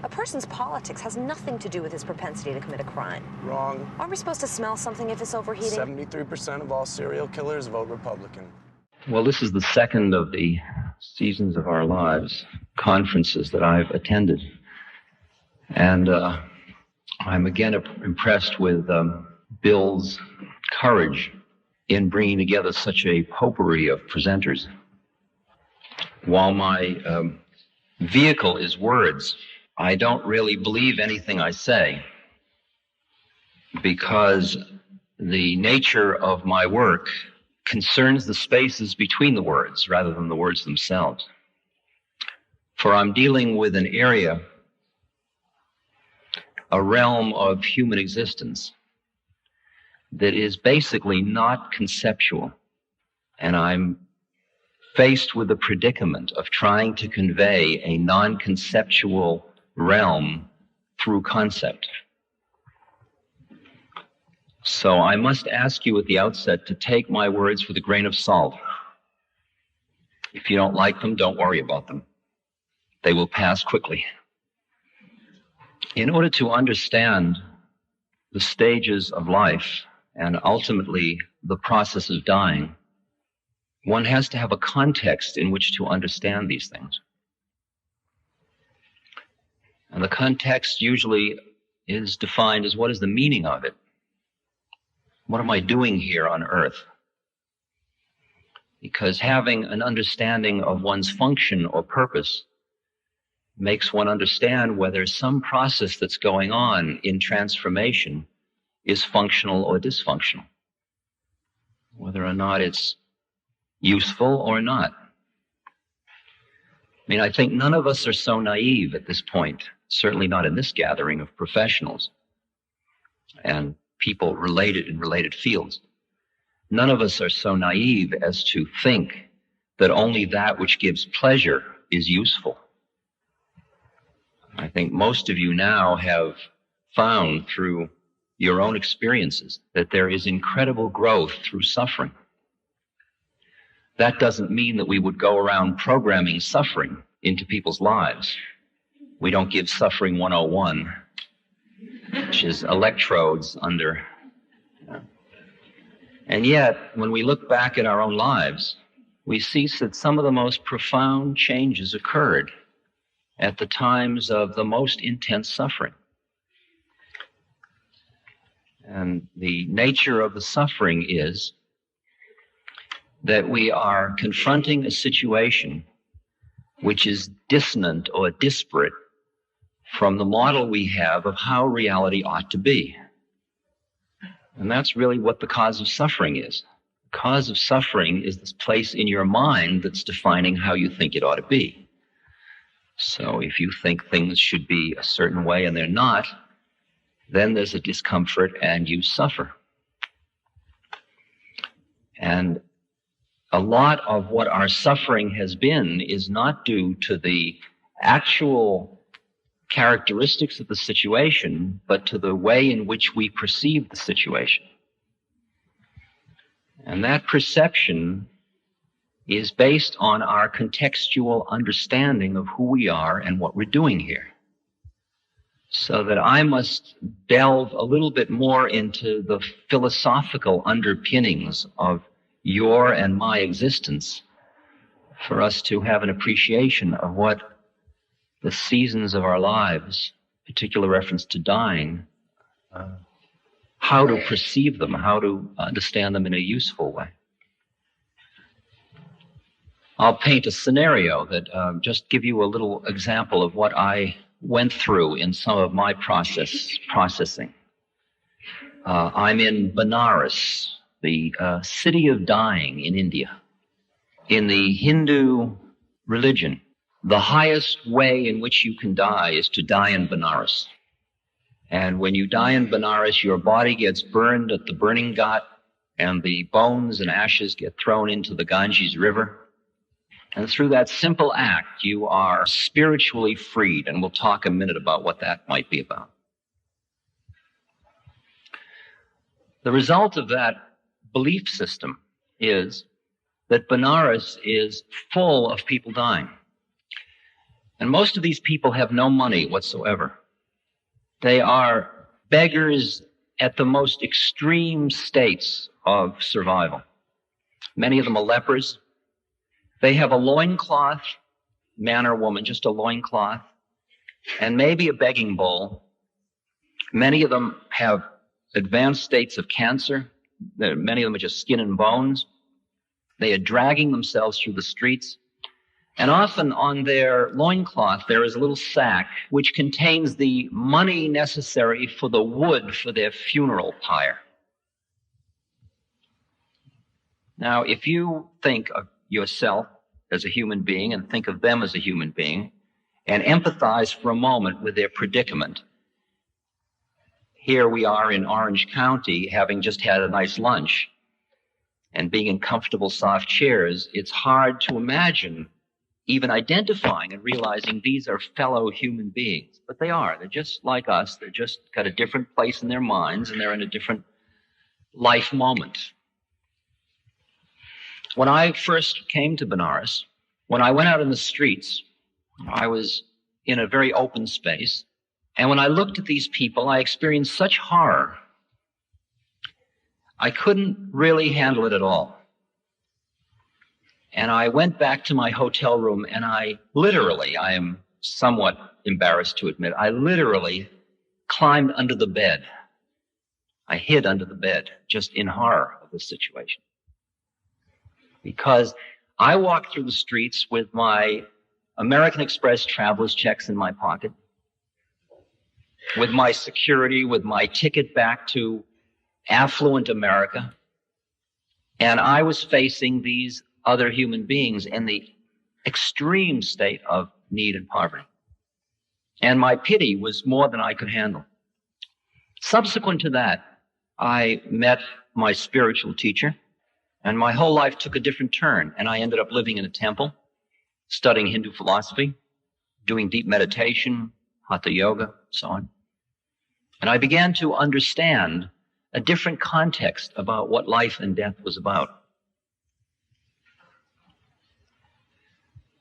A person's politics has nothing to do with his propensity to commit a crime. Wrong. Aren't we supposed to smell something if it's overheating? 73% of all serial killers vote Republican. Well, this is the second of the Seasons of Our Lives conferences that I've attended. And I'm again impressed with Bill's courage in bringing together such a potpourri of presenters. While my vehicle is words, I don't really believe anything I say, because the nature of my work concerns the spaces between the words rather than the words themselves. For I'm dealing with an area, a realm of human existence that is basically not conceptual. And I'm faced with the predicament of trying to convey a non-conceptual realm through concept. So I must ask you at the outset to take my words with a grain of salt. If you don't like them, don't worry about them. They will pass quickly. In order to understand the stages of life and ultimately the process of dying, one has to have a context in which to understand these things. And the context usually is defined as what is the meaning of it? What am I doing here on earth? Because having an understanding of one's function or purpose makes one understand whether some process that's going on in transformation is functional or dysfunctional, whether or not it's useful or not. I mean, I think none of us are so naive at this point, certainly not in this gathering of professionals and people related in related fields. None of us are so naive as to think that only that which gives pleasure is useful. I think most of you now have found through your own experiences that there is incredible growth through suffering. That doesn't mean that we would go around programming suffering into people's lives. We don't give suffering 101, which is electrodes under. And yet, when we look back at our own lives, we see that some of the most profound changes occurred at the times of the most intense suffering. And the nature of the suffering is that we are confronting a situation which is dissonant or disparate from the model we have of how reality ought to be. And that's really what the cause of suffering is. The cause of suffering is this place in your mind that's defining how you think it ought to be. So if you think things should be a certain way and they're not, then there's a discomfort and you suffer. And a lot of what our suffering has been is not due to the actual characteristics of the situation, but to the way in which we perceive the situation. And that perception is based on our contextual understanding of who we are and what we're doing here. So that I must delve a little bit more into the philosophical underpinnings of your and my existence for us to have an appreciation of what the seasons of our lives, particular reference to dying, how to perceive them, how to understand them in a useful way. I'll paint a scenario that just give you a little example of what I went through in some of my processing. I'm in Benares, the city of dying in India. In the Hindu religion, the highest way in which you can die is to die in Benares. And when you die in Benares, your body gets burned at the burning ghat, and the bones and ashes get thrown into the Ganges River. And through that simple act, you are spiritually freed, and we'll talk a minute about what that might be about. The result of that belief system is that Benares is full of people dying. And most of these people have no money whatsoever. They are beggars at the most extreme states of survival. Many of them are lepers. They have a loincloth, man or woman, just a loincloth, and maybe a begging bowl. Many of them have advanced states of cancer. Many of them are just skin and bones. They are dragging themselves through the streets. And often on their loincloth, there is a little sack which contains the money necessary for the wood for their funeral pyre. Now, if you think of yourself as a human being and think of them as a human being and empathize for a moment with their predicament, here we are in Orange County having just had a nice lunch and being in comfortable, soft chairs, it's hard to imagine even identifying and realizing these are fellow human beings. But they are. They're just like us. They're just got a different place in their minds, and they're in a different life moment. When I first came to Benares, when I went out in the streets, I was in a very open space. And when I looked at these people, I experienced such horror. I couldn't really handle it at all. And I went back to my hotel room, and I am somewhat embarrassed to admit, I literally climbed under the bed. I hid under the bed, just in horror of the situation. Because I walked through the streets with my American Express traveler's checks in my pocket, with my security, with my ticket back to affluent America, and I was facing these other human beings in the extreme state of need and poverty. And my pity was more than I could handle. Subsequent to that, I met my spiritual teacher, and my whole life took a different turn, and I ended up living in a temple, studying Hindu philosophy, doing deep meditation, hatha yoga, so on. And I began to understand a different context about what life and death was about.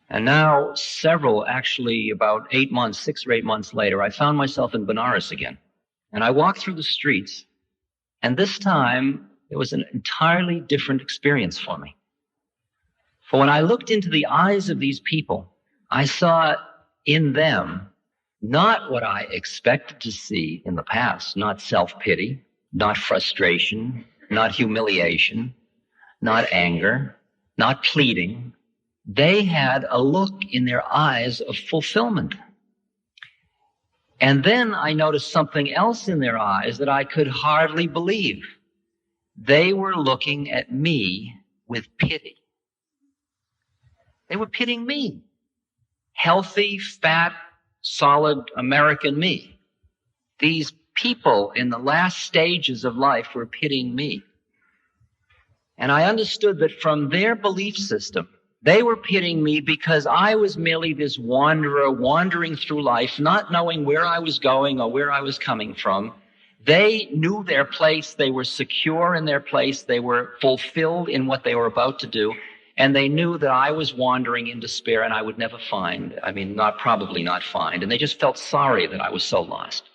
And now, about 6 or 8 months later, I found myself in Benares again. And I walked through the streets, and this time, it was an entirely different experience for me. For when I looked into the eyes of these people, I saw in them not what I expected to see in the past, not self-pity, not frustration, not humiliation, not anger, not pleading. They had a look in their eyes of fulfillment. And then I noticed something else in their eyes that I could hardly believe. They were looking at me with pity. They were pitying me. Healthy, fat, solid American me. These people in the last stages of life were pitying me. And I understood that from their belief system, they were pitying me because I was merely this wanderer wandering through life, not knowing where I was going or where I was coming from. They knew their place. They were secure in their place. They were fulfilled in what they were about to do. And they knew that I was wandering in despair and I would never find. Probably not find. And they just felt sorry that I was so lost.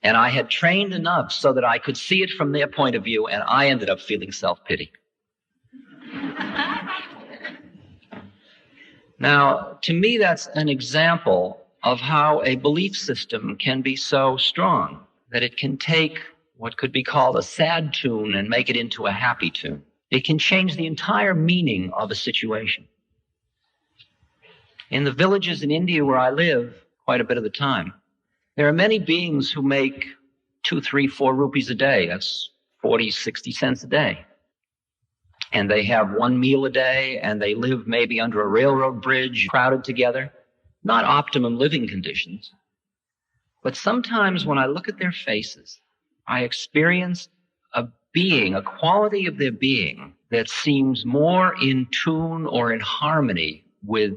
And I had trained enough so that I could see it from their point of view, and I ended up feeling self-pity. Now, to me, that's an example of how a belief system can be so strong that it can take what could be called a sad tune and make it into a happy tune. It can change the entire meaning of a situation. In the villages in India where I live quite a bit of the time, there are many beings who make 2, 3, 4 rupees a day. That's 40, 60 cents a day. And they have one meal a day, and they live maybe under a railroad bridge, crowded together. Not optimum living conditions. But sometimes when I look at their faces, I experience a quality of their being that seems more in tune or in harmony with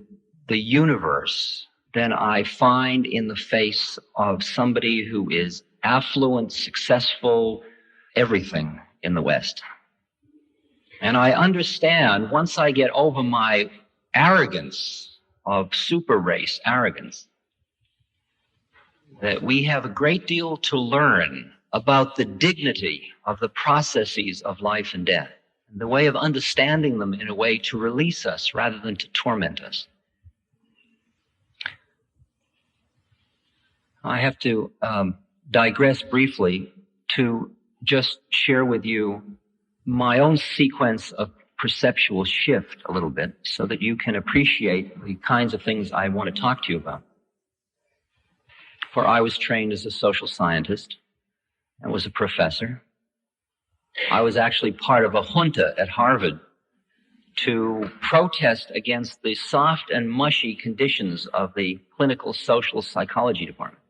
the universe than I find in the face of somebody who is affluent, successful, everything in the West. And I understand once I get over my arrogance of super race arrogance, that we have a great deal to learn about the dignity of the processes of life and death, and the way of understanding them in a way to release us rather than to torment us. I have to digress briefly to just share with you my own sequence of perceptual shift a little bit so that you can appreciate the kinds of things I want to talk to you about. For I was trained as a social scientist and was a professor. I was actually part of a junta at Harvard to protest against the soft and mushy conditions of the clinical social psychology department,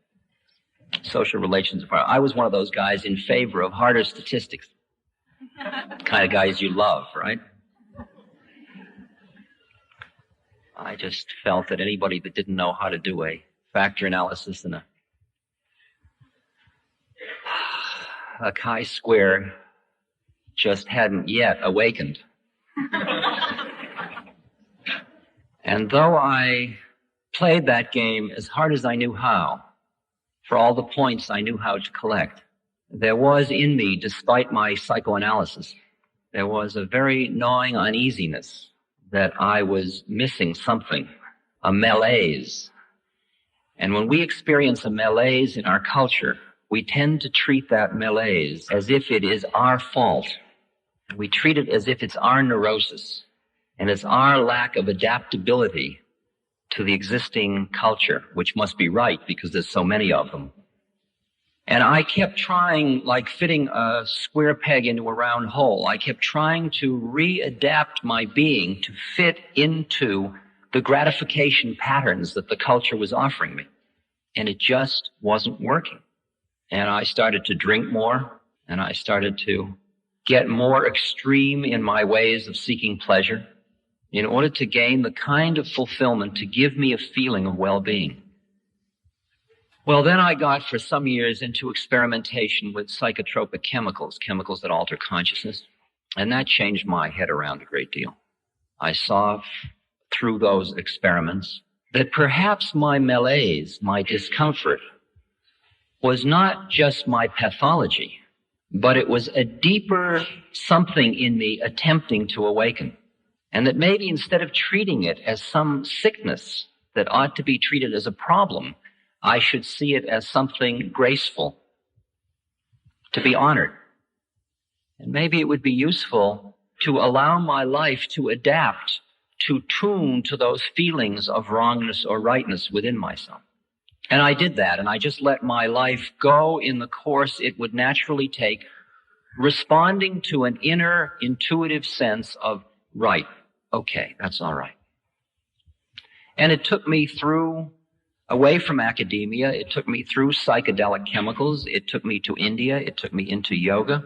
social relations department. I was one of those guys in favor of harder statistics. The kind of guys you love, right? I just felt that anybody that didn't know how to do a factor analysis and a chi-square just hadn't yet awakened. And though I played that game as hard as I knew how, for all the points I knew how to collect, there was in me, despite my psychoanalysis, there was a very gnawing uneasiness that I was missing something, a malaise. And when we experience a malaise in our culture, we tend to treat that malaise as if it is our fault. We treat it as if it's our neurosis, and it's our lack of adaptability to the existing culture, which must be right because there's so many of them. And I kept trying, like fitting a square peg into a round hole, I kept trying to readapt my being to fit into the gratification patterns that the culture was offering me. And it just wasn't working. And I started to drink more, and I started to get more extreme in my ways of seeking pleasure in order to gain the kind of fulfillment to give me a feeling of well-being. Well, then I got for some years into experimentation with psychotropic chemicals, chemicals that alter consciousness, and that changed my head around a great deal. I saw through those experiments that perhaps my malaise, my discomfort, was not just my pathology, but it was a deeper something in me attempting to awaken. And that maybe instead of treating it as some sickness that ought to be treated as a problem, I should see it as something graceful, to be honored. And maybe it would be useful to allow my life to adapt, to tune to those feelings of wrongness or rightness within myself. And I did that, and I just let my life go in the course it would naturally take, responding to an inner intuitive sense of right. Okay, that's all right. And it took me through, away from academia, it took me through psychedelic chemicals, it took me to India, it took me into yoga,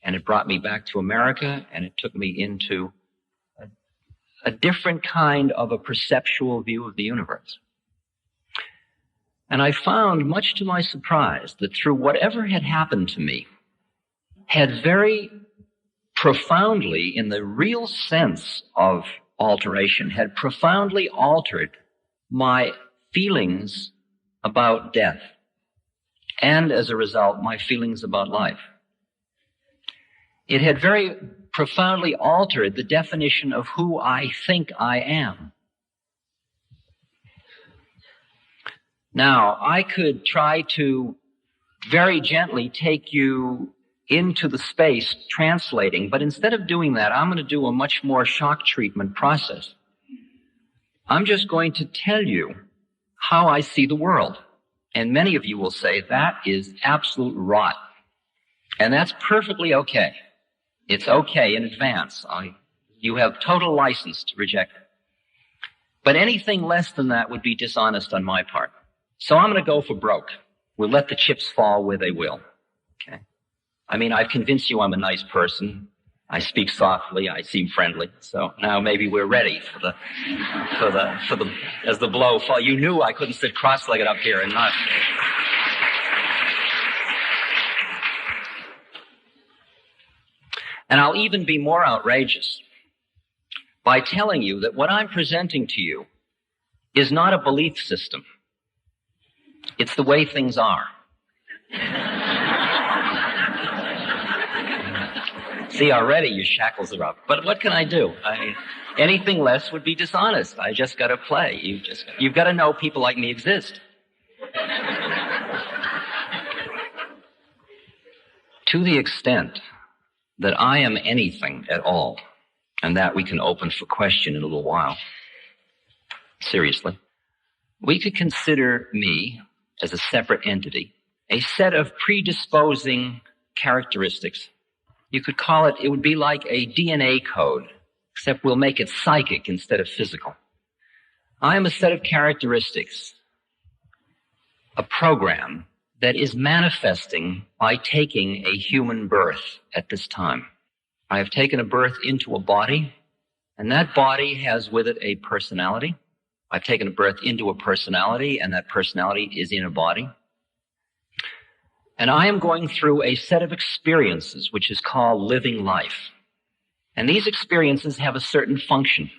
and it brought me back to America, and it took me into a different kind of a perceptual view of the universe. And I found, much to my surprise, that through whatever had happened to me, had very profoundly, in the real sense of alteration, had profoundly altered my feelings about death, and as a result, my feelings about life. It had very profoundly altered the definition of who I think I am. Now, I could try to very gently take you into the space translating, but instead of doing that, I'm going to do a much more shock treatment process. I'm just going to tell you how I see the world. And many of you will say that is absolute rot. And that's perfectly okay. It's okay in advance. You have total license to reject it. But anything less than that would be dishonest on my part. So I'm going to go for broke. We'll let the chips fall where they will. Okay. I mean, I've convinced you I'm a nice person. I speak softly. I seem friendly. So now maybe we're ready as the blow falls. You knew I couldn't sit cross-legged up here and not. And I'll even be more outrageous by telling you that what I'm presenting to you is not a belief system. It's the way things are. See, already your shackles are up. But what can I do? Anything less would be dishonest. I just got to play. You've got to know people like me exist. To the extent that I am anything at all, and that we can open for question in a little while, seriously, we could consider me as a separate entity, a set of predisposing characteristics. You could call it, it would be like a DNA code, except we'll make it psychic instead of physical. I am a set of characteristics, a program that is manifesting by taking a human birth at this time. I have taken a birth into a body, and that body has with it a personality. I've taken a birth into a personality, and that personality is in a body. And I am going through a set of experiences which is called living life. And these experiences have a certain function.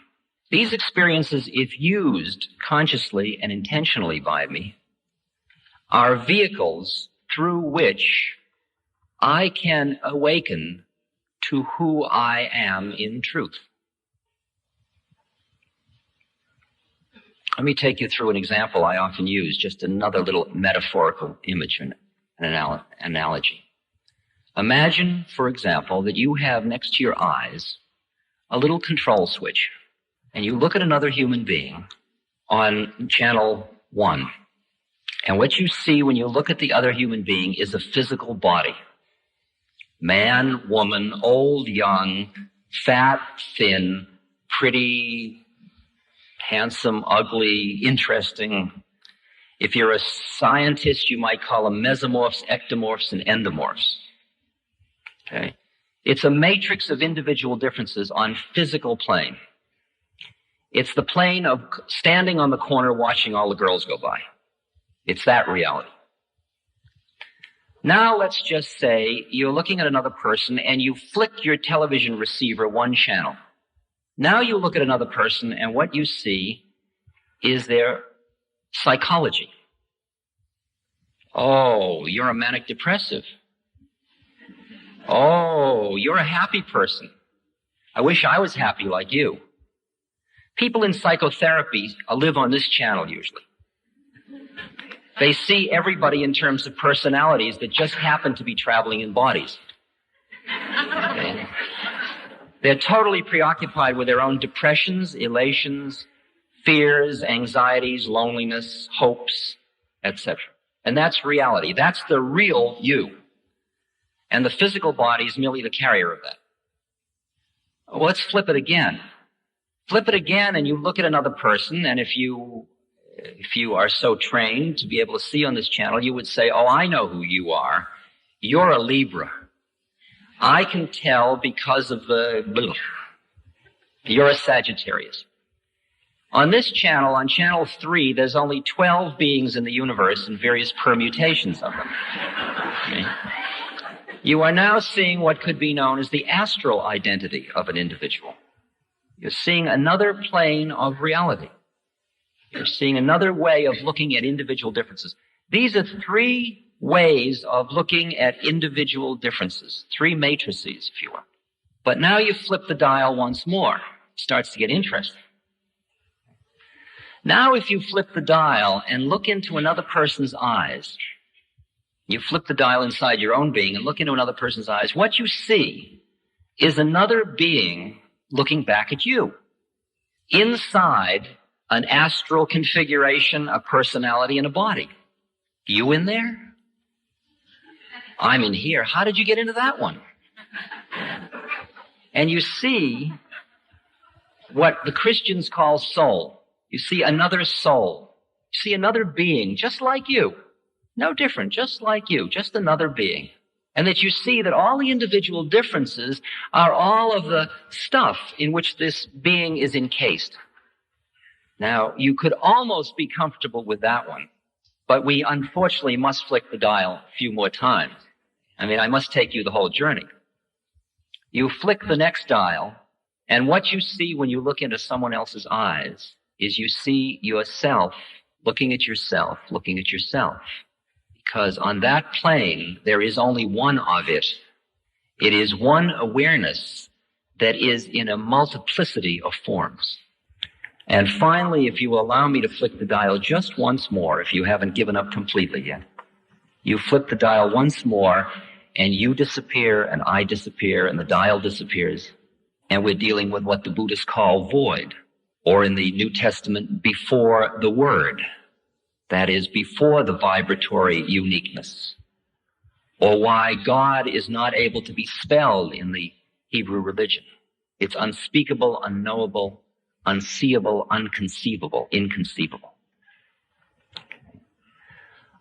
These experiences, if used consciously and intentionally by me, are vehicles through which I can awaken to who I am in truth. Let me take you through an example I often use, just another little metaphorical image and an analogy. Imagine, for example, that you have next to your eyes a little control switch, and you look at another human being on channel 1. And what you see when you look at the other human being is a physical body. Man, woman, old, young, fat, thin, pretty, handsome, ugly, interesting. If you're a scientist, you might call them mesomorphs, ectomorphs, and endomorphs. Okay? It's a matrix of individual differences on physical plane. It's the plane of standing on the corner watching all the girls go by. It's that reality. Now let's just say you're looking at another person and you flick your television receiver one channel. Now you look at another person and what you see is their psychology. Oh, you're a manic depressive. Oh, you're a happy person. I wish I was happy like you. People in psychotherapy live on this channel usually. They see everybody in terms of personalities that just happen to be traveling in bodies. Okay? They're totally preoccupied with their own depressions, elations, fears, anxieties, loneliness, hopes, etc. And that's reality. That's the real you. And the physical body is merely the carrier of that. Well, let's flip it again. Flip it again and you look at another person, and if you are so trained to be able to see on this channel, you would say, oh, I know who you are. You're a Libra. I can tell because of the... You're a Sagittarius. On this channel, on channel 3, there's only 12 beings in the universe and various permutations of them. Okay? You are now seeing what could be known as the astral identity of an individual. You're seeing another plane of reality. You're seeing another way of looking at individual differences. These are 3 ways of looking at individual differences, 3 matrices, if you will. But now you flip the dial once more. It starts to get interesting. Now if you flip the dial and look into another person's eyes, you flip the dial inside your own being and look into another person's eyes, what you see is another being looking back at you. Inside an astral configuration, a personality, and a body. You in there? I'm in here. How did you get into that one? And you see what the Christians call soul. You see another soul. You see another being just like you. No different, just like you, just another being. And that you see that all the individual differences are all of the stuff in which this being is encased. Now, you could almost be comfortable with that one, but we unfortunately must flick the dial a few more times. I mean, I must take you the whole journey. You flick the next dial, and what you see when you look into someone else's eyes is you see yourself looking at yourself, looking at yourself. Because on that plane, there is only one of it. It is one awareness that is in a multiplicity of forms. And finally, if you will allow me to flick the dial just once more, if you haven't given up completely yet, you flip the dial once more, and you disappear, and I disappear, and the dial disappears, and we're dealing with what the Buddhists call void, or in the New Testament, before the word. That is, before the vibratory uniqueness, or why God is not able to be spelled in the Hebrew religion. It's unspeakable, unknowable, unseeable, unconceivable, inconceivable.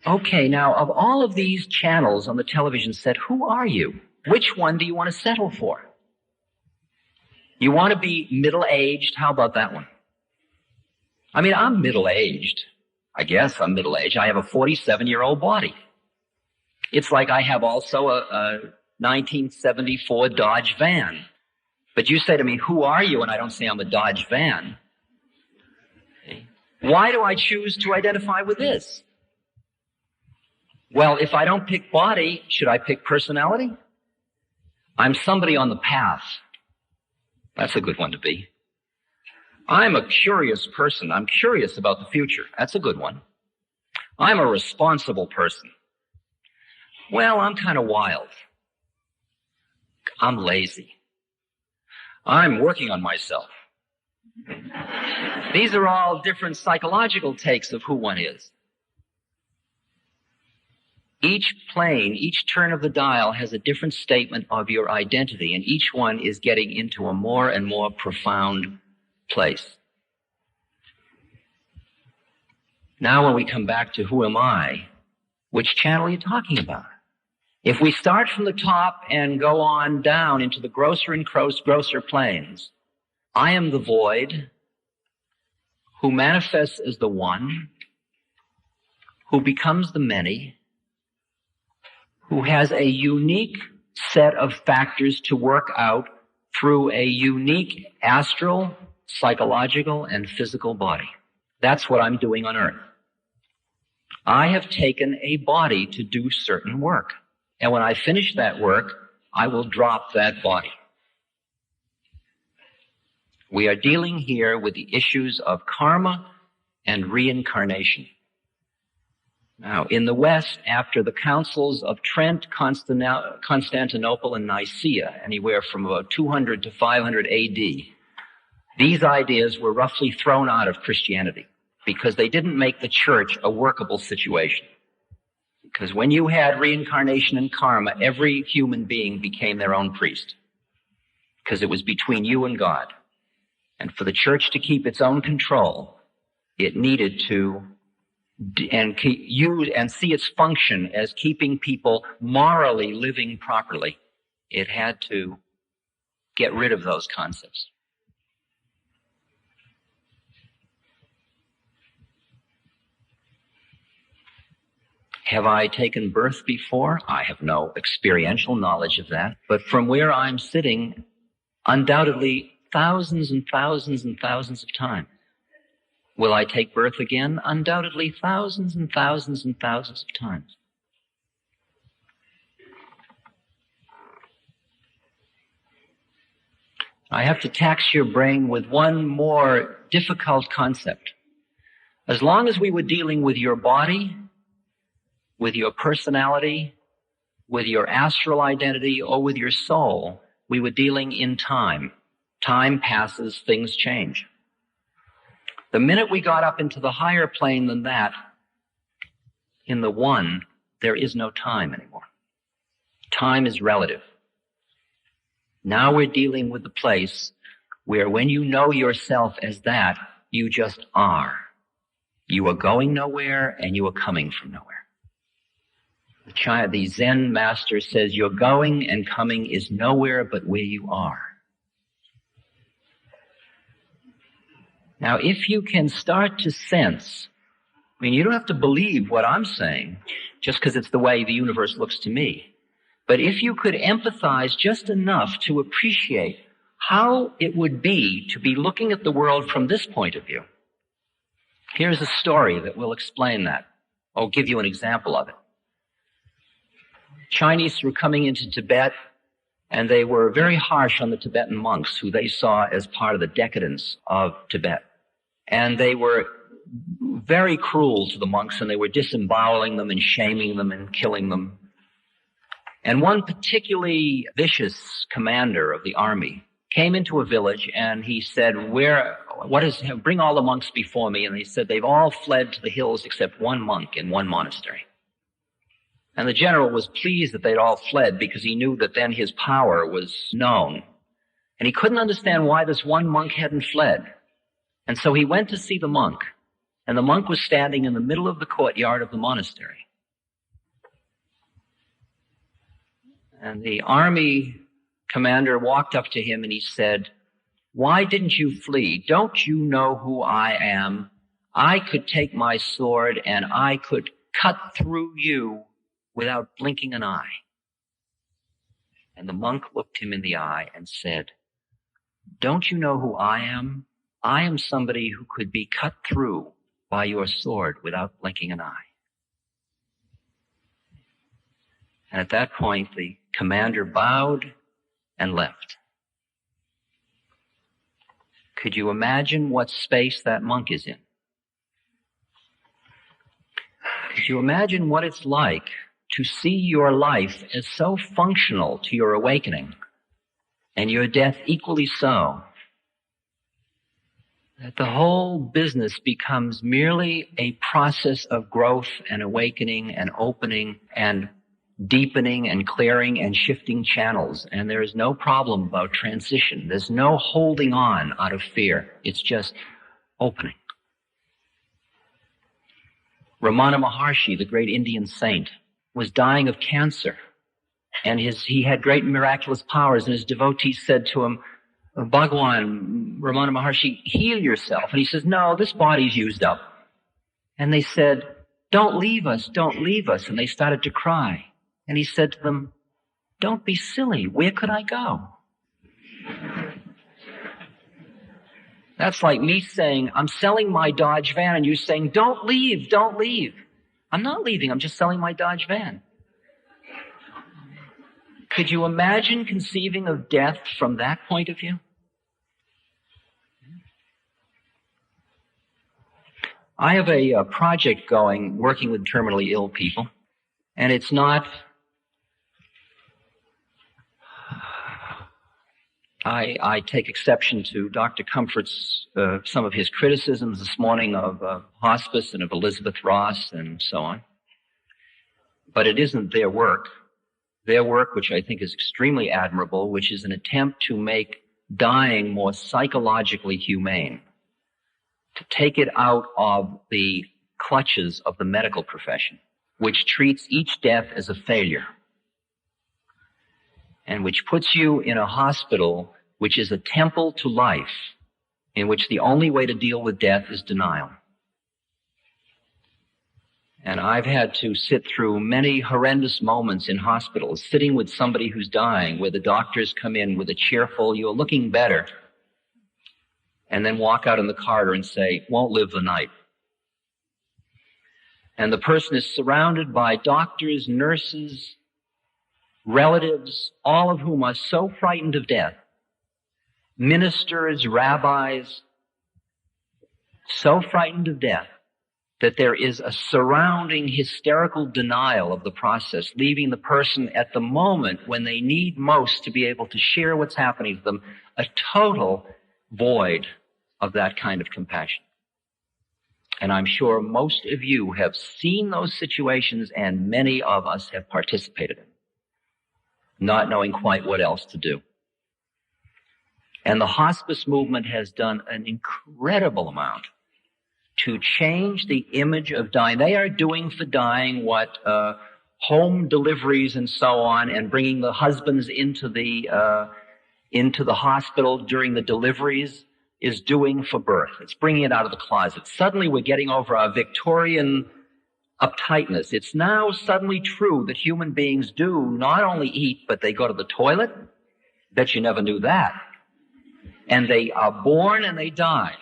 Okay, now, of all of these channels on the television set, who are you? Which one do you want to settle for? You want to be middle-aged? How about that one? I mean, I'm middle-aged. I guess I'm middle-aged. I have a 47-year-old body. It's like I have also a 1974 Dodge van. But you say to me, who are you? And I don't say I'm a Dodge van. Why do I choose to identify with this? Well, if I don't pick body, should I pick personality? I'm somebody on the path. That's a good one to be. I'm a curious person. I'm curious about the future. That's a good one. I'm a responsible person. Well, I'm kind of wild. I'm lazy. I'm working on myself. These are all different psychological takes of who one is. Each plane, each turn of the dial has a different statement of your identity, and each one is getting into a more and more profound place. Now when we come back to who am I, which channel are you talking about? If we start from the top and go on down into the grosser and grosser planes, I am the void who manifests as the one, who becomes the many, who has a unique set of factors to work out through a unique astral, psychological, and physical body. That's what I'm doing on Earth. I have taken a body to do certain work. And when I finish that work, I will drop that body. We are dealing here with the issues of karma and reincarnation. Now, in the West, after the councils of Trent, Constantinople, and Nicaea, anywhere from about 200 to 500 AD, these ideas were roughly thrown out of Christianity because they didn't make the church a workable situation. Because when you had reincarnation and karma, every human being became their own priest. Because it was between you and God. And for the church to keep its own control, it needed to use and see its function as keeping people morally living properly. It had to get rid of those concepts. Have I taken birth before? I have no experiential knowledge of that. But from where I'm sitting, undoubtedly thousands and thousands and thousands of times. Will I take birth again? Undoubtedly thousands and thousands and thousands of times. I have to tax your brain with one more difficult concept. As long as we were dealing with your body, with your personality, with your astral identity, or with your soul, we were dealing in time. Time passes, things change. The minute we got up into the higher plane than that, in the one, there is no time anymore. Time is relative. Now we're dealing with the place where when you know yourself as that, you just are. You are going nowhere and you are coming from nowhere. The Zen master says your going and coming is nowhere but where you are. Now, if you can start to sense, I mean, you don't have to believe what I'm saying just because it's the way the universe looks to me. But if you could empathize just enough to appreciate how it would be to be looking at the world from this point of view, Here's a story that will explain that. I'll give you an example of it. Chinese were coming into Tibet, and they were very harsh on the Tibetan monks, who they saw as part of the decadence of Tibet. And they were very cruel to the monks, and they were disemboweling them and shaming them and killing them. And one particularly vicious commander of the army came into a village, and he said, bring all the monks before me. And they said, they've all fled to the hills except one monk in one monastery. And the general was pleased that they'd all fled, because he knew that then his power was known. And he couldn't understand why this one monk hadn't fled. And so he went to see the monk, and the monk was standing in the middle of the courtyard of the monastery. And the army commander walked up to him and he said, "Why didn't you flee? Don't you know who I am? I could take my sword and I could cut through you without blinking an eye." And the monk looked him in the eye and said, "Don't you know who I am? I am somebody who could be cut through by your sword without blinking an eye." And at that point, the commander bowed and left. Could you imagine what space that monk is in? Could you imagine what it's like to see your life as so functional to your awakening and your death equally so, that the whole business becomes merely a process of growth and awakening and opening and deepening and clearing and shifting channels, and there is no problem about transition. There's no holding on out of fear. It's just opening. Ramana Maharshi, the great Indian saint, was dying of cancer, and he had great miraculous powers, and his devotees said to him, "Bhagwan, Ramana Maharshi, heal yourself." And he says, "No, this body's used up." And they said, "Don't leave us, don't leave us." And they started to cry. And he said to them, "Don't be silly. Where could I go?" That's like me saying, "I'm selling my Dodge van," and you saying, "Don't leave, don't leave." I'm not leaving. I'm just selling my Dodge van. Could you imagine conceiving of death from that point of view? I have a project going, working with terminally ill people, and it's not... I take exception to Dr. Comfort's, some of his criticisms this morning of hospice and of Elizabeth Ross and so on. But it isn't their work. Their work, which I think is extremely admirable, which is an attempt to make dying more psychologically humane, to take it out of the clutches of the medical profession, which treats each death as a failure, and which puts you in a hospital which is a temple to life, in which the only way to deal with death is denial. And I've had to sit through many horrendous moments in hospitals, sitting with somebody who's dying, where the doctors come in with a cheerful, "You're looking better," and then walk out in the corridor and say, "Won't live the night." And the person is surrounded by doctors, nurses, relatives, all of whom are so frightened of death, ministers, rabbis, so frightened of death that there is a surrounding hysterical denial of the process, leaving the person at the moment when they need most to be able to share what's happening to them, a total void of that kind of compassion. And I'm sure most of you have seen those situations, and many of us have participated in, not knowing quite what else to do. And the hospice movement has done an incredible amount to change the image of dying. They are doing for dying what home deliveries and so on, and bringing the husbands into the hospital during the deliveries is doing for birth. It's bringing it out of the closet. Suddenly we're getting over our Victorian uptightness. It's now suddenly true that human beings do not only eat, but they go to the toilet. Bet you never knew that. And they are born and they die.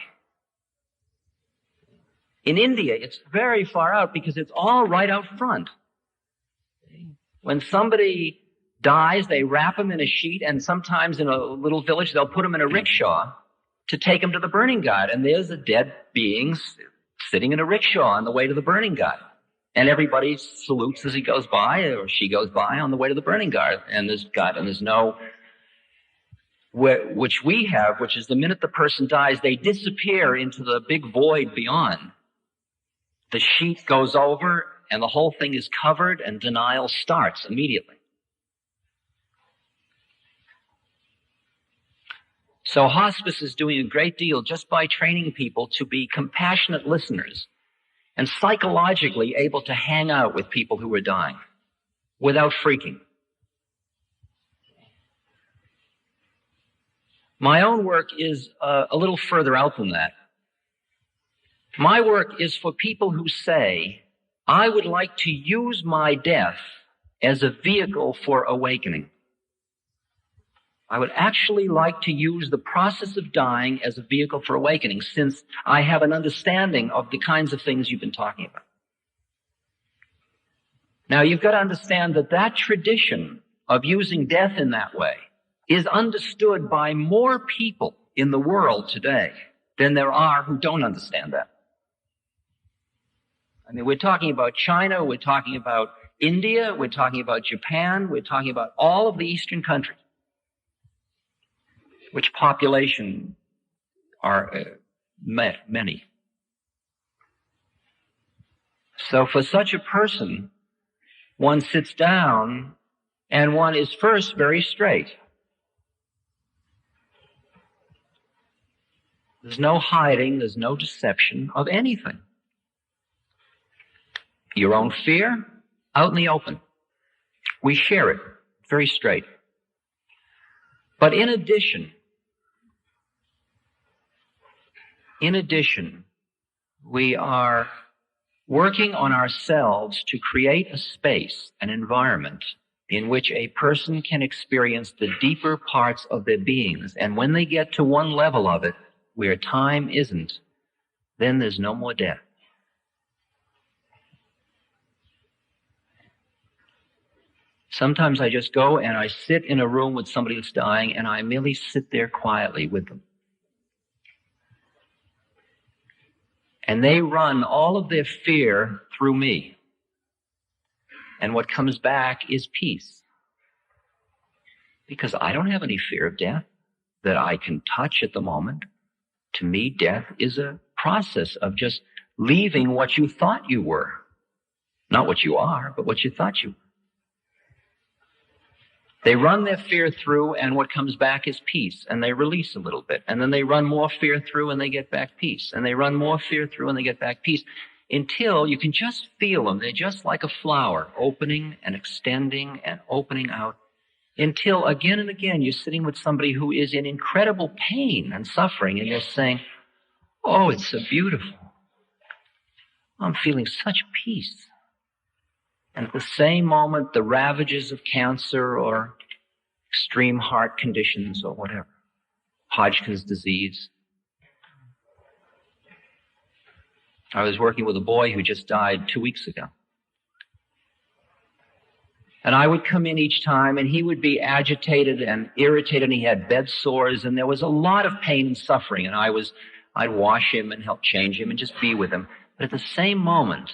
In India, it's very far out because it's all right out front. When somebody dies, they wrap him in a sheet, and sometimes in a little village, they'll put him in a rickshaw to take him to the burning ghat. And there's a dead being sitting in a rickshaw on the way to the burning ghat. And everybody salutes as he goes by, or she goes by on the way to the burning ghat. And there's no, which we have, which is the minute the person dies, they disappear into the big void beyond. The sheet goes over, and the whole thing is covered, and denial starts immediately. So hospice is doing a great deal just by training people to be compassionate listeners and psychologically able to hang out with people who are dying without freaking. My own work is a little further out than that. My work is for people who say, I would like to use my death as a vehicle for awakening. I would actually like to use the process of dying as a vehicle for awakening, since I have an understanding of the kinds of things you've been talking about. Now, you've got to understand that that tradition of using death in that way is understood by more people in the world today than there are who don't understand that. I mean, we're talking about China, we're talking about India, we're talking about Japan, we're talking about all of the Eastern countries, which population are many. So for such a person, one sits down and one is first very straight. There's no hiding, there's no deception of anything. Your own fear, out in the open. We share it, very straight. But in addition, we are working on ourselves to create a space, an environment, in which a person can experience the deeper parts of their beings. And when they get to one level of it, where time isn't, then there's no more death. Sometimes I just go and I sit in a room with somebody who's dying, and I merely sit there quietly with them. And they run all of their fear through me. And what comes back is peace. Because I don't have any fear of death that I can touch at the moment. To me, death is a process of just leaving what you thought you were. Not what you are, but what you thought you were. They run their fear through, and what comes back is peace, and they release a little bit. And then they run more fear through, and they get back peace. And they run more fear through, and they get back peace, until you can just feel them. They're just like a flower, opening and extending and opening out, until again and again you're sitting with somebody who is in incredible pain and suffering, and you're saying, oh, it's so beautiful. I'm feeling such peace. And at the same moment, the ravages of cancer or extreme heart conditions or whatever, Hodgkin's disease. I was working with a boy who just died 2 weeks ago. And I would come in each time, and he would be agitated and irritated, and he had bed sores, and there was a lot of pain and suffering. And I'd wash him and help change him and just be with him. But at the same moment,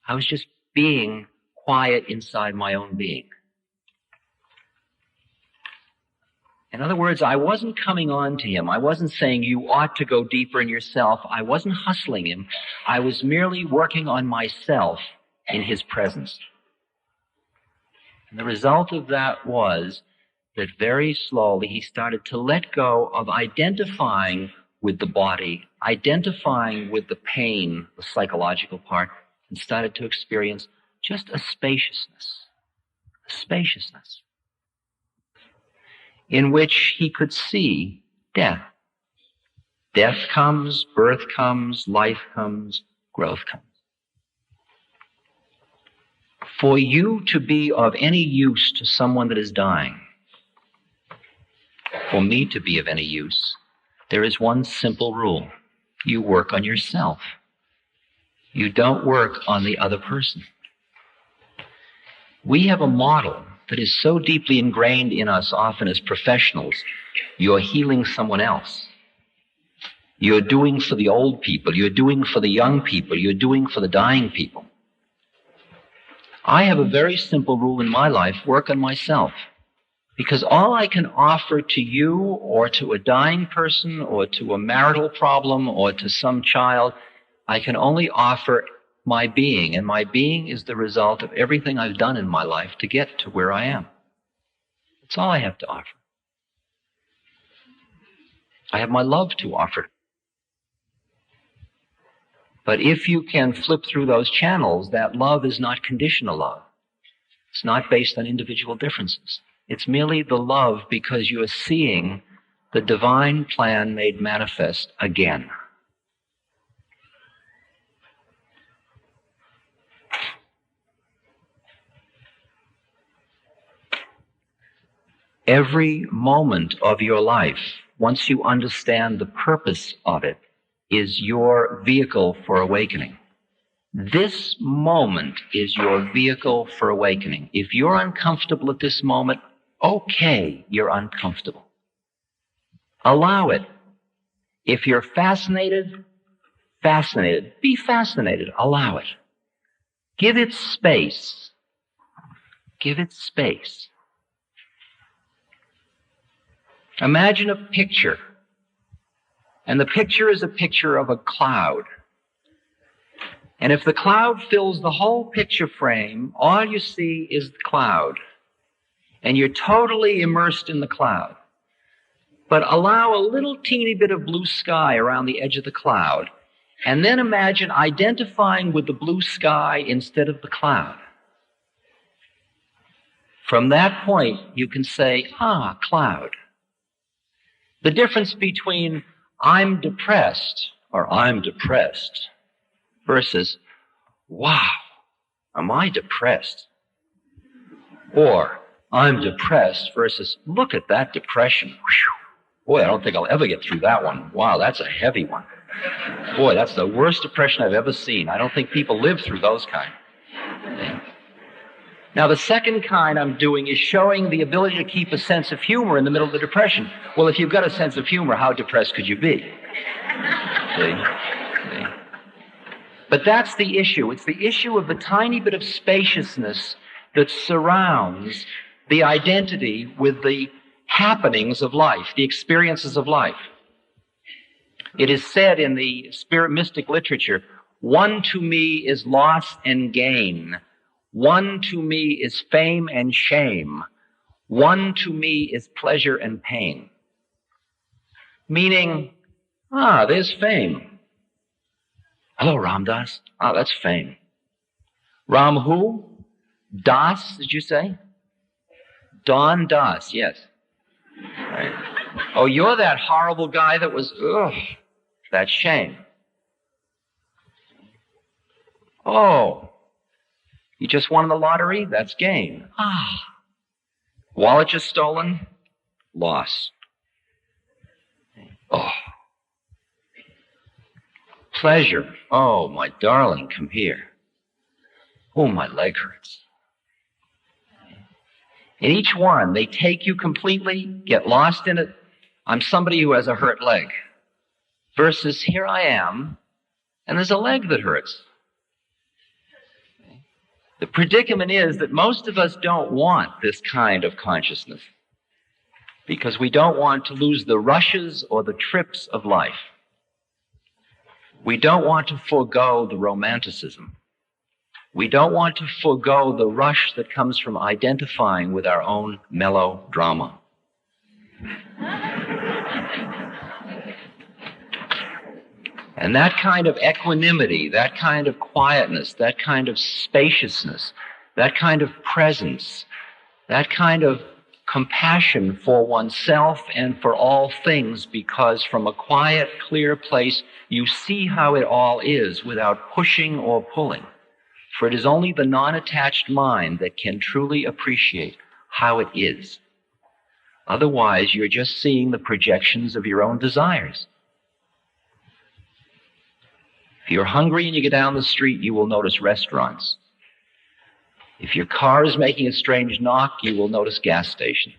I was just being quiet inside my own being. In other words, I wasn't coming on to him. I wasn't saying you ought to go deeper in yourself. I wasn't hustling him. I was merely working on myself in his presence. And the result of that was that very slowly he started to let go of identifying with the body, identifying with the pain, the psychological part, and started to experience just a spaciousness in which he could see death. Death comes, birth comes, life comes, growth comes. For you to be of any use to someone that is dying, for me to be of any use, there is one simple rule. You work on yourself. You don't work on the other person. We have a model that is so deeply ingrained in us often as professionals. You're healing someone else. You're doing for the old people. You're doing for the young people. You're doing for the dying people. I have a very simple rule in my life: work on myself. Because all I can offer to you or to a dying person or to a marital problem or to some child, I can only offer my being. And my being is the result of everything I've done in my life to get to where I am. That's all I have to offer. I have my love to offer. But if you can flip through those channels, that love is not conditional love. It's not based on individual differences. It's merely the love because you are seeing the divine plan made manifest again. Every moment of your life, once you understand the purpose of it, is your vehicle for awakening. This moment is your vehicle for awakening. If you're uncomfortable at this moment, okay, you're uncomfortable. Allow it. If you're fascinated, fascinated. Be fascinated. Allow it. Give it space. Give it space. Imagine a picture. And the picture is a picture of a cloud. And if the cloud fills the whole picture frame, all you see is the cloud. And you're totally immersed in the cloud. But allow a little teeny bit of blue sky around the edge of the cloud. And then imagine identifying with the blue sky instead of the cloud. From that point, you can say, cloud. The difference between I'm depressed or I'm depressed versus, wow, am I depressed? Or I'm depressed versus, look at that depression. Whew. Boy, I don't think I'll ever get through that one. Wow, that's a heavy one. Boy, that's the worst depression I've ever seen. I don't think people live through those kind. Now, the second kind I'm doing is showing the ability to keep a sense of humor in the middle of the depression. Well, if you've got a sense of humor, how depressed could you be? See? But that's the issue. It's the issue of the tiny bit of spaciousness that surrounds the identity with the happenings of life, the experiences of life. It is said in the spirit mystic literature, one to me is loss and gain. One to me is fame and shame. One to me is pleasure and pain. Meaning, there's fame. Hello, Ram Das. That's fame. Ram who? Das, did you say? Don Das, yes. Right. Oh, you're that horrible guy that was, that's shame. Oh, you just won the lottery? That's gain. Wallet just stolen? Loss. Oh. Pleasure. Oh, my darling, come here. Oh, my leg hurts. In each one, they take you completely, get lost in it. I'm somebody who has a hurt leg. Versus here I am, and there's a leg that hurts. The predicament is that most of us don't want this kind of consciousness because we don't want to lose the rushes or the trips of life. We don't want to forego the romanticism. We don't want to forego the rush that comes from identifying with our own melodrama. And that kind of equanimity, that kind of quietness, that kind of spaciousness, that kind of presence, that kind of compassion for oneself and for all things, because from a quiet, clear place, you see how it all is without pushing or pulling. For it is only the non-attached mind that can truly appreciate how it is. Otherwise, you're just seeing the projections of your own desires. If you're hungry and you get down the street, you will notice restaurants. If your car is making a strange knock, you will notice gas stations.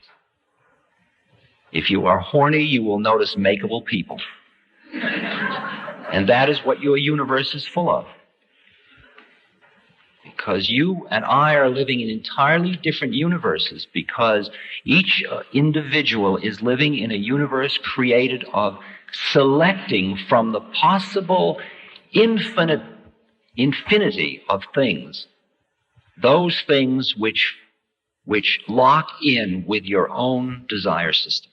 If you are horny, you will notice makeable people. And that is what your universe is full of. Because you and I are living in entirely different universes, because each individual is living in a universe created of selecting from the possible infinity of things, those things which lock in with your own desire system.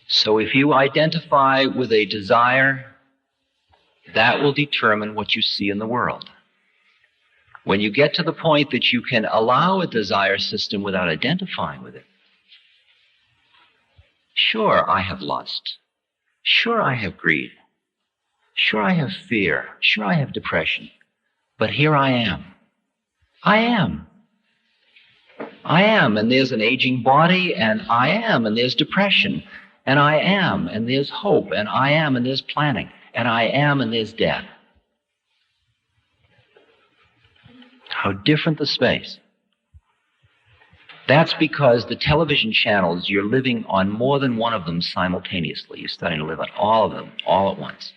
So if you identify with a desire, that will determine what you see in the world. When you get to the point that you can allow a desire system without identifying with it, sure, I have lust. Sure, I have greed. Sure, I have fear. Sure, I have depression. But here I am. I am. I am, and there's an aging body, and I am, and there's depression, and I am, and there's hope, and I am, and there's planning, and I am, and there's death. How different the space. That's because the television channels, you're living on more than one of them simultaneously. You're starting to live on all of them all at once.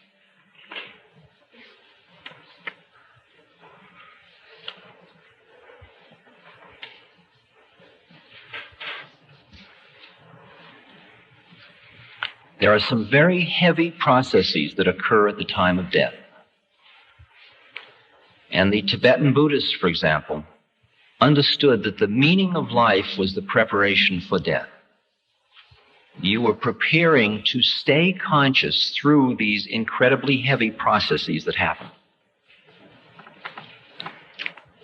There are some very heavy processes that occur at the time of death. And the Tibetan Buddhists, for example, understood that the meaning of life was the preparation for death. You were preparing to stay conscious through these incredibly heavy processes that happen.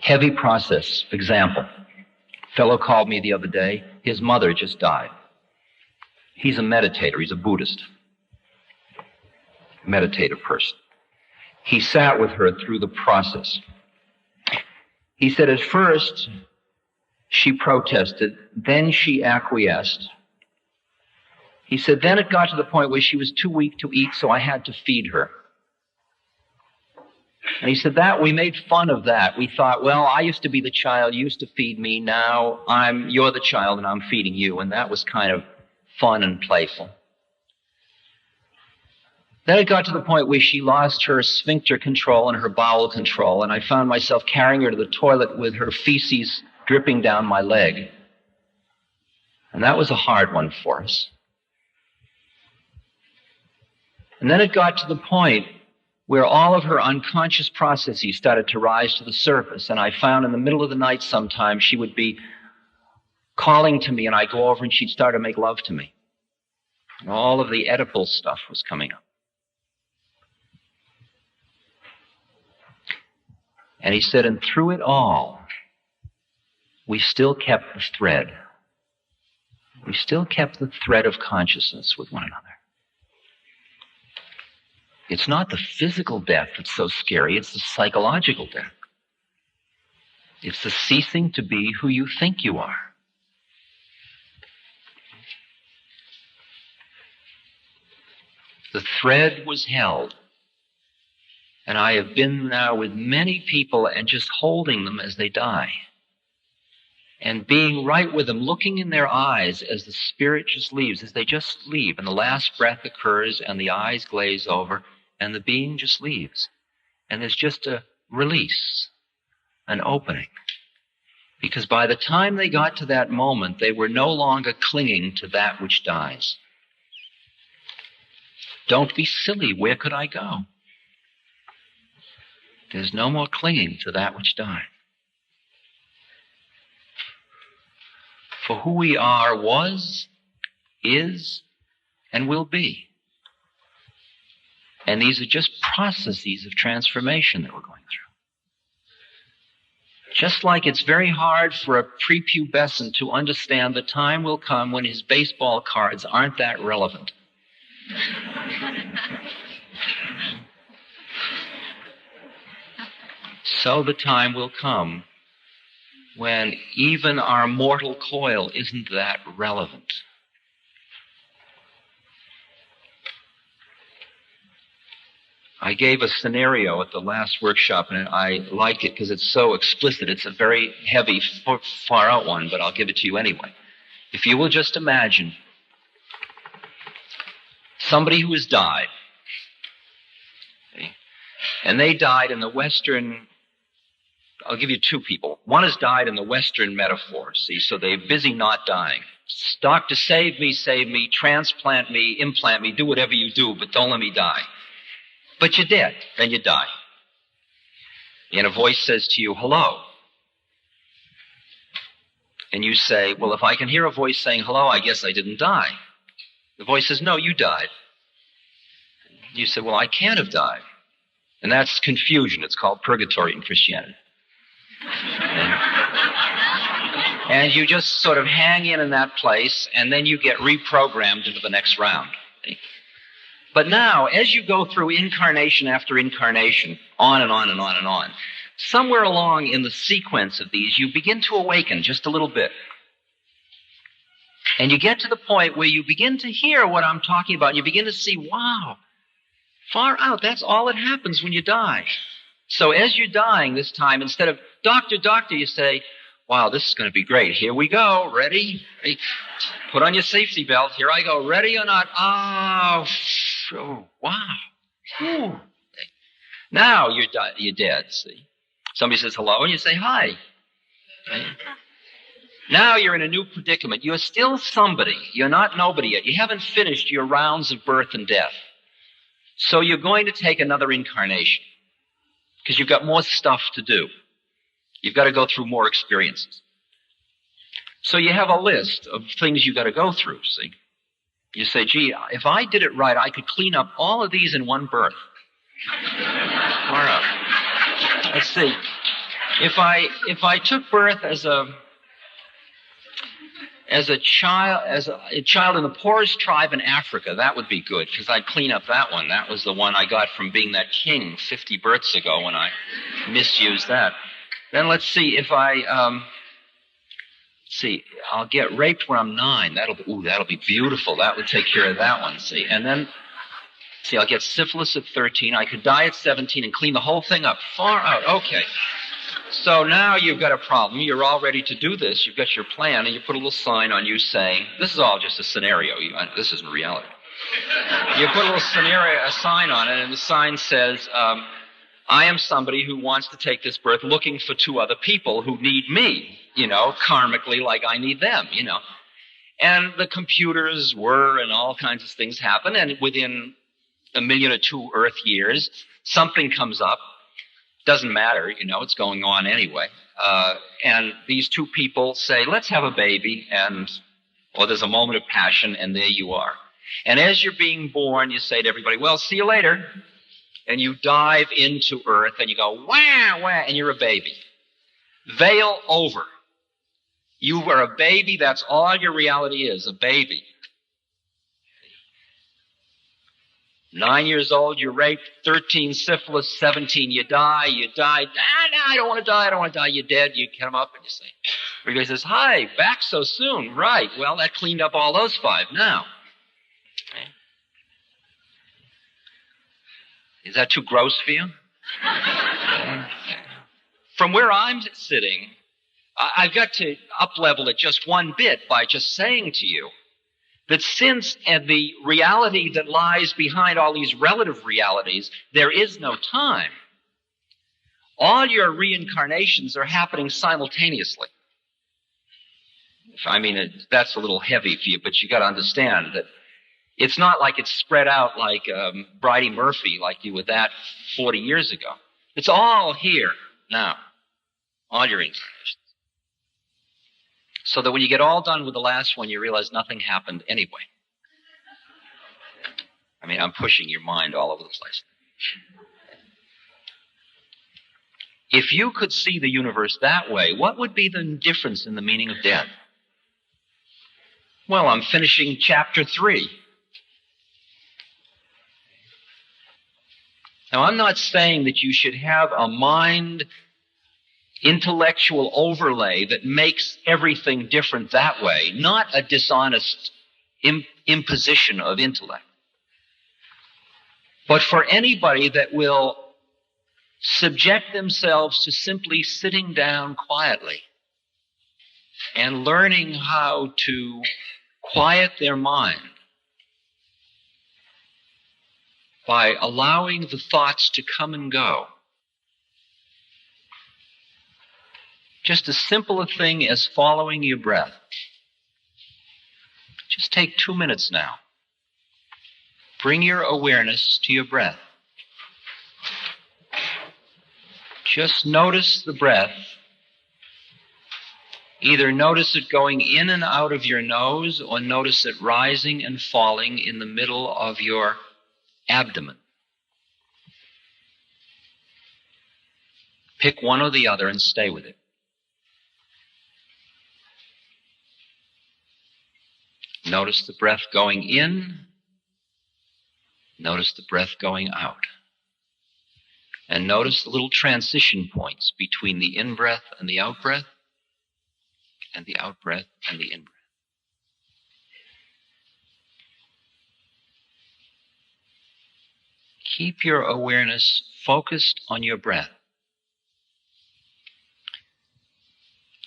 Heavy process, example. A fellow called me the other day. His mother just died. He's a meditator. He's a Buddhist. Meditative person. He sat with her through the process. He said at first she protested, then she acquiesced. He said then it got to the point where she was too weak to eat, so I had to feed her. And he said that we made fun of that. We thought, well, I used to be the child, you used to feed me, now you're the child and I'm feeding you. And that was kind of fun and playful. Then it got to the point where she lost her sphincter control and her bowel control, and I found myself carrying her to the toilet with her feces dripping down my leg. And that was a hard one for us. And then it got to the point where all of her unconscious processes started to rise to the surface, and I found in the middle of the night sometimes she would be calling to me, and I'd go over and she'd start to make love to me. And all of the Oedipal stuff was coming up. And he said, and through it all, we still kept the thread. We still kept the thread of consciousness with one another. It's not the physical death that's so scary, it's the psychological death. It's the ceasing to be who you think you are. The thread was held. And I have been now with many people and just holding them as they die. And being right with them, looking in their eyes as the spirit just leaves, as they just leave. And the last breath occurs and the eyes glaze over and the being just leaves. And there's just a release, an opening. Because by the time they got to that moment, they were no longer clinging to that which dies. Don't be silly. Where could I go? There's no more clinging to that which died. For who we are was, is, and will be. And these are just processes of transformation that we're going through. Just like it's very hard for a prepubescent to understand the time will come when his baseball cards aren't that relevant. So the time will come when even our mortal coil isn't that relevant. I gave a scenario at the last workshop, and I like it because it's so explicit. It's a very heavy, far out one, but I'll give it to you anyway. If you will just imagine somebody who has died, okay, and they died in the Western, I'll give you two people. One has died in the Western metaphor, see, so they're busy not dying. Doctor, save me, transplant me, implant me, do whatever you do, but don't let me die. But you're dead, then you die. And a voice says to you, hello. And you say, well, if I can hear a voice saying hello, I guess I didn't die. The voice says, no, you died. You say, well, I can't have died. And that's confusion. It's called purgatory in Christianity. And you just sort of hang in that place, and then you get reprogrammed into the next round. But now, as you go through incarnation after incarnation, on and on and on and on, somewhere along in the sequence of these, you begin to awaken just a little bit. And you get to the point where you begin to hear what I'm talking about. And you begin to see, wow, far out, that's all that happens when you die. So as you're dying this time, instead of, doctor, you say, wow, this is going to be great. Here we go. Ready? Put on your safety belt. Here I go. Ready or not? Oh, wow. Whew. Now you're dead, see. Somebody says hello, and you say hi. Okay. Now you're in a new predicament. You're still somebody. You're not nobody yet. You haven't finished your rounds of birth and death. So you're going to take another incarnation because you've got more stuff to do. You've got to go through more experiences. So you have a list of things you've got to go through, see. You say, gee, if I did it right, I could clean up all of these in one birth. Far out. Let's see. If I took birth as a child in the poorest tribe in Africa, that would be good, because I'd clean up that one. That was the one I got from being that king 50 births ago when I misused that. Then let's see, if I'll get raped when I'm 9. That'll be beautiful. That would take care of that one, see. And then, see, I'll get syphilis at 13. I could die at 17 and clean the whole thing up. Far out. Okay. So now you've got a problem. You're all ready to do this. You've got your plan, and you put a little sign on you saying, this is all just a scenario. This isn't reality. You put a sign on it, and the sign says, I am somebody who wants to take this birth looking for 2 other people who need me, karmically like I need them, And the computers whir and all kinds of things happen, and within 1 million or 2 Earth years, something comes up. Doesn't matter, it's going on anyway. And these 2 people say, let's have a baby, or there's a moment of passion, and there you are. And as you're being born, you say to everybody, well, see you later. And you dive into Earth, and you go, wah, wah, and you're a baby. Veil over. You are a baby, that's all your reality is, a baby. 9 years old, you're raped. 13, syphilis. 17, you die. No, I don't want to die. You're dead. You come up and you say, everybody says, hi, back so soon. Right. Well, that cleaned up all those 5 now. Okay. Is that too gross for you? From where I'm sitting, I've got to up-level it just one bit by just saying to you that since the reality that lies behind all these relative realities, there is no time, all your reincarnations are happening simultaneously. That's a little heavy for you, but you got to understand that it's not like it's spread out like Bridie Murphy, like you with that 40 years ago. It's all here now, all your incarnations. So that when you get all done with the last one, you realize nothing happened anyway. I'm pushing your mind all over the place. If you could see the universe that way, what would be the difference in the meaning of death? Well, I'm finishing chapter 3. Now, I'm not saying that you should have a mind intellectual overlay that makes everything different that way, not a dishonest imposition of intellect. But for anybody that will subject themselves to simply sitting down quietly and learning how to quiet their mind by allowing the thoughts to come and go, just as simple a thing as following your breath. Just take 2 minutes now. Bring your awareness to your breath. Just notice the breath. Either notice it going in and out of your nose, or notice it rising and falling in the middle of your abdomen. Pick one or the other and stay with it. Notice the breath going in. Notice the breath going out. And notice the little transition points between the in-breath and the out-breath, and the out-breath and the in-breath. Keep your awareness focused on your breath.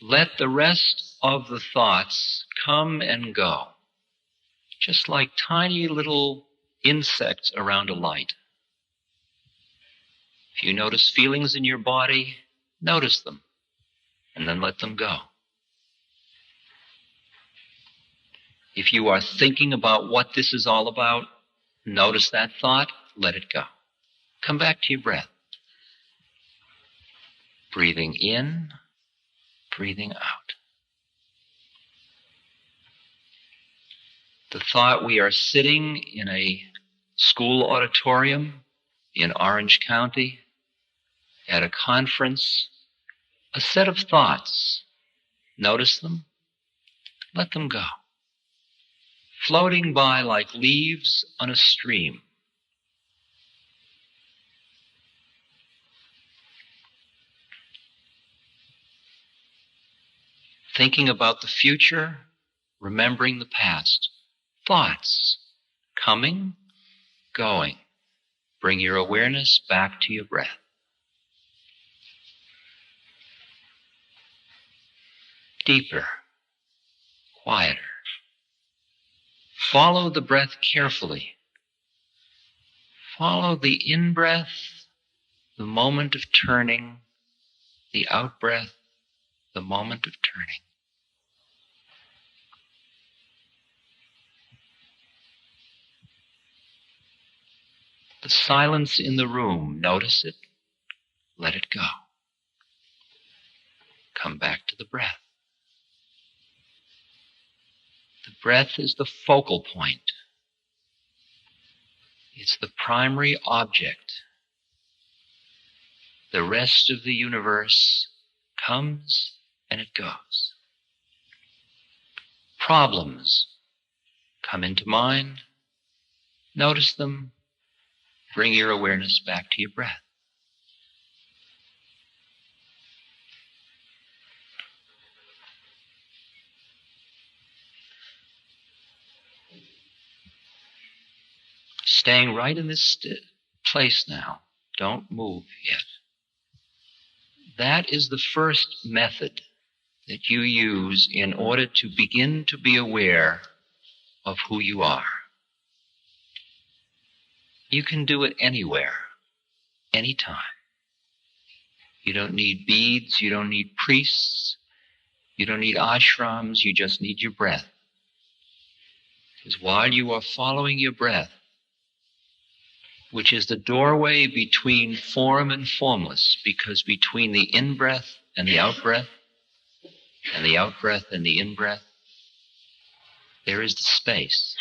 Let the rest of the thoughts come and go, just like tiny little insects around a light. If you notice feelings in your body, notice them, and then let them go. If you are thinking about what this is all about, notice that thought, let it go. Come back to your breath. Breathing in, breathing out. The thought we are sitting in a school auditorium in Orange County at a conference, a set of thoughts. Notice them, let them go. Floating by like leaves on a stream. Thinking about the future, remembering the past. Thoughts coming, going. Bring your awareness back to your breath. Deeper, quieter. Follow the breath carefully. Follow the in-breath, the moment of turning, the out-breath, the moment of turning. The silence in the room, notice it, let it go. Come back to the breath. The breath is the focal point. It's the primary object. The rest of the universe comes and it goes. Problems come into mind. Notice them. Bring your awareness back to your breath. Staying right in this place now. Don't move yet. That is the first method that you use in order to begin to be aware of who you are. You can do it anywhere, anytime. You don't need beads, you don't need priests, you don't need ashrams, you just need your breath. Because while you are following your breath, which is the doorway between form and formless, because between the in-breath and the out-breath, and the out-breath and the in-breath, there is the space.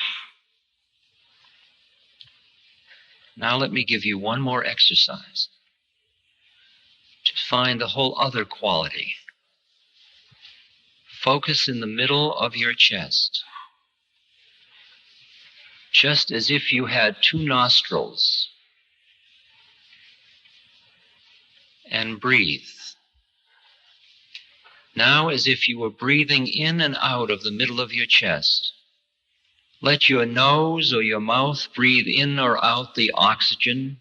Now let me give you one more exercise to find the whole other quality. Focus in the middle of your chest, just as if you had two nostrils, and breathe. Now, as if you were breathing in and out of the middle of your chest, Let your nose or your mouth breathe in or out the oxygen.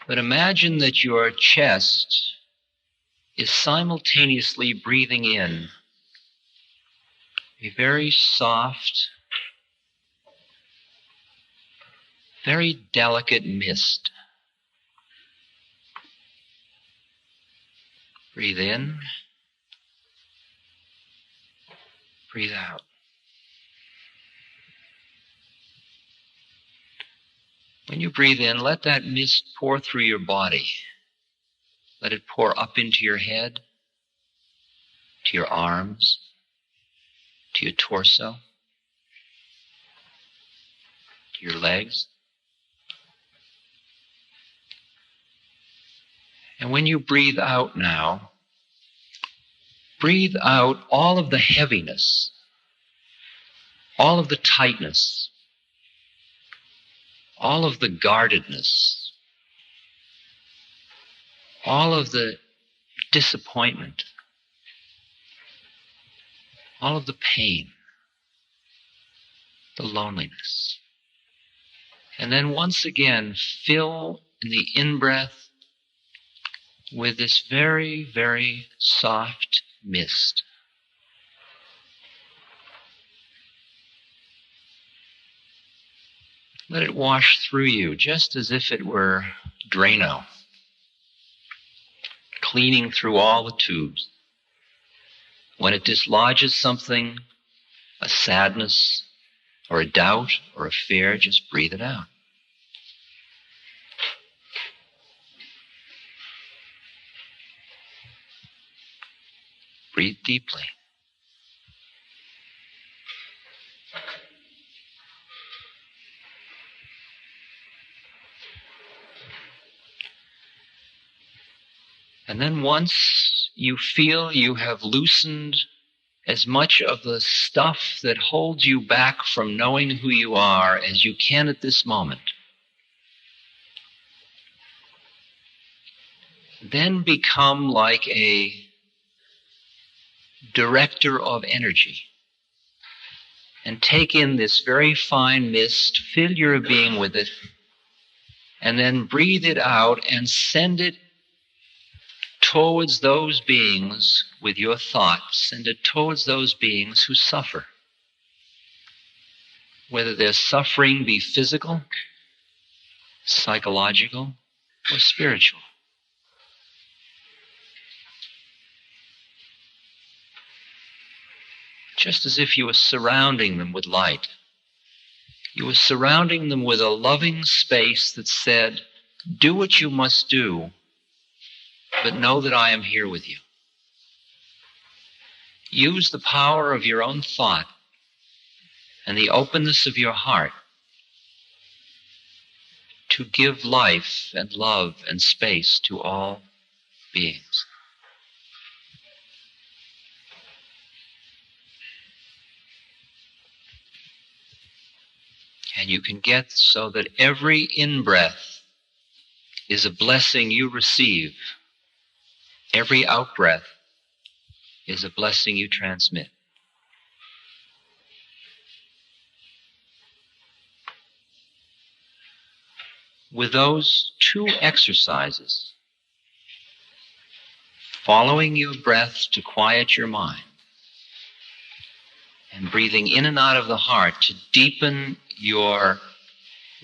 But imagine that your chest is simultaneously breathing in a very soft, very delicate mist. Breathe in, breathe out. When you breathe in, let that mist pour through your body. Let it pour up into your head, to your arms, to your torso, to your legs. And when you breathe out now, breathe out all of the heaviness, all of the tightness, all of the guardedness, all of the disappointment, all of the pain, the loneliness. And then once again, fill in the in-breath with this very, very soft mist. Let it wash through you just as if it were Drano, cleaning through all the tubes. When it dislodges something, a sadness, or a doubt, or a fear, just breathe it out. Breathe deeply. And then once you feel you have loosened as much of the stuff that holds you back from knowing who you are as you can at this moment, then become like a director of energy and take in this very fine mist, fill your being with it, and then breathe it out and send it towards those beings with your thoughts. Send it towards those beings who suffer. Whether their suffering be physical, psychological, or spiritual. Just as if you were surrounding them with light. You were surrounding them with a loving space that said, do what you must do, but know that I am here with you. Use the power of your own thought and the openness of your heart to give life and love and space to all beings. And you can get so that every in-breath is a blessing you receive. Every out-breath is a blessing you transmit. With those two exercises, following your breath to quiet your mind, and breathing in and out of the heart to deepen your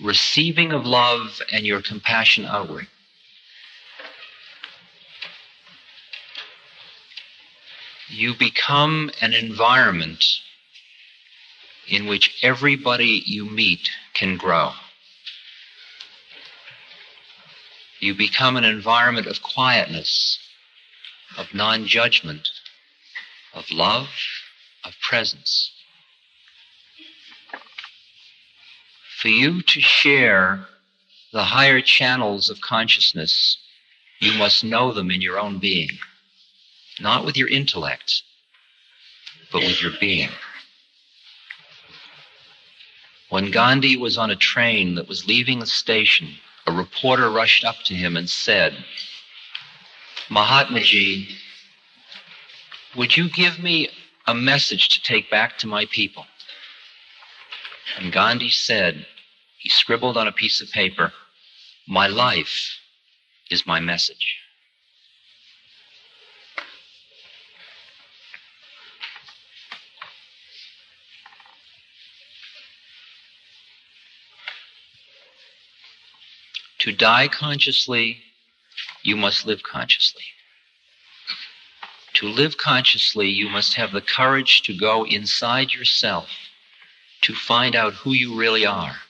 receiving of love and your compassion outward, you become an environment in which everybody you meet can grow. You become an environment of quietness, of non-judgment, of love, of presence. For you to share the higher channels of consciousness, you must know them in your own being. Not with your intellect, but with your being. When Gandhi was on a train that was leaving the station, a reporter rushed up to him and said, Mahatmaji, would you give me a message to take back to my people? And Gandhi said, he scribbled on a piece of paper, "My life is my message." To die consciously, you must live consciously. To live consciously, you must have the courage to go inside yourself to find out who you really are.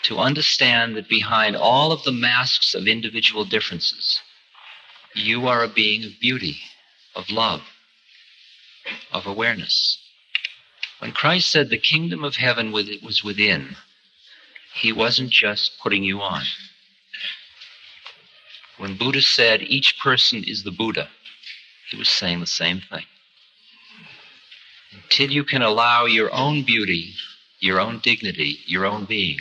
To understand that behind all of the masks of individual differences, you are a being of beauty, of love, of awareness. When Christ said the kingdom of heaven was within, he wasn't just putting you on. When Buddha said each person is the Buddha, he was saying the same thing. Until you can allow your own beauty, your own dignity, your own being,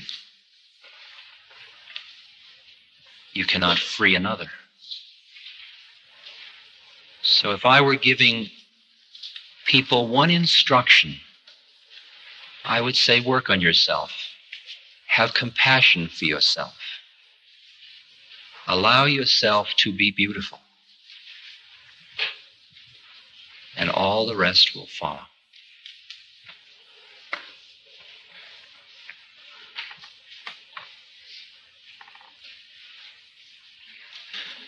you cannot free another. So if I were giving people one instruction, I would say work on yourself. Have compassion for yourself. Allow yourself to be beautiful. And all the rest will follow.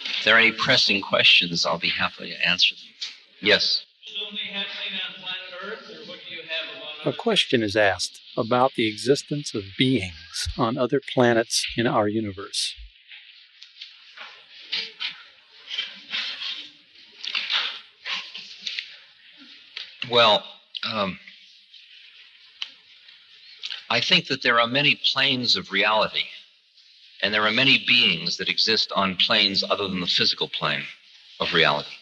If there are any pressing questions, I'll be happy to answer them. Yes? A question is asked about the existence of beings on other planets in our universe. Well, I think that there are many planes of reality, and there are many beings that exist on planes other than the physical plane of reality.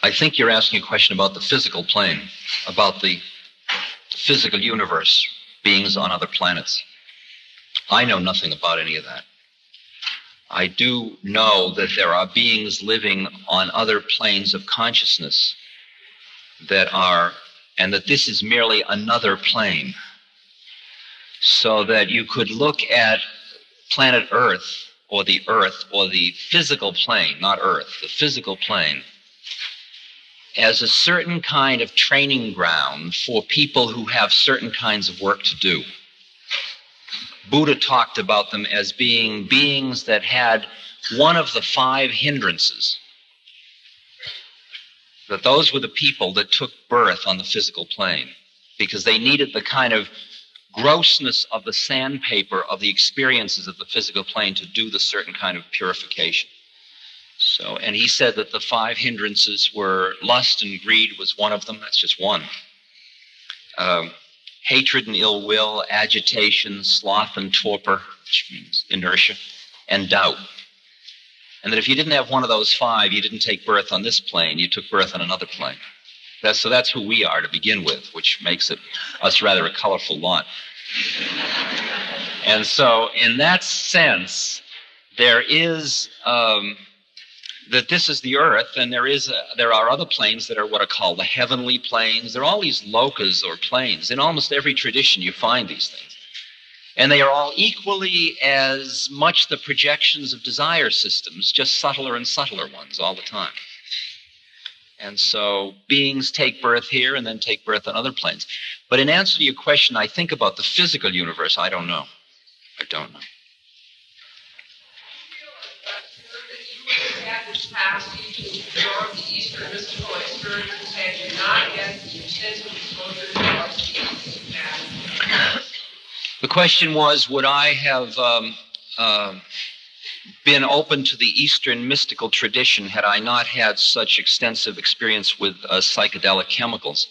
I think you're asking a question about the physical plane, about the physical universe, beings on other planets. I know nothing about any of that. I do know that there are beings living on other planes of consciousness and that this is merely another plane. So that you could look at planet Earth or the physical plane, not Earth, the physical plane, as a certain kind of training ground for people who have certain kinds of work to do. Buddha talked about them as being beings that had one of the 5 hindrances. That those were the people that took birth on the physical plane because they needed the kind of grossness of the sandpaper of the experiences of the physical plane to do the certain kind of purification. So, and he said that the 5 hindrances were lust and greed was one of them. That's just one. Hatred and ill will, agitation, sloth and torpor, which means inertia, and doubt. And that if you didn't have one of those 5, you didn't take birth on this plane, you took birth on another plane. So that's who we are to begin with, which makes us rather a colorful lot. And so in that sense, there is that this is the earth, and there are other planes that are what are called the heavenly planes. There are all these lokas or planes. In almost every tradition you find these things. And they are all equally as much the projections of desire systems, just subtler and subtler ones all the time. And so beings take birth here and then take birth on other planes. But in answer to your question, I think about the physical universe. I don't know. I don't know. Capacity to absorb the Eastern mystical experiences and do not get extensive exposure to our species. The question was, would I have been open to the Eastern mystical tradition had I not had such extensive experience with psychedelic chemicals?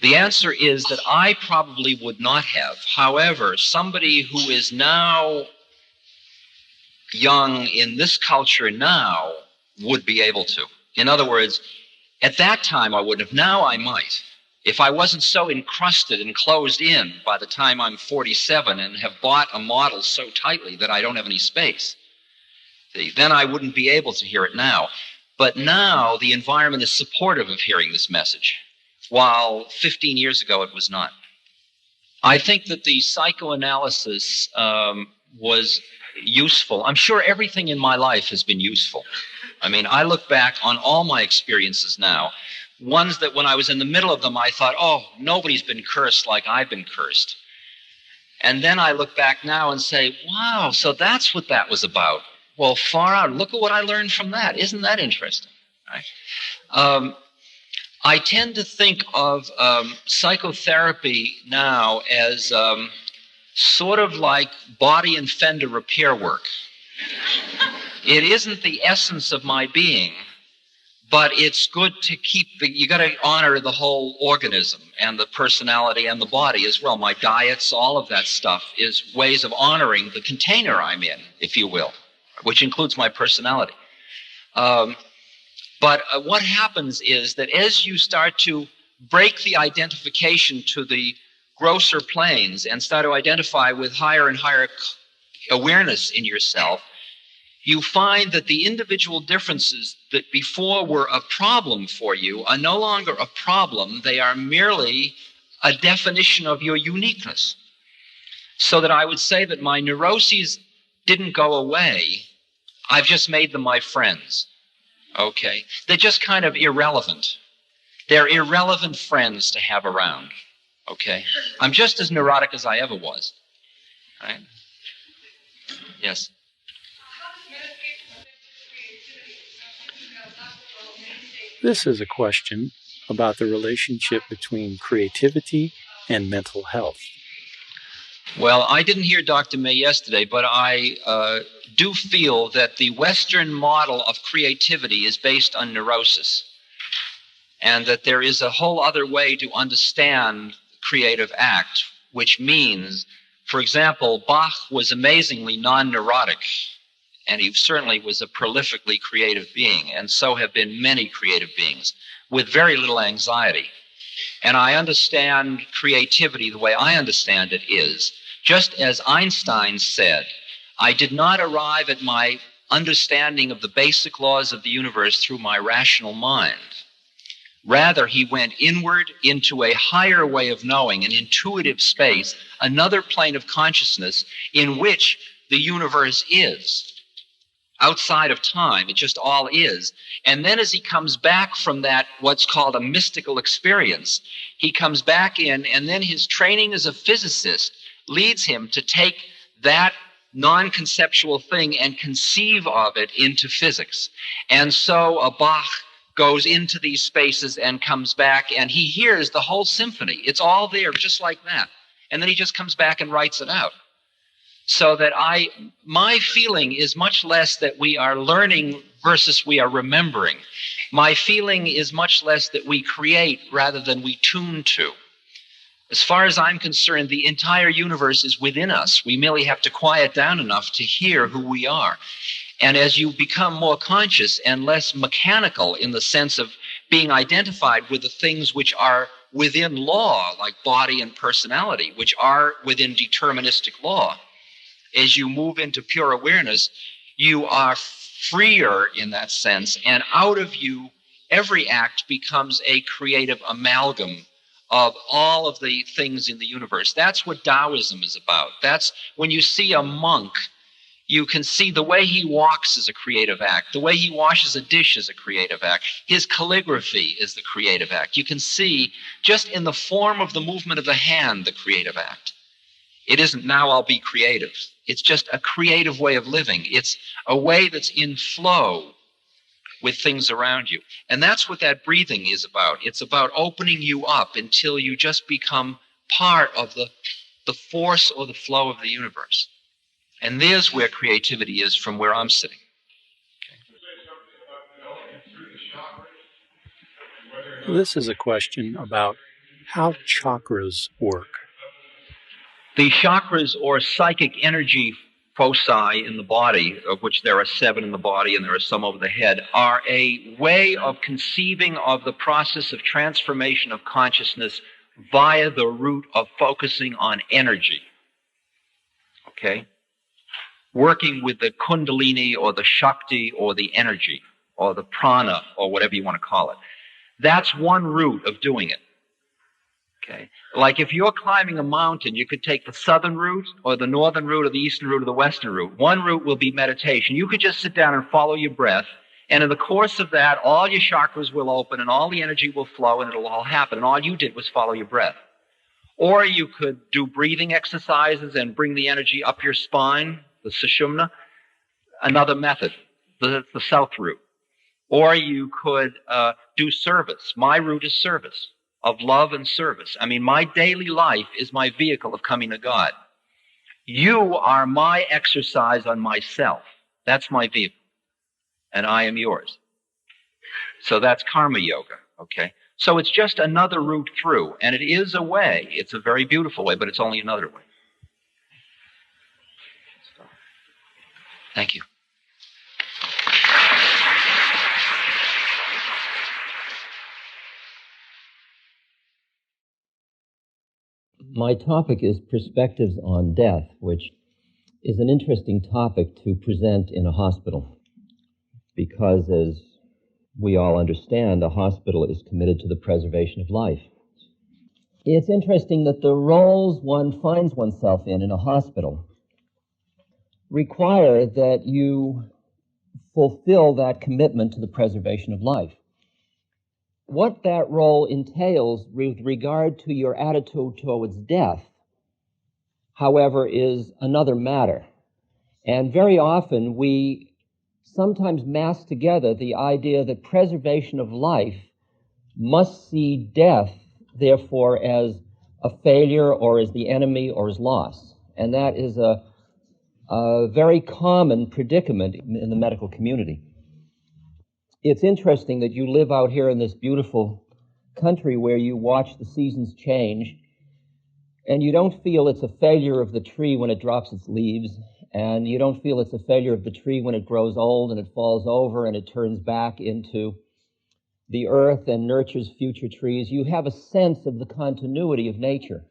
The answer is that I probably would not have. However, somebody who is now young in this culture now would be able to. In other words, at that time I wouldn't have. Now I might. If I wasn't so encrusted and closed in by the time I'm 47 and have bought a model so tightly that I don't have any space, then I wouldn't be able to hear it now. But now the environment is supportive of hearing this message. while 15 years ago it was not. I think that the psychoanalysis was useful. I'm sure everything in my life has been useful. I mean, I look back on all my experiences now, ones that when I was in the middle of them, I thought, oh, nobody's been cursed like I've been cursed. And then I look back now and say, wow, so that's what that was about. Well, far out. Look at what I learned from that. Isn't that interesting? Right? I tend to think of psychotherapy now as sort of like body and fender repair work. It isn't the essence of my being, but it's good to keep you got to honor the whole organism and the personality and the body as well. My diets, all of that stuff is ways of honoring the container I'm in, if you will, which includes my personality. But what happens is that as you start to break the identification to the grosser planes and start to identify with higher and higher awareness in yourself, you find that the individual differences that before were a problem for you are no longer a problem. They are merely a definition of your uniqueness. So that I would say that my neuroses didn't go away. I've just made them my friends. Okay? They're just kind of irrelevant. They're irrelevant friends to have around. Okay? I'm just as neurotic as I ever was. Right? Yes? This is a question about the relationship between creativity and mental health. Well, I didn't hear Dr. May yesterday, but I do feel that the Western model of creativity is based on neurosis, and that there is a whole other way to understand creative act, which means, for example, Bach was amazingly non-neurotic, and he certainly was a prolifically creative being, and so have been many creative beings, with very little anxiety. And I understand creativity the way I understand it is, just as Einstein said, I did not arrive at my understanding of the basic laws of the universe through my rational mind. Rather, he went inward into a higher way of knowing, an intuitive space, another plane of consciousness in which the universe is. Outside of time, it just all is. And then as he comes back from that, what's called a mystical experience, he comes back in, and then his training as a physicist leads him to take that non-conceptual thing and conceive of it into physics. And so Bach goes into these spaces and comes back, and he hears the whole symphony. It's all there, just like that. And then he just comes back and writes it out. So that my feeling is much less that we are learning versus we are remembering. My feeling is much less that we create rather than we tune to. As far as I'm concerned, the entire universe is within us. We merely have to quiet down enough to hear who we are. And as you become more conscious and less mechanical in the sense of being identified with the things which are within law, like body and personality, which are within deterministic law, as you move into pure awareness, you are freer in that sense, and out of you, every act becomes a creative amalgam of all of the things in the universe. That's what Taoism is about. That's when you see a monk, you can see the way he walks is a creative act. The way he washes a dish is a creative act. His calligraphy is the creative act. You can see just in the form of the movement of the hand, the creative act. It isn't now I'll be creative. It's just a creative way of living. It's a way that's in flow with things around you. And that's what that breathing is about. It's about opening you up until you just become part of the force or the flow of the universe. And there's where creativity is from where I'm sitting. Okay. This is a question about how chakras work. The chakras, or psychic energy foci in the body, of which there are 7 in the body and there are some over the head, are a way of conceiving of the process of transformation of consciousness via the route of focusing on energy. Okay? Working with the kundalini or the shakti or the energy or the prana or whatever you want to call it. That's one route of doing it. Okay. Like if you're climbing a mountain, you could take the southern route or the northern route or the eastern route or the western route. One route will be meditation. You could just sit down and follow your breath. And in the course of that, all your chakras will open and all the energy will flow and it'll all happen. And all you did was follow your breath. Or you could do breathing exercises and bring the energy up your spine, the sushumna. Another method, the south route. Or you could do service. My route is service, of love and service. I mean, my daily life is my vehicle of coming to God. You are my exercise on myself. That's my vehicle. And I am yours. So that's karma yoga, okay? So it's just another route through, and it is a way. It's a very beautiful way, but it's only another way. Thank you. My topic is perspectives on death, which is an interesting topic to present in a hospital because, as we all understand, a hospital is committed to the preservation of life. It's interesting that the roles one finds oneself in a hospital require that you fulfill that commitment to the preservation of life. What that role entails with regard to your attitude towards death, however, is another matter. And very often we sometimes mass together the idea that preservation of life must see death, therefore, as a failure or as the enemy or as loss. And that is a very common predicament in the medical community. It's interesting that you live out here in this beautiful country where you watch the seasons change, and you don't feel it's a failure of the tree when it drops its leaves, and you don't feel it's a failure of the tree when it grows old and it falls over and it turns back into the earth and nurtures future trees. You have a sense of the continuity of nature.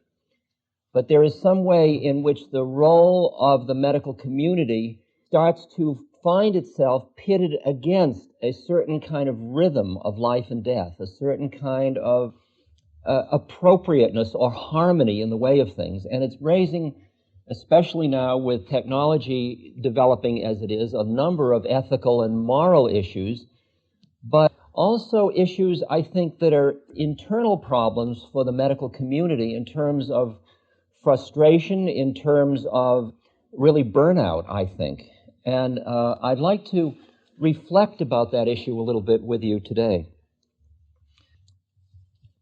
But there is some way in which the role of the medical community starts to find itself pitted against a certain kind of rhythm of life and death, a certain kind of appropriateness or harmony in the way of things. And it's raising, especially now with technology developing as it is, a number of ethical and moral issues, but also issues, I think, that are internal problems for the medical community in terms of frustration, in terms of really burnout, I think. And I'd like to reflect about that issue a little bit with you today.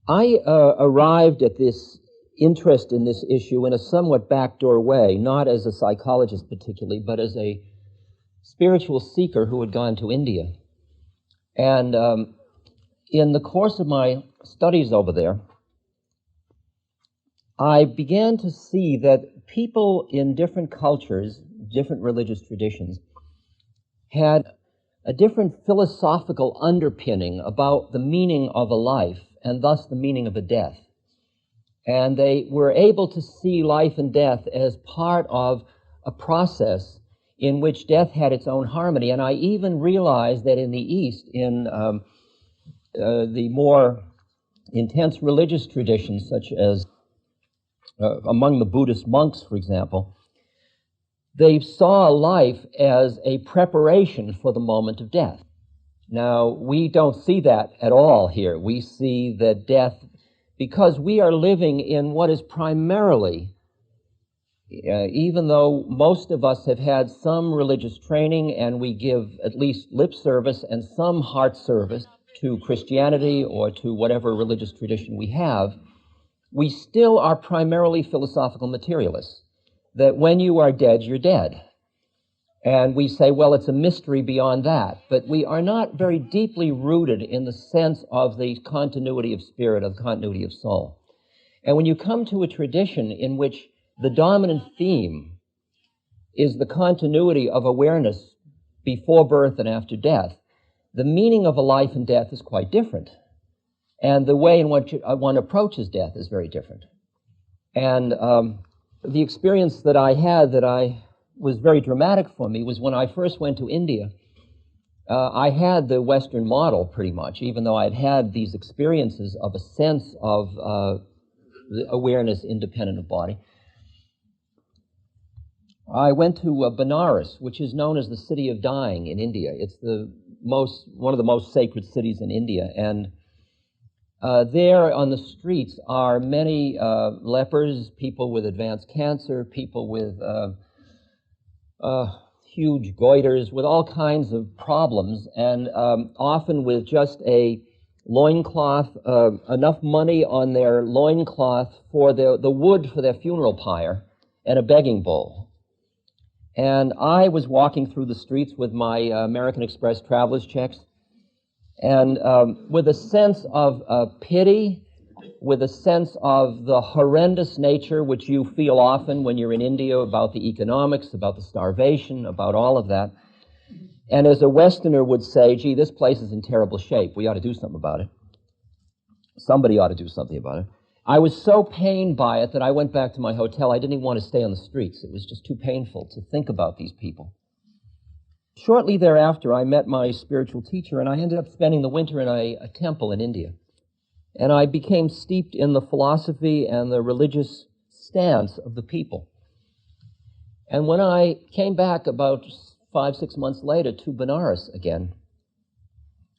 I arrived at this interest in this issue in a somewhat backdoor way, not as a psychologist particularly, but as a spiritual seeker who had gone to India. And in the course of my studies over there, I began to see that people in different cultures, different religious traditions, had a different philosophical underpinning about the meaning of a life and thus the meaning of a death. And they were able to see life and death as part of a process in which death had its own harmony. And I even realized that in the East, in the more intense religious traditions, such as among the Buddhist monks, for example, they saw life as a preparation for the moment of death. Now, we don't see that at all here. We see that death, because we are living in what is primarily, even though most of us have had some religious training and we give at least lip service and some heart service to Christianity or to whatever religious tradition we have, we still are primarily philosophical materialists. That when you are dead, you're dead. And we say, well, it's a mystery beyond that. But we are not very deeply rooted in the sense of the continuity of spirit, of continuity of soul. And when you come to a tradition in which the dominant theme is the continuity of awareness before birth and after death, the meaning of a life and death is quite different. And the way in which one approaches death is very different. And the experience that I had that was very dramatic for me was when I first went to India. I had the Western model pretty much, even though I'd had these experiences of a sense of the awareness independent of body. I went to Benares, which is known as the city of dying in India. It's one of the most sacred cities in India, and there on the streets are many lepers, people with advanced cancer, people with huge goiters, with all kinds of problems, and often with just a loincloth, enough money on their loincloth for the wood for their funeral pyre, and a begging bowl. And I was walking through the streets with my American Express traveler's checks, and with a sense of pity, with a sense of the horrendous nature which you feel often when you're in India about the economics, about the starvation, about all of that. And as a Westerner would say, gee, this place is in terrible shape. We ought to do something about it. Somebody ought to do something about it. I was so pained by it that I went back to my hotel. I didn't even want to stay on the streets. It was just too painful to think about these people. Shortly thereafter, I met my spiritual teacher, and I ended up spending the winter in a temple in India. And I became steeped in the philosophy and the religious stance of the people. And when I came back about 5-6 months later to Benares again,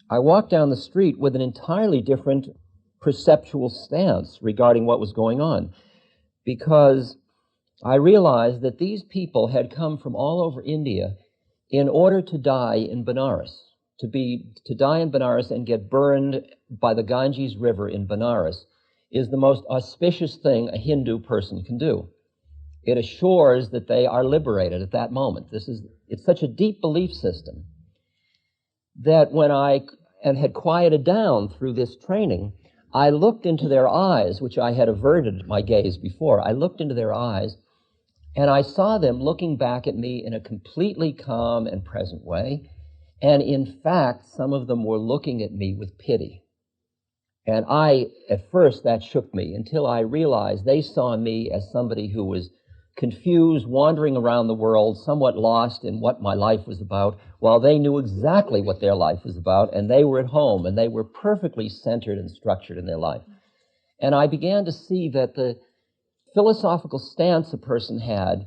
I walked down the street with an entirely different perceptual stance regarding what was going on, because I realized that these people had come from all over India in order to die in Benares, to die in Benares and get burned by the Ganges River in Benares is the most auspicious thing a Hindu person can do. It assures that they are liberated at that moment. It's such a deep belief system that when I had quieted down through this training, I looked into their eyes, which I had averted my gaze before. I looked into their eyes, and I saw them looking back at me in a completely calm and present way. And in fact, some of them were looking at me with pity. And at first, that shook me until I realized they saw me as somebody who was confused, wandering around the world, somewhat lost in what my life was about, while they knew exactly what their life was about, and they were at home, and they were perfectly centered and structured in their life. And I began to see that the philosophical stance a person had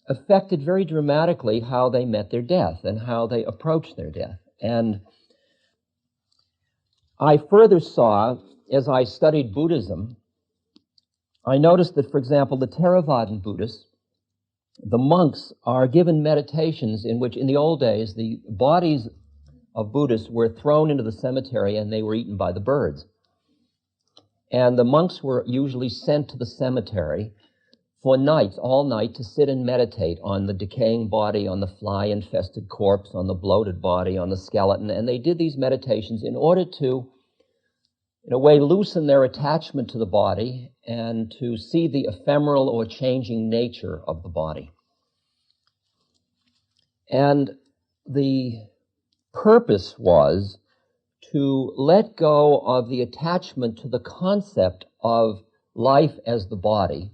affected very dramatically how they met their death and how they approached their death. And I further saw, as I studied Buddhism, I noticed that, for example, the Theravadan Buddhists, the monks are given meditations in which, in the old days, the bodies of Buddhists were thrown into the cemetery and they were eaten by the birds. And the monks were usually sent to the cemetery for nights, all night, to sit and meditate on the decaying body, on the fly-infested corpse, on the bloated body, on the skeleton. And they did these meditations in order to, in a way, loosen their attachment to the body and to see the ephemeral or changing nature of the body. And the purpose was to let go of the attachment to the concept of life as the body,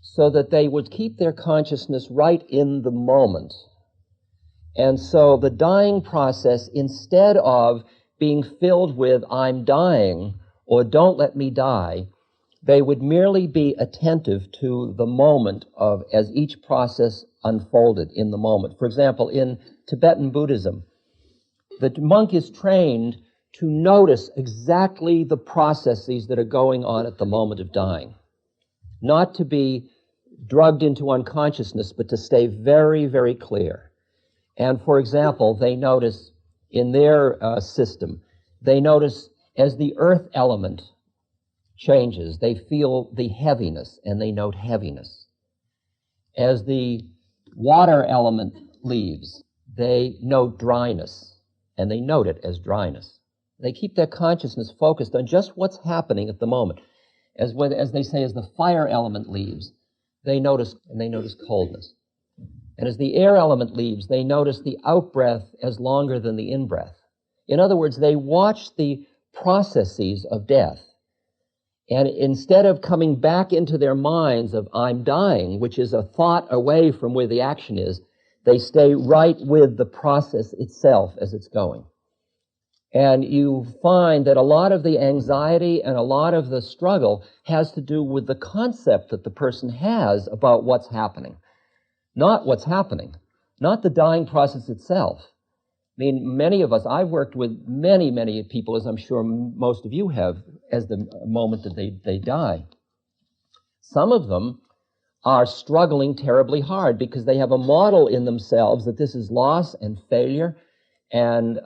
so that they would keep their consciousness right in the moment. And so the dying process, instead of being filled with, I'm dying, or don't let me die, they would merely be attentive to the moment as each process unfolded in the moment. For example, in Tibetan Buddhism, the monk is trained to notice exactly the processes that are going on at the moment of dying. Not to be drugged into unconsciousness, but to stay very, very clear. And for example, they notice in their system, they notice as the earth element changes, they feel the heaviness and they note heaviness. As the water element leaves, they note dryness and they note it as dryness. They keep their consciousness focused on just what's happening at the moment. As they say, as the fire element leaves, they notice coldness. And as the air element leaves, they notice the out-breath as longer than the in-breath. In other words, they watch the processes of death. And instead of coming back into their minds of, I'm dying, which is a thought away from where the action is, they stay right with the process itself as it's going. And you find that a lot of the anxiety and a lot of the struggle has to do with the concept that the person has about what's happening. Not what's happening, not the dying process itself. I mean, many of us, I've worked with many people, as I'm sure most of you have, as the moment that they die. Some of them are struggling terribly hard because they have a model in themselves that this is loss and failure, and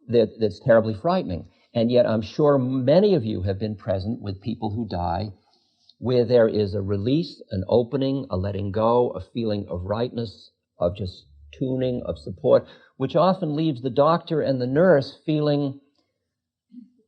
that's terribly frightening. And yet I'm sure many of you have been present with people who die where there is a release, an opening, a letting go, a feeling of rightness, of just tuning, of support, which often leaves the doctor and the nurse feeling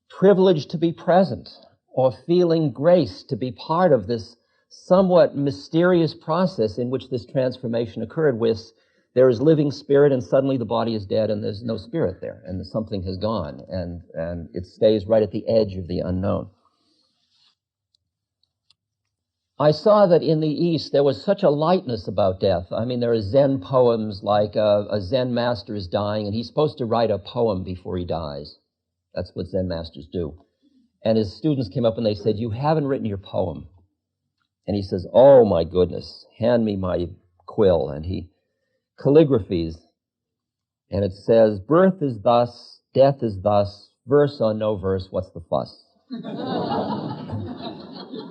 privileged to be present, or feeling grace to be part of this somewhat mysterious process in which this transformation occurred, with there is living spirit and suddenly the body is dead and there's no spirit there and something has gone, and it stays right at the edge of the unknown. I saw that in the East there was such a lightness about death. I mean, there are Zen poems like a Zen master is dying and he's supposed to write a poem before he dies. That's what Zen masters do. And his students came up and they said, "You haven't written your poem." And he says, "Oh my goodness, hand me my quill." And he calligraphies, and it says, "Birth is thus, death is thus, verse on no verse, what's the fuss?"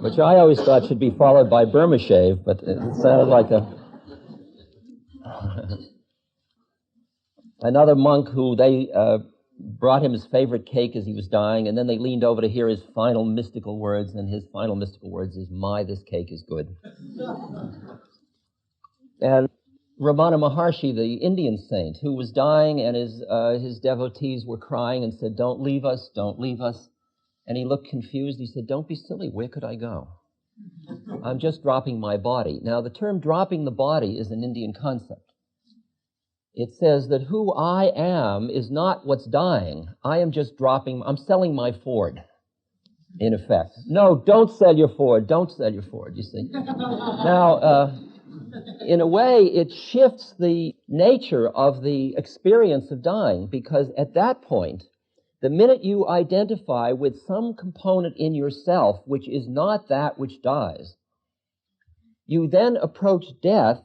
Which I always thought should be followed by Burma shave, but it sounded like another monk who they brought him his favorite cake as he was dying, and then they leaned over to hear his final mystical words, and his final mystical words is, "My, this cake is good." And Ramana Maharshi, the Indian saint, who was dying, and his devotees were crying and said, "Don't leave us, don't leave us." And he looked confused. He said, "Don't be silly. Where could I go? I'm just dropping my body." Now, the term dropping the body is an Indian concept. It says that who I am is not what's dying. I am just dropping, I'm selling my Ford, in effect. No, don't sell your Ford. Don't sell your Ford, you see. Now, in a way, it shifts the nature of the experience of dying, because at that point, the minute you identify with some component in yourself which is not that which dies, you then approach death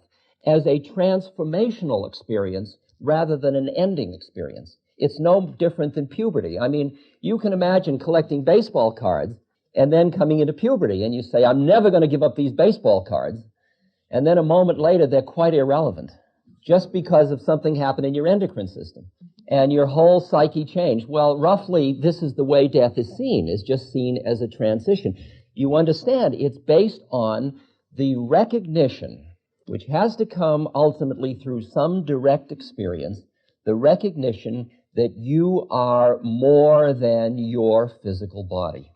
as a transformational experience rather than an ending experience. It's no different than puberty. I mean, you can imagine collecting baseball cards and then coming into puberty, and you say, "I'm never going to give up these baseball cards." And then a moment later, they're quite irrelevant, just because of something happened in your endocrine system. And your whole psyche changed. Well, roughly, this is the way death is seen, is just seen as a transition. You understand, it's based on the recognition, which has to come ultimately through some direct experience, the recognition that you are more than your physical body.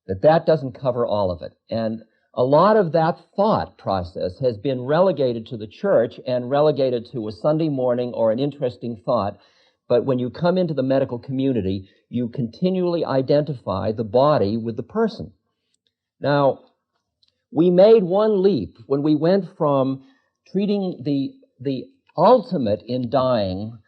That doesn't cover all of it. And a lot of that thought process has been relegated to the church and relegated to a Sunday morning or an interesting thought. But when you come into the medical community, you continually identify the body with the person. Now, we made one leap when we went from treating the ultimate in dying,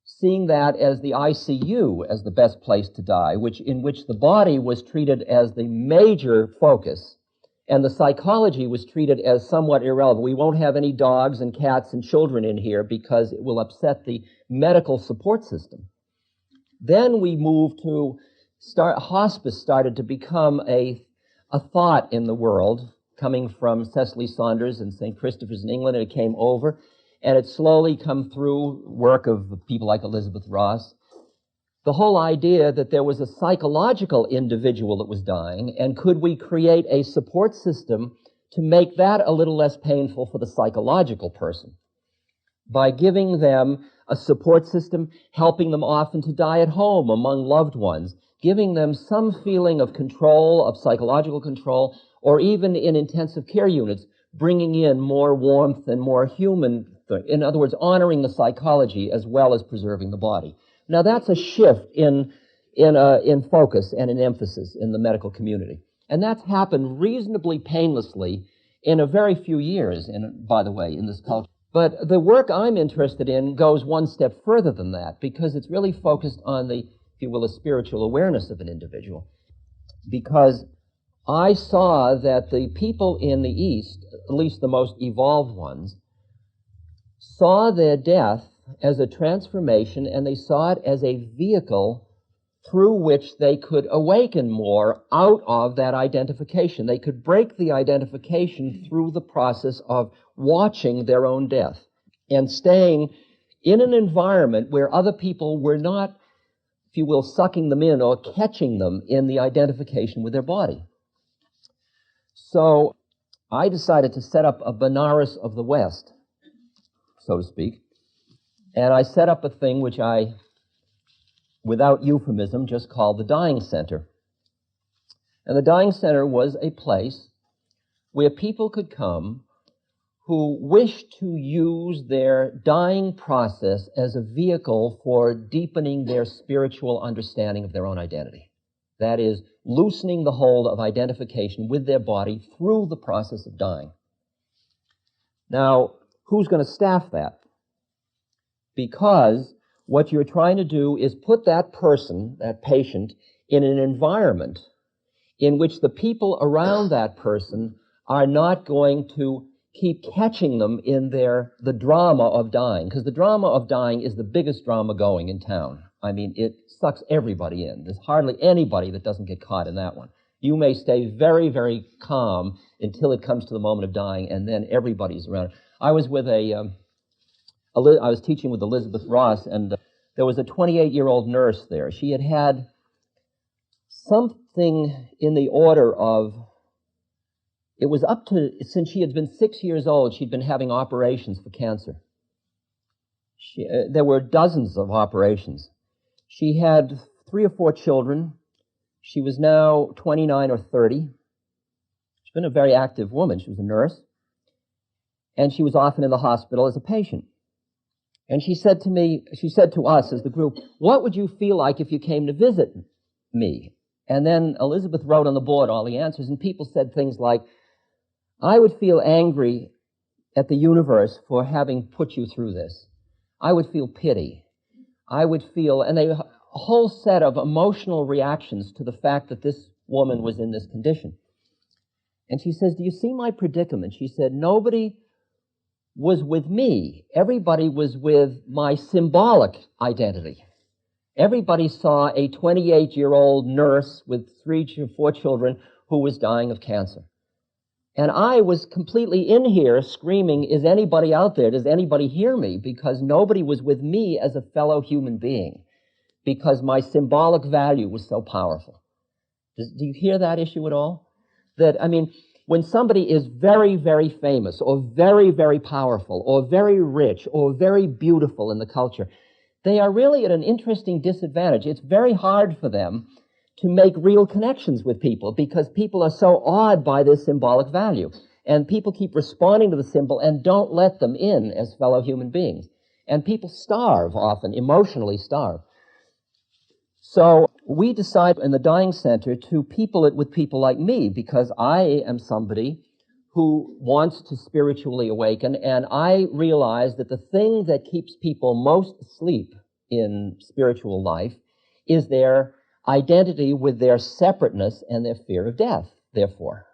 seeing that as the ICU as the best place to die, in which the body was treated as the major focus, and the psychology was treated as somewhat irrelevant. We won't have any dogs and cats and children in here because it will upset the medical support system. Then we moved to hospice started to become a thought in the world, coming from Cecily Saunders and St. Christopher's in England, and it came over, and it slowly come through work of people like Elizabeth Ross. The whole idea that there was a psychological individual that was dying, and could we create a support system to make that a little less painful for the psychological person by giving them a support system, helping them often to die at home among loved ones, giving them some feeling of control, of psychological control, or even in intensive care units, bringing in more warmth and more human, in other words, honoring the psychology as well as preserving the body. Now, that's a shift in focus and in emphasis in the medical community. And that's happened reasonably painlessly in a very few years, by the way, in this culture. But the work I'm interested in goes one step further than that, because it's really focused on the if you will, a spiritual awareness of an individual, because I saw that the people in the East, at least the most evolved ones, saw their death as a transformation, and they saw it as a vehicle through which they could awaken more out of that identification. They could break the identification through the process of watching their own death and staying in an environment where other people were not, if you will, sucking them in or catching them in the identification with their body. So I decided to set up a Benares of the West, so to speak, and I set up a thing which I, without euphemism, just called the Dying Center. And the Dying Center was a place where people could come who wished to use their dying process as a vehicle for deepening their spiritual understanding of their own identity. That is, loosening the hold of identification with their body through the process of dying. Now, who's going to staff that? Because what you're trying to do is put that person, that patient, in an environment in which the people around that person are not going to keep catching them in the drama of dying, because the drama of dying is the biggest drama going in town. I mean, it sucks everybody in. There's hardly anybody that doesn't get caught in that one. You may stay very, very calm until it comes to the moment of dying, and then everybody's around. I was with I was teaching with Elizabeth Ross, and there was a 28-year-old nurse there. She had had something in the order of, it was up to, since she had been 6 years old, she'd been having operations for cancer. There were dozens of operations. She had 3 or 4 children. She was now 29 or 30. She's been a very active woman. She was a nurse. And she was often in the hospital as a patient. And she said to us as the group, "What would you feel like if you came to visit me?" And then Elizabeth wrote on the board all the answers, and people said things like, "I would feel angry at the universe for having put you through this. I would feel pity. I would feel," and a whole set of emotional reactions to the fact that this woman was in this condition. And she says, "Do you see my predicament?" She said, "Nobody was with me. Everybody was with my symbolic identity. Everybody saw a 28-year-old nurse with 3 or 4 children who was dying of cancer. And I was completely in here screaming, is anybody out there? Does anybody hear me? Because nobody was with me as a fellow human being, because my symbolic value was so powerful." Do you hear that issue at all? That, I mean, when somebody is very, very famous or very, very powerful or very rich or very beautiful in the culture, they are really at an interesting disadvantage. It's very hard for them to make real connections with people because people are so awed by this symbolic value. And people keep responding to the symbol and don't let them in as fellow human beings. And people starve often, emotionally starve. So we decided in the Dying Center to people it with people like me, because I am somebody who wants to spiritually awaken, and I realize that the thing that keeps people most asleep in spiritual life is their identity with their separateness and their fear of death, therefore.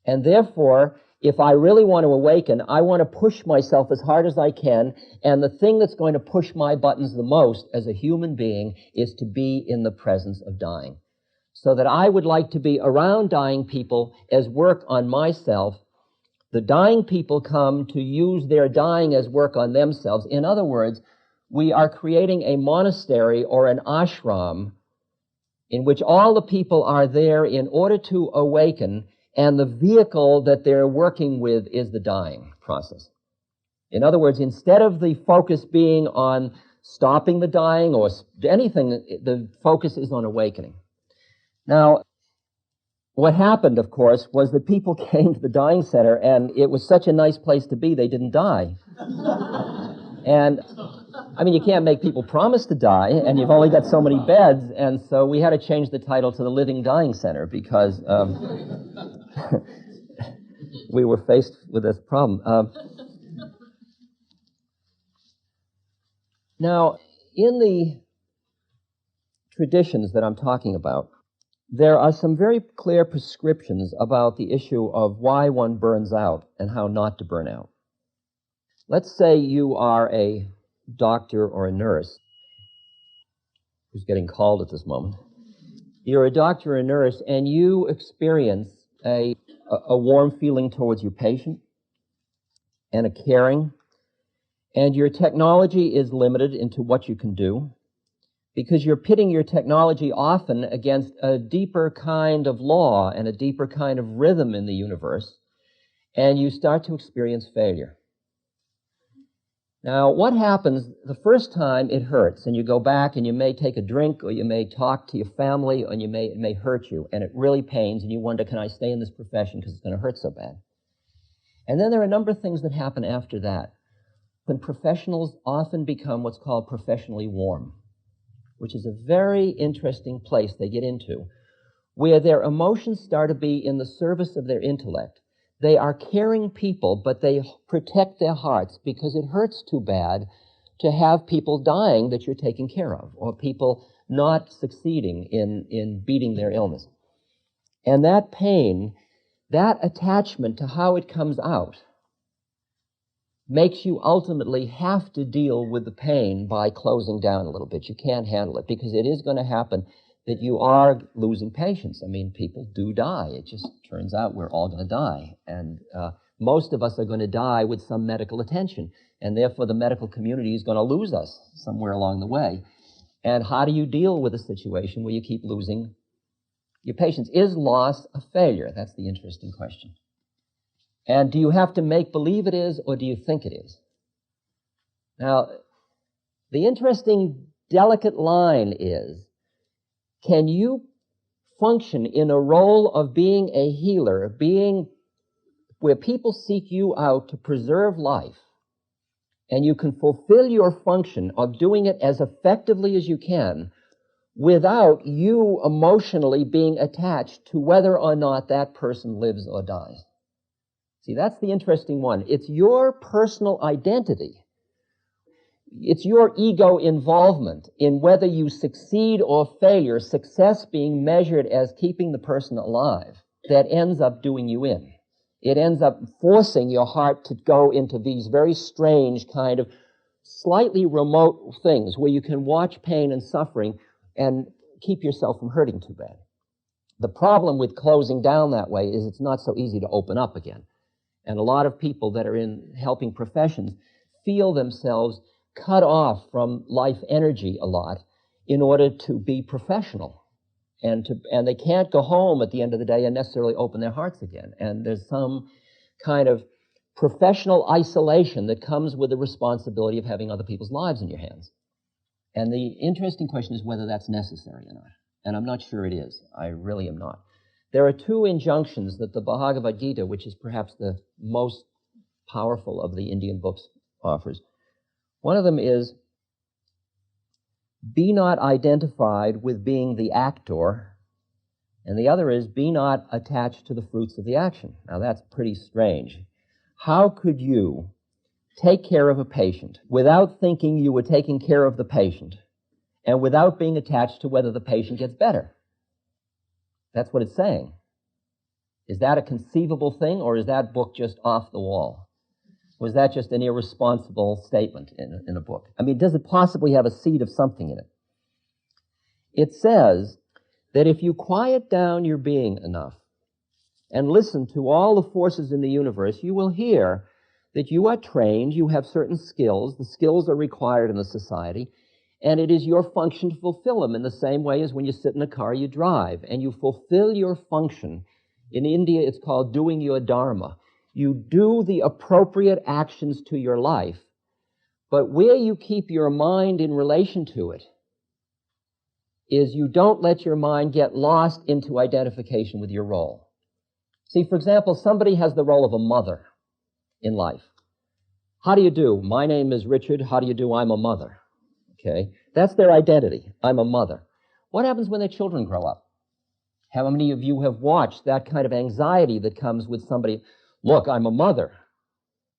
And therefore, if I really want to awaken, I want to push myself as hard as I can, and the thing that's going to push my buttons the most as a human being is to be in the presence of dying. So that I would like to be around dying people as work on myself. The dying people come to use their dying as work on themselves. In other words, we are creating a monastery or an ashram in which all the people are there in order to awaken, and the vehicle that they're working with is the dying process. In other words, instead of the focus being on stopping the dying or anything, the focus is on awakening. Now, what happened, of course, was that people came to the Dying Center, and it was such a nice place to be, they didn't die. And, I mean, you can't make people promise to die, and you've only got so many beds, and so we had to change the title to the Living Dying Center because we were faced with this problem. Now, in the traditions that I'm talking about, there are some very clear prescriptions about the issue of why one burns out and how not to burn out. Let's say you are a doctor or a nurse who's getting called at this moment. You're a doctor or a nurse, and you experience a warm feeling towards your patient and a caring, and your technology is limited into what you can do because you're pitting your technology often against a deeper kind of law and a deeper kind of rhythm in the universe, and you start to experience failure. Now, what happens the first time? It hurts, and you go back and you may take a drink, or you may talk to your family, and it may hurt you, and it really pains, and you wonder, can I stay in this profession because it's going to hurt so bad? And then there are a number of things that happen after that. When professionals often become what's called professionally warm, which is a very interesting place they get into, where their emotions start to be in the service of their intellect. They are caring people, but they protect their hearts because it hurts too bad to have people dying that you're taking care of, or people not succeeding in beating their illness. And that pain, that attachment to how it comes out, makes you ultimately have to deal with the pain by closing down a little bit. You can't handle it because it is going to happen that you are losing patients. I mean, people do die. It just turns out we're all going to die. And most of us are going to die with some medical attention. And therefore, the medical community is going to lose us somewhere along the way. And how do you deal with a situation where you keep losing your patients? Is loss a failure? That's the interesting question. And do you have to make believe it is, or do you think it is? Now, the interesting, delicate line is, can you function in a role of being a healer, being where people seek you out to preserve life, and you can fulfill your function of doing it as effectively as you can without you emotionally being attached to whether or not that person lives or dies? See, that's the interesting one. It's your personal identity. It's your ego involvement in whether you succeed or failure, success being measured as keeping the person alive, that ends up doing you in. It ends up forcing your heart to go into these very strange kind of slightly remote things where you can watch pain and suffering and keep yourself from hurting too bad. The problem with closing down that way is it's not so easy to open up again. And a lot of people that are in helping professions feel themselves cut off from life energy a lot in order to be professional. And they can't go home at the end of the day and necessarily open their hearts again. And there's some kind of professional isolation that comes with the responsibility of having other people's lives in your hands. And the interesting question is whether that's necessary or not. And I'm not sure it is. I really am not. There are two injunctions that the Bhagavad Gita, which is perhaps the most powerful of the Indian books, offers. One of them is, be not identified with being the actor, and the other is, be not attached to the fruits of the action. Now that's pretty strange. How could you take care of a patient without thinking you were taking care of the patient and without being attached to whether the patient gets better? That's what it's saying. Is that a conceivable thing, or is that book just off the wall? Was that just an irresponsible statement in a book? I mean, does it possibly have a seed of something in it? It says that if you quiet down your being enough and listen to all the forces in the universe, you will hear that you are trained, you have certain skills, the skills are required in the society, and it is your function to fulfill them in the same way as when you sit in a car, you drive, and you fulfill your function. In India, it's called doing your dharma. You do the appropriate actions to your life, but where you keep your mind in relation to it is you don't let your mind get lost into identification with your role. See, for example, somebody has the role of a mother in life. How do you do? My name is Richard. How do you do? I'm a mother. Okay? That's their identity. I'm a mother. What happens when their children grow up? How many of you have watched that kind of anxiety that comes with somebody? Look, I'm a mother.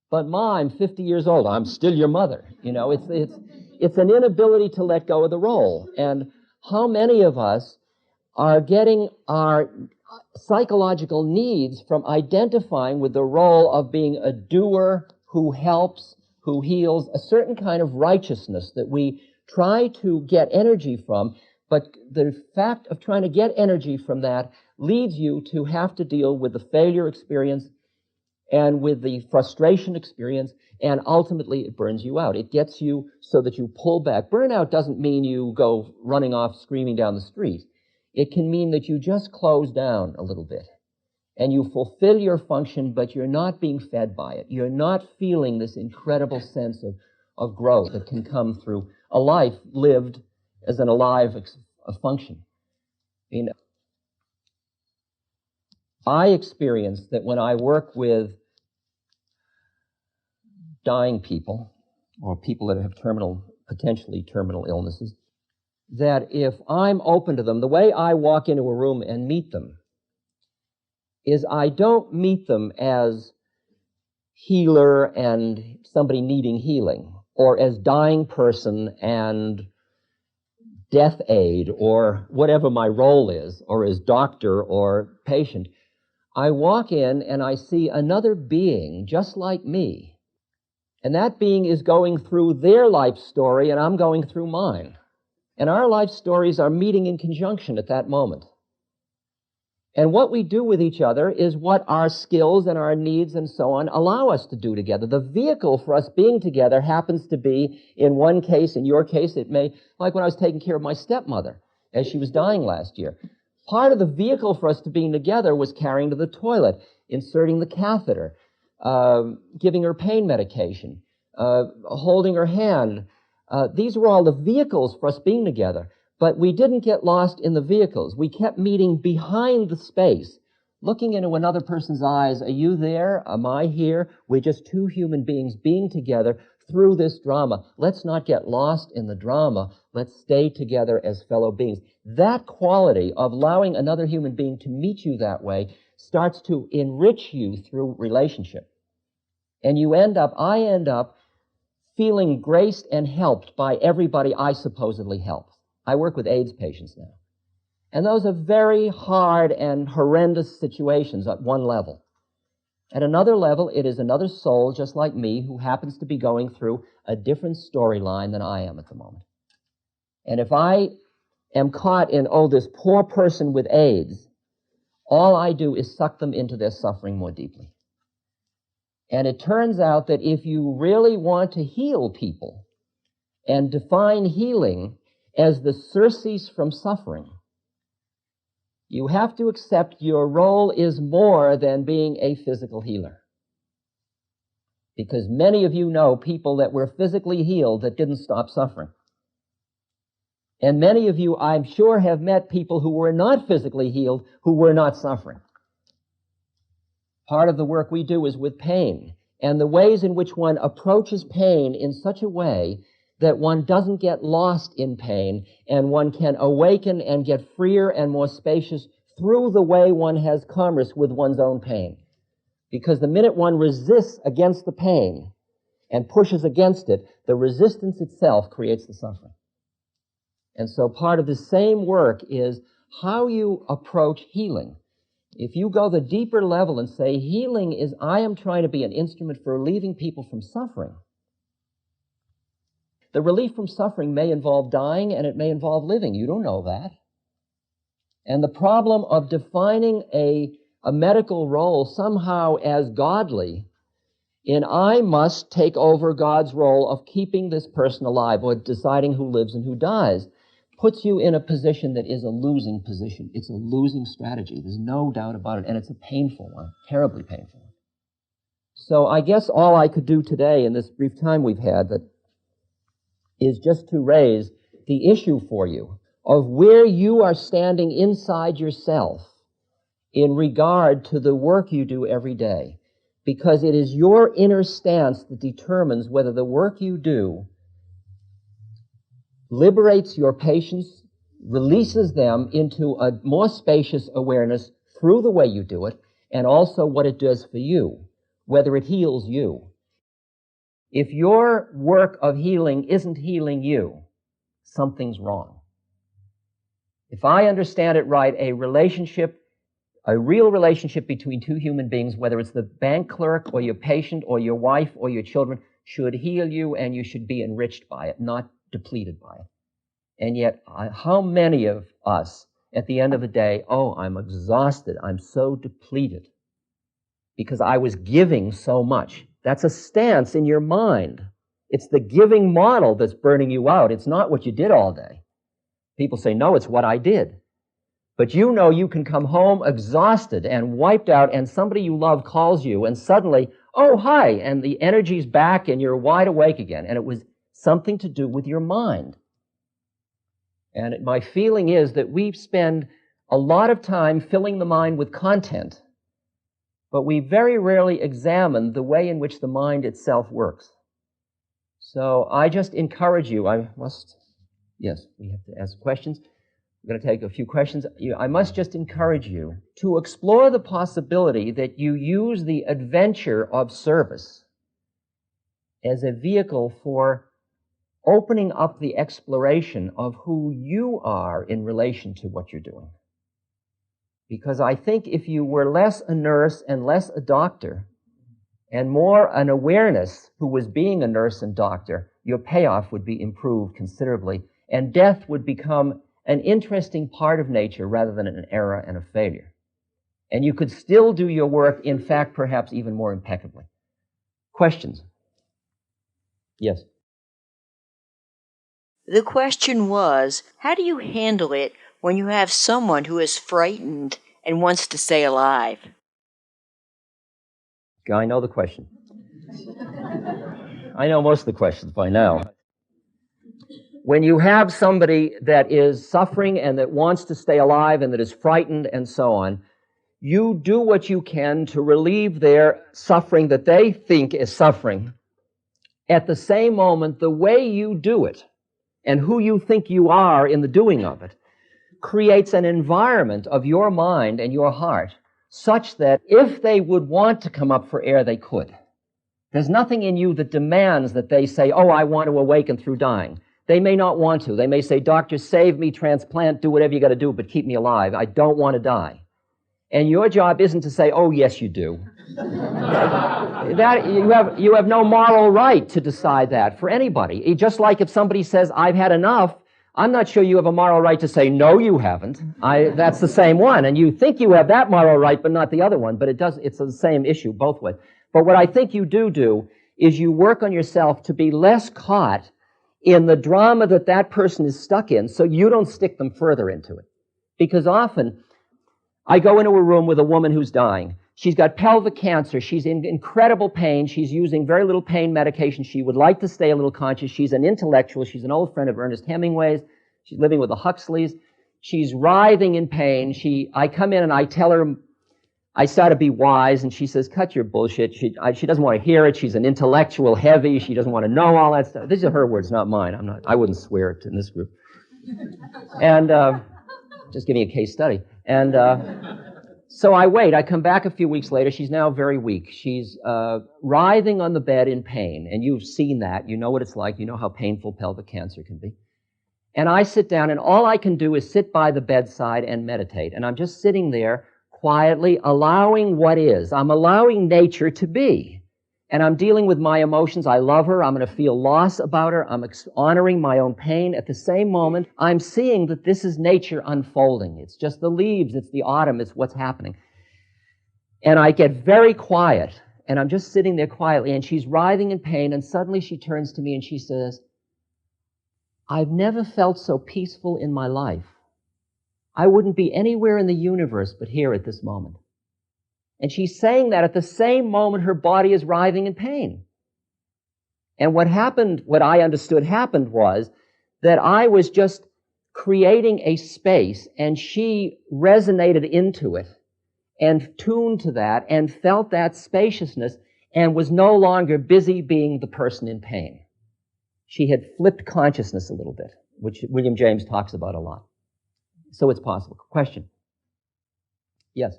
But Ma, I'm 50 years old. I'm still your mother. You know, it's an inability to let go of the role. And how many of us are getting our psychological needs from identifying with the role of being a doer who helps, who heals, a certain kind of righteousness that we try to get energy from, but the fact of trying to get energy from that leads you to have to deal with the failure experience and with the frustration experience, and ultimately it burns you out. It gets you so that you pull back. Burnout doesn't mean you go running off screaming down the street. It can mean that you just close down a little bit and you fulfill your function, but you're not being fed by it. You're not feeling this incredible sense of growth that can come through a life lived as an alive function. I mean, I experience that when I work with dying people or people that have potentially terminal illnesses, that if I'm open to them, the way I walk into a room and meet them is I don't meet them as healer and somebody needing healing, or as dying person and death aid, or whatever my role is, or as doctor or patient. I walk in and I see another being just like me. And that being is going through their life story and I'm going through mine. And our life stories are meeting in conjunction at that moment. And what we do with each other is what our skills and our needs and so on allow us to do together. The vehicle for us being together happens to be, in one case, in your case, it may, like when I was taking care of my stepmother as she was dying last year. Part of the vehicle for us to being together was carrying to the toilet, inserting the catheter, giving her pain medication, holding her hand. These were all the vehicles for us being together. But we didn't get lost in the vehicles. We kept meeting behind the space, looking into another person's eyes. Are you there? Am I here? We're just two human beings being together through this drama. Let's not get lost in the drama. Let's stay together as fellow beings. That quality of allowing another human being to meet you that way starts to enrich you through relationship. And I end up feeling graced and helped by everybody I supposedly help. I work with AIDS patients now. And those are very hard and horrendous situations at one level. At another level, it is another soul just like me who happens to be going through a different storyline than I am at the moment. And if I am caught in, this poor person with AIDS, all I do is suck them into their suffering more deeply. And it turns out that if you really want to heal people and define healing as the surcease from suffering, you have to accept your role is more than being a physical healer. Because many of you know people that were physically healed that didn't stop suffering. And many of you, I'm sure, have met people who were not physically healed who were not suffering. Part of the work we do is with pain, and the ways in which one approaches pain in such a way that one doesn't get lost in pain, and one can awaken and get freer and more spacious through the way one has commerce with one's own pain. Because the minute one resists against the pain and pushes against it, the resistance itself creates the suffering. And so part of the same work is how you approach healing. If you go the deeper level and say, healing is, I am trying to be an instrument for relieving people from suffering. The relief from suffering may involve dying and it may involve living. You don't know that. And the problem of defining a medical role somehow as godly in I must take over God's role of keeping this person alive or deciding who lives and who dies puts you in a position that is a losing position. It's a losing strategy. There's no doubt about it. And it's a painful one, terribly painful one. So I guess all I could do today in this brief time we've had is just to raise the issue for you of where you are standing inside yourself in regard to the work you do every day. Because it is your inner stance that determines whether the work you do liberates your patients, releases them into a more spacious awareness through the way you do it, and also what it does for you, whether it heals you. If your work of healing isn't healing you, something's wrong. If I understand it right, a real relationship between two human beings, whether it's the bank clerk or your patient or your wife or your children, should heal you and you should be enriched by it, not depleted by it. And yet, how many of us at the end of the day, oh, I'm exhausted, I'm so depleted because I was giving so much. That's a stance in your mind. It's the giving model that's burning you out. It's not what you did all day. People say, no, it's what I did. But you know you can come home exhausted and wiped out, and somebody you love calls you, and suddenly, oh, hi, and the energy's back, and you're wide awake again. And it was something to do with your mind. And my feeling is that we spend a lot of time filling the mind with content, but we very rarely examine the way in which the mind itself works. So I just encourage you, yes, we have to ask questions. I'm going to take a few questions. I must just encourage you to explore the possibility that you use the adventure of service as a vehicle for opening up the exploration of who you are in relation to what you're doing. Because I think if you were less a nurse and less a doctor, and more an awareness who was being a nurse and doctor, your payoff would be improved considerably, and death would become an interesting part of nature rather than an error and a failure. And you could still do your work, in fact, perhaps even more impeccably. Questions? Yes. The question was, how do you handle it when you have someone who is frightened and wants to stay alive? I know the question. I know most of the questions by now. When you have somebody that is suffering and that wants to stay alive and that is frightened and so on, you do what you can to relieve their suffering that they think is suffering. At the same moment, the way you do it and who you think you are in the doing of it creates an environment of your mind and your heart such that if they would want to come up for air, they could. There's nothing in you that demands that they say, oh, I want to awaken through dying. They may not want to. They may say, doctor, save me, transplant, do whatever you got to do, but keep me alive. I don't want to die. And your job isn't to say, oh, yes, you do. You have no moral right to decide that for anybody. Just like if somebody says, I've had enough, I'm not sure you have a moral right to say, no, you haven't. That's the same one. And you think you have that moral right, but not the other one. But it's the same issue both ways. But what I think you do is you work on yourself to be less caught in the drama that person is stuck in, so you don't stick them further into it. Because often, I go into a room with a woman who's dying. She's got pelvic cancer. She's in incredible pain. She's using very little pain medication. She would like to stay a little conscious. She's an intellectual. She's an old friend of Ernest Hemingway's. She's living with the Huxleys. She's writhing in pain. I come in and I tell her, I start to be wise, and she says, cut your bullshit. She doesn't want to hear it. She's an intellectual heavy. She doesn't want to know all that stuff. These are her words, not mine. I wouldn't swear it in this group. And just giving a case study. And so I wait. I come back a few weeks later. She's now very weak. She's writhing on the bed in pain, and you've seen that. You know what it's like. You know how painful pelvic cancer can be. And I sit down, and all I can do is sit by the bedside and meditate. And I'm just sitting there quietly allowing what is. I'm allowing nature to be. And I'm dealing with my emotions. I love her. I'm going to feel loss about her. I'm honoring my own pain. At the same moment, I'm seeing that this is nature unfolding. It's just the leaves. It's the autumn. It's what's happening. And I get very quiet, and I'm just sitting there quietly, and she's writhing in pain, and suddenly she turns to me and she says, I've never felt so peaceful in my life. I wouldn't be anywhere in the universe but here at this moment. And she's saying that at the same moment her body is writhing in pain. And what I understood happened was that I was just creating a space, and she resonated into it and tuned to that and felt that spaciousness and was no longer busy being the person in pain. She had flipped consciousness a little bit, which William James talks about a lot. So it's possible. Question? Yes.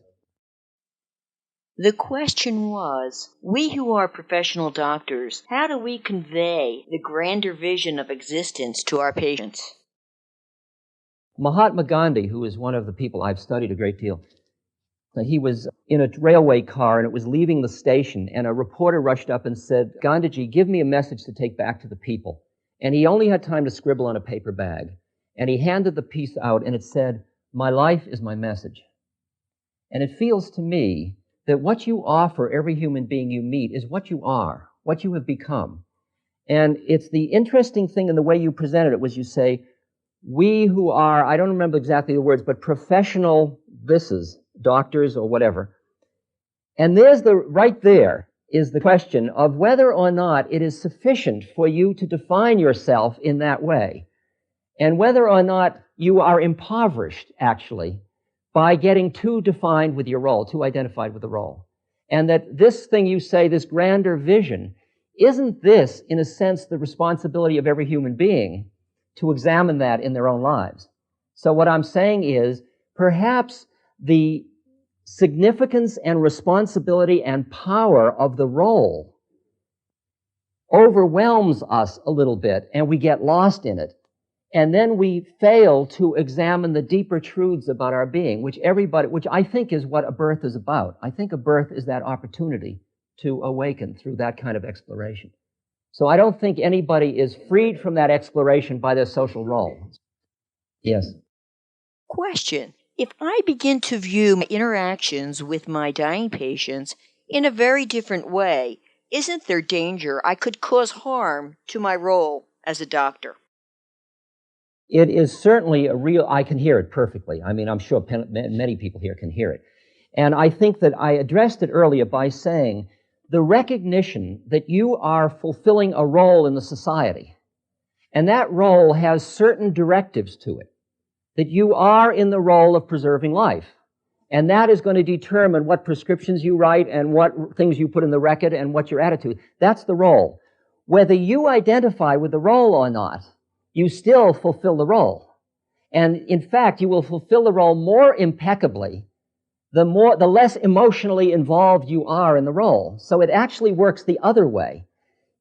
The question was, we who are professional doctors, how do we convey the grander vision of existence to our patients? Mahatma Gandhi, who is one of the people I've studied a great deal, he was in a railway car and it was leaving the station, and a reporter rushed up and said, "Gandhiji, give me a message to take back to the people." And he only had time to scribble on a paper bag. And he handed the piece out and it said, "My life is my message." And it feels to me that what you offer every human being you meet is what you are, what you have become. And it's the interesting thing in the way you presented it was you say, we who are, I don't remember exactly the words, but professional visas, doctors or whatever. And right there is the question of whether or not it is sufficient for you to define yourself in that way, and whether or not you are impoverished, actually, by getting too defined with your role, too identified with the role. And that this thing you say, this grander vision, isn't this, in a sense, the responsibility of every human being to examine that in their own lives? So what I'm saying is, perhaps the significance and responsibility and power of the role overwhelms us a little bit, and we get lost in it. And then we fail to examine the deeper truths about our being, which I think is what a birth is about. I think a birth is that opportunity to awaken through that kind of exploration. So I don't think anybody is freed from that exploration by their social role. Yes. Question. If I begin to view my interactions with my dying patients in a very different way, isn't there danger I could cause harm to my role as a doctor? It is certainly I can hear it perfectly. I mean, I'm sure many people here can hear it. And I think that I addressed it earlier by saying the recognition that you are fulfilling a role in the society, and that role has certain directives to it, that you are in the role of preserving life. And that is going to determine what prescriptions you write and what things you put in the record and what your attitude. That's the role. Whether you identify with the role or not, you still fulfill the role. And in fact, you will fulfill the role more impeccably the less emotionally involved you are in the role. So it actually works the other way.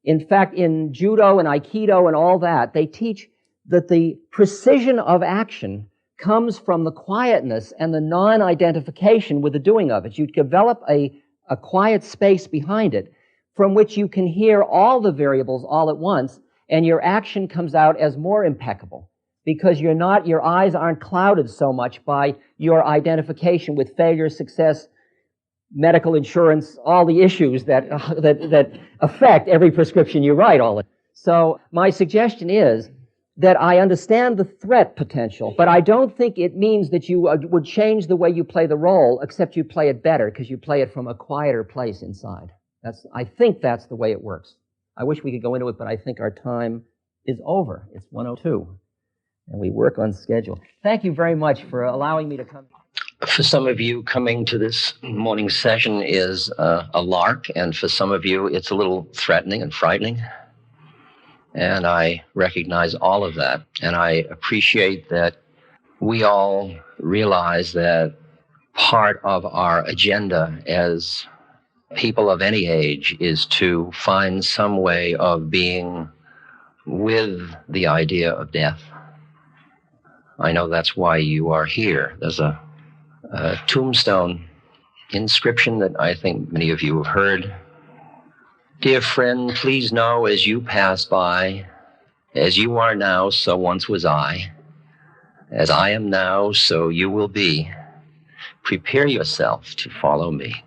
In fact, in judo and aikido and all that, they teach that the precision of action comes from the quietness and the non-identification with the doing of it. You develop a quiet space behind it from which you can hear all the variables all at once, and your action comes out as more impeccable because your eyes aren't clouded so much by your identification with failure, success, medical insurance, all the issues that affect every prescription you write. So my suggestion is that I understand the threat potential, but I don't think it means that you would change the way you play the role, except you play it better because you play it from a quieter place inside. I think that's the way it works. I wish we could go into it, but I think our time is over. It's 1:02, and we work on schedule. Thank you very much for allowing me to come. For some of you, coming to this morning session is a lark, and for some of you, it's a little threatening and frightening. And I recognize all of that, and I appreciate that we all realize that part of our agenda as people of any age is to find some way of being with the idea of death. I know that's why you are here. There's a tombstone inscription that I think many of you have heard. Dear friend, please know as you pass by, as you are now, so once was I. As I am now, so you will be. Prepare yourself to follow me.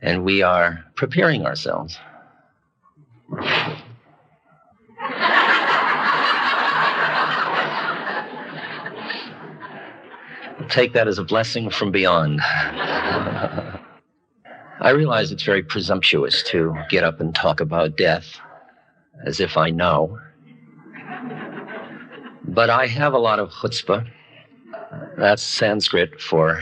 And we are preparing ourselves. Take that as a blessing from beyond. I realize it's very presumptuous to get up and talk about death as if I know. But I have a lot of chutzpah. That's Sanskrit for...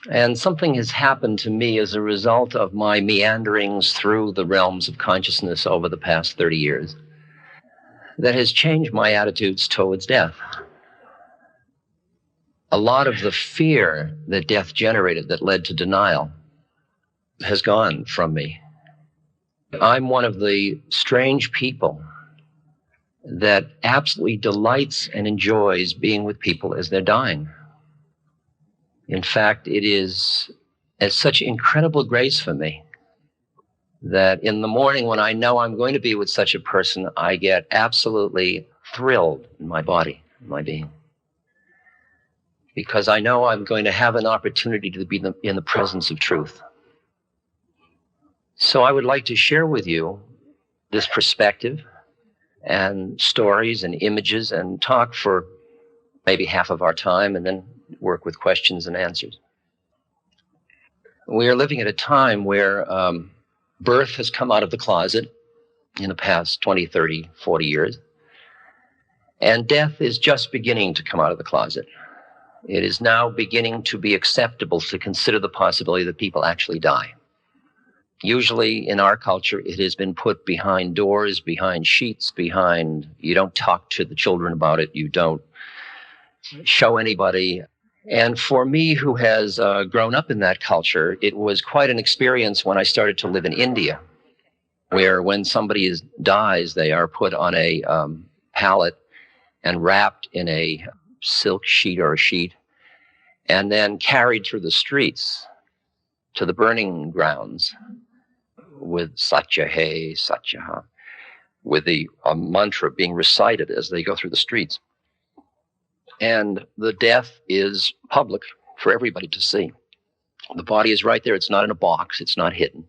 And something has happened to me as a result of my meanderings through the realms of consciousness over the past 30 years that has changed my attitudes towards death. A lot of the fear that death generated that led to denial has gone from me. I'm one of the strange people that absolutely delights and enjoys being with people as they're dying. In fact, it is as such incredible grace for me that in the morning when I know I'm going to be with such a person, I get absolutely thrilled in my body, in my being, because I know I'm going to have an opportunity to be in the presence of truth. So I would like to share with you this perspective and stories and images and talk for maybe half of our time and then work with questions and answers. We are living at a time where birth has come out of the closet in the past 20, 30, 40 years, and death is just beginning to come out of the closet. It is now beginning to be acceptable to consider the possibility that people actually die. Usually in our culture, it has been put behind doors, behind sheets, you don't talk to the children about it, you don't show anybody. And for me, who has grown up in that culture, it was quite an experience when I started to live in India, where when somebody dies, they are put on a pallet and wrapped in a silk sheet or a sheet, and then carried through the streets to the burning grounds with Satya Hey, Satya Ha, with the mantra being recited as they go through the streets. And the death is public for everybody to see. The body is right there. It's not in a box. It's not hidden.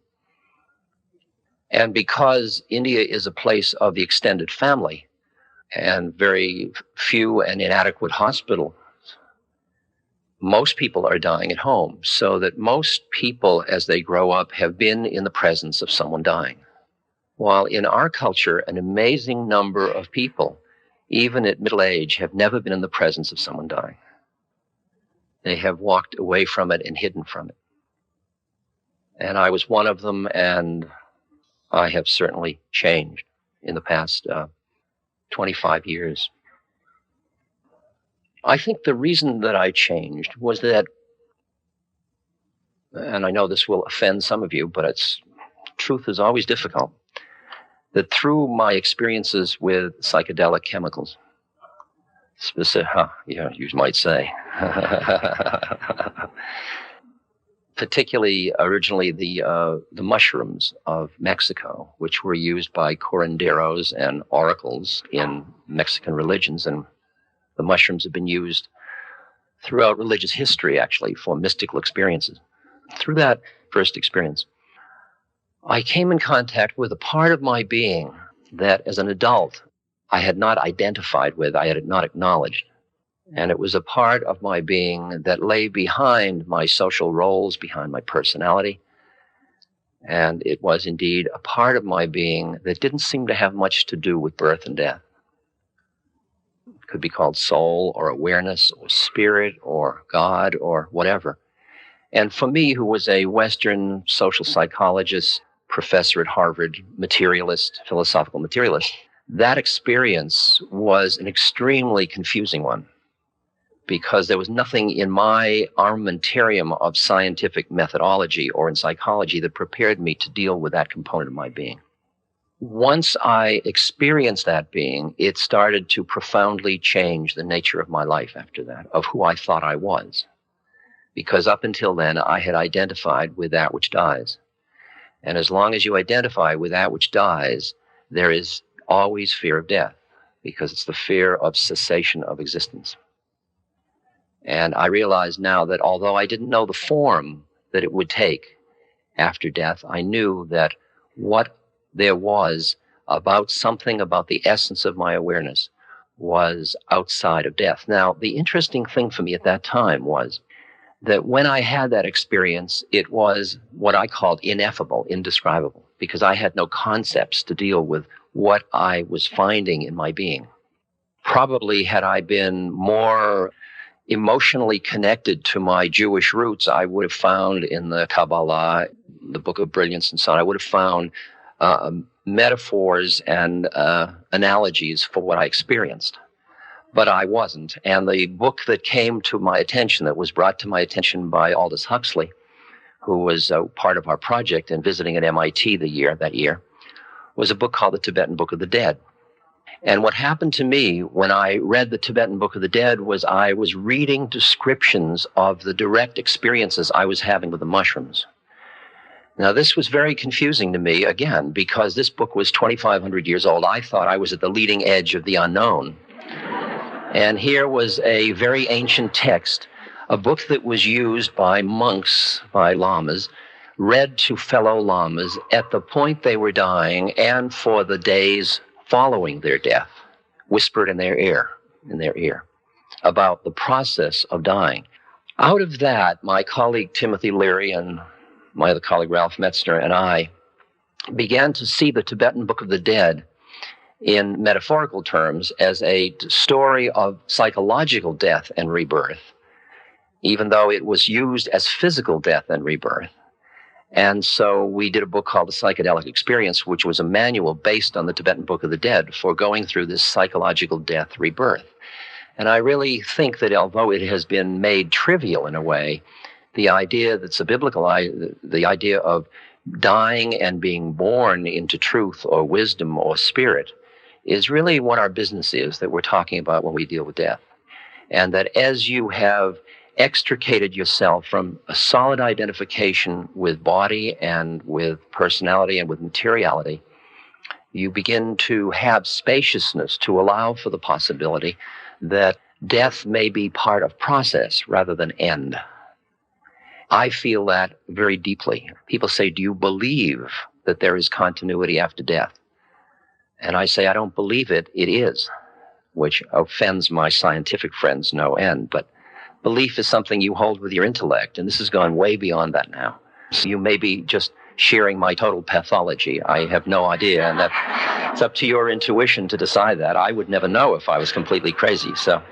And because India is a place of the extended family and very few and inadequate hospitals, most people are dying at home, so that most people, as they grow up, have been in the presence of someone dying. While in our culture, an amazing number of people, even at middle age, have never been in the presence of someone dying. They have walked away from it and hidden from it. And I was one of them, and I have certainly changed in the past 25 years. I think the reason that I changed was that, and I know this will offend some of you, but truth is always difficult, that through my experiences with psychedelic chemicals, you might say, particularly originally the mushrooms of Mexico, which were used by curanderos and oracles in Mexican religions, and the mushrooms have been used throughout religious history, actually, for mystical experiences. Through that first experience, I came in contact with a part of my being that, as an adult, I had not identified with, I had not acknowledged. And it was a part of my being that lay behind my social roles, behind my personality. And it was indeed a part of my being that didn't seem to have much to do with birth and death. It could be called soul or awareness or spirit or God or whatever. And for me, who was a Western social psychologist, professor at Harvard, materialist, philosophical materialist, that experience was an extremely confusing one, because there was nothing in my armamentarium of scientific methodology or in psychology that prepared me to deal with that component of my being. Once I experienced that being, it started to profoundly change the nature of my life after that, of who I thought I was. Because up until then, I had identified with that which dies. And as long as you identify with that which dies, there is always fear of death, because it's the fear of cessation of existence. And I realize now that although I didn't know the form that it would take after death, I knew that what there was about something about the essence of my awareness was outside of death. Now, the interesting thing for me at that time was that when I had that experience, it was what I called ineffable, indescribable, because I had no concepts to deal with what I was finding in my being. Probably had I been more emotionally connected to my Jewish roots, I would have found in the Kabbalah, the Book of Brilliance and so on, I would have found metaphors and analogies for what I experienced. But I wasn't. And the book that came to my attention, that was brought to my attention by Aldous Huxley, who was part of our project and visiting at MIT that year, was a book called The Tibetan Book of the Dead. And what happened to me when I read the Tibetan Book of the Dead was I was reading descriptions of the direct experiences I was having with the mushrooms. Now, this was very confusing to me, again, because this book was 2,500 years old. I thought I was at the leading edge of the unknown. And here was a very ancient text, a book that was used by monks, by lamas, read to fellow lamas at the point they were dying and for the days following their death, whispered in their ear, about the process of dying. Out of that, my colleague Timothy Leary and my other colleague Ralph Metzner and I began to see the Tibetan Book of the Dead in metaphorical terms as a story of psychological death and rebirth, even though it was used as physical death and rebirth. And so we did a book called The Psychedelic Experience, which was a manual based on the Tibetan Book of the Dead for going through this psychological death rebirth. And I really think that although it has been made trivial in a way, the idea that's a biblical the idea of dying and being born into truth or wisdom or spirit is really what our business is that we're talking about when we deal with death. And that as you have extricated yourself from a solid identification with body and with personality and with materiality, you begin to have spaciousness to allow for the possibility that death may be part of process rather than end. I feel that very deeply. People say, do you believe that there is continuity after death? And I say, I don't believe it. It is, which offends my scientific friends no end. But belief is something you hold with your intellect, and this has gone way beyond that now. So you may be just sharing my total pathology. I have no idea, and it's up to your intuition to decide that. I would never know if I was completely crazy. So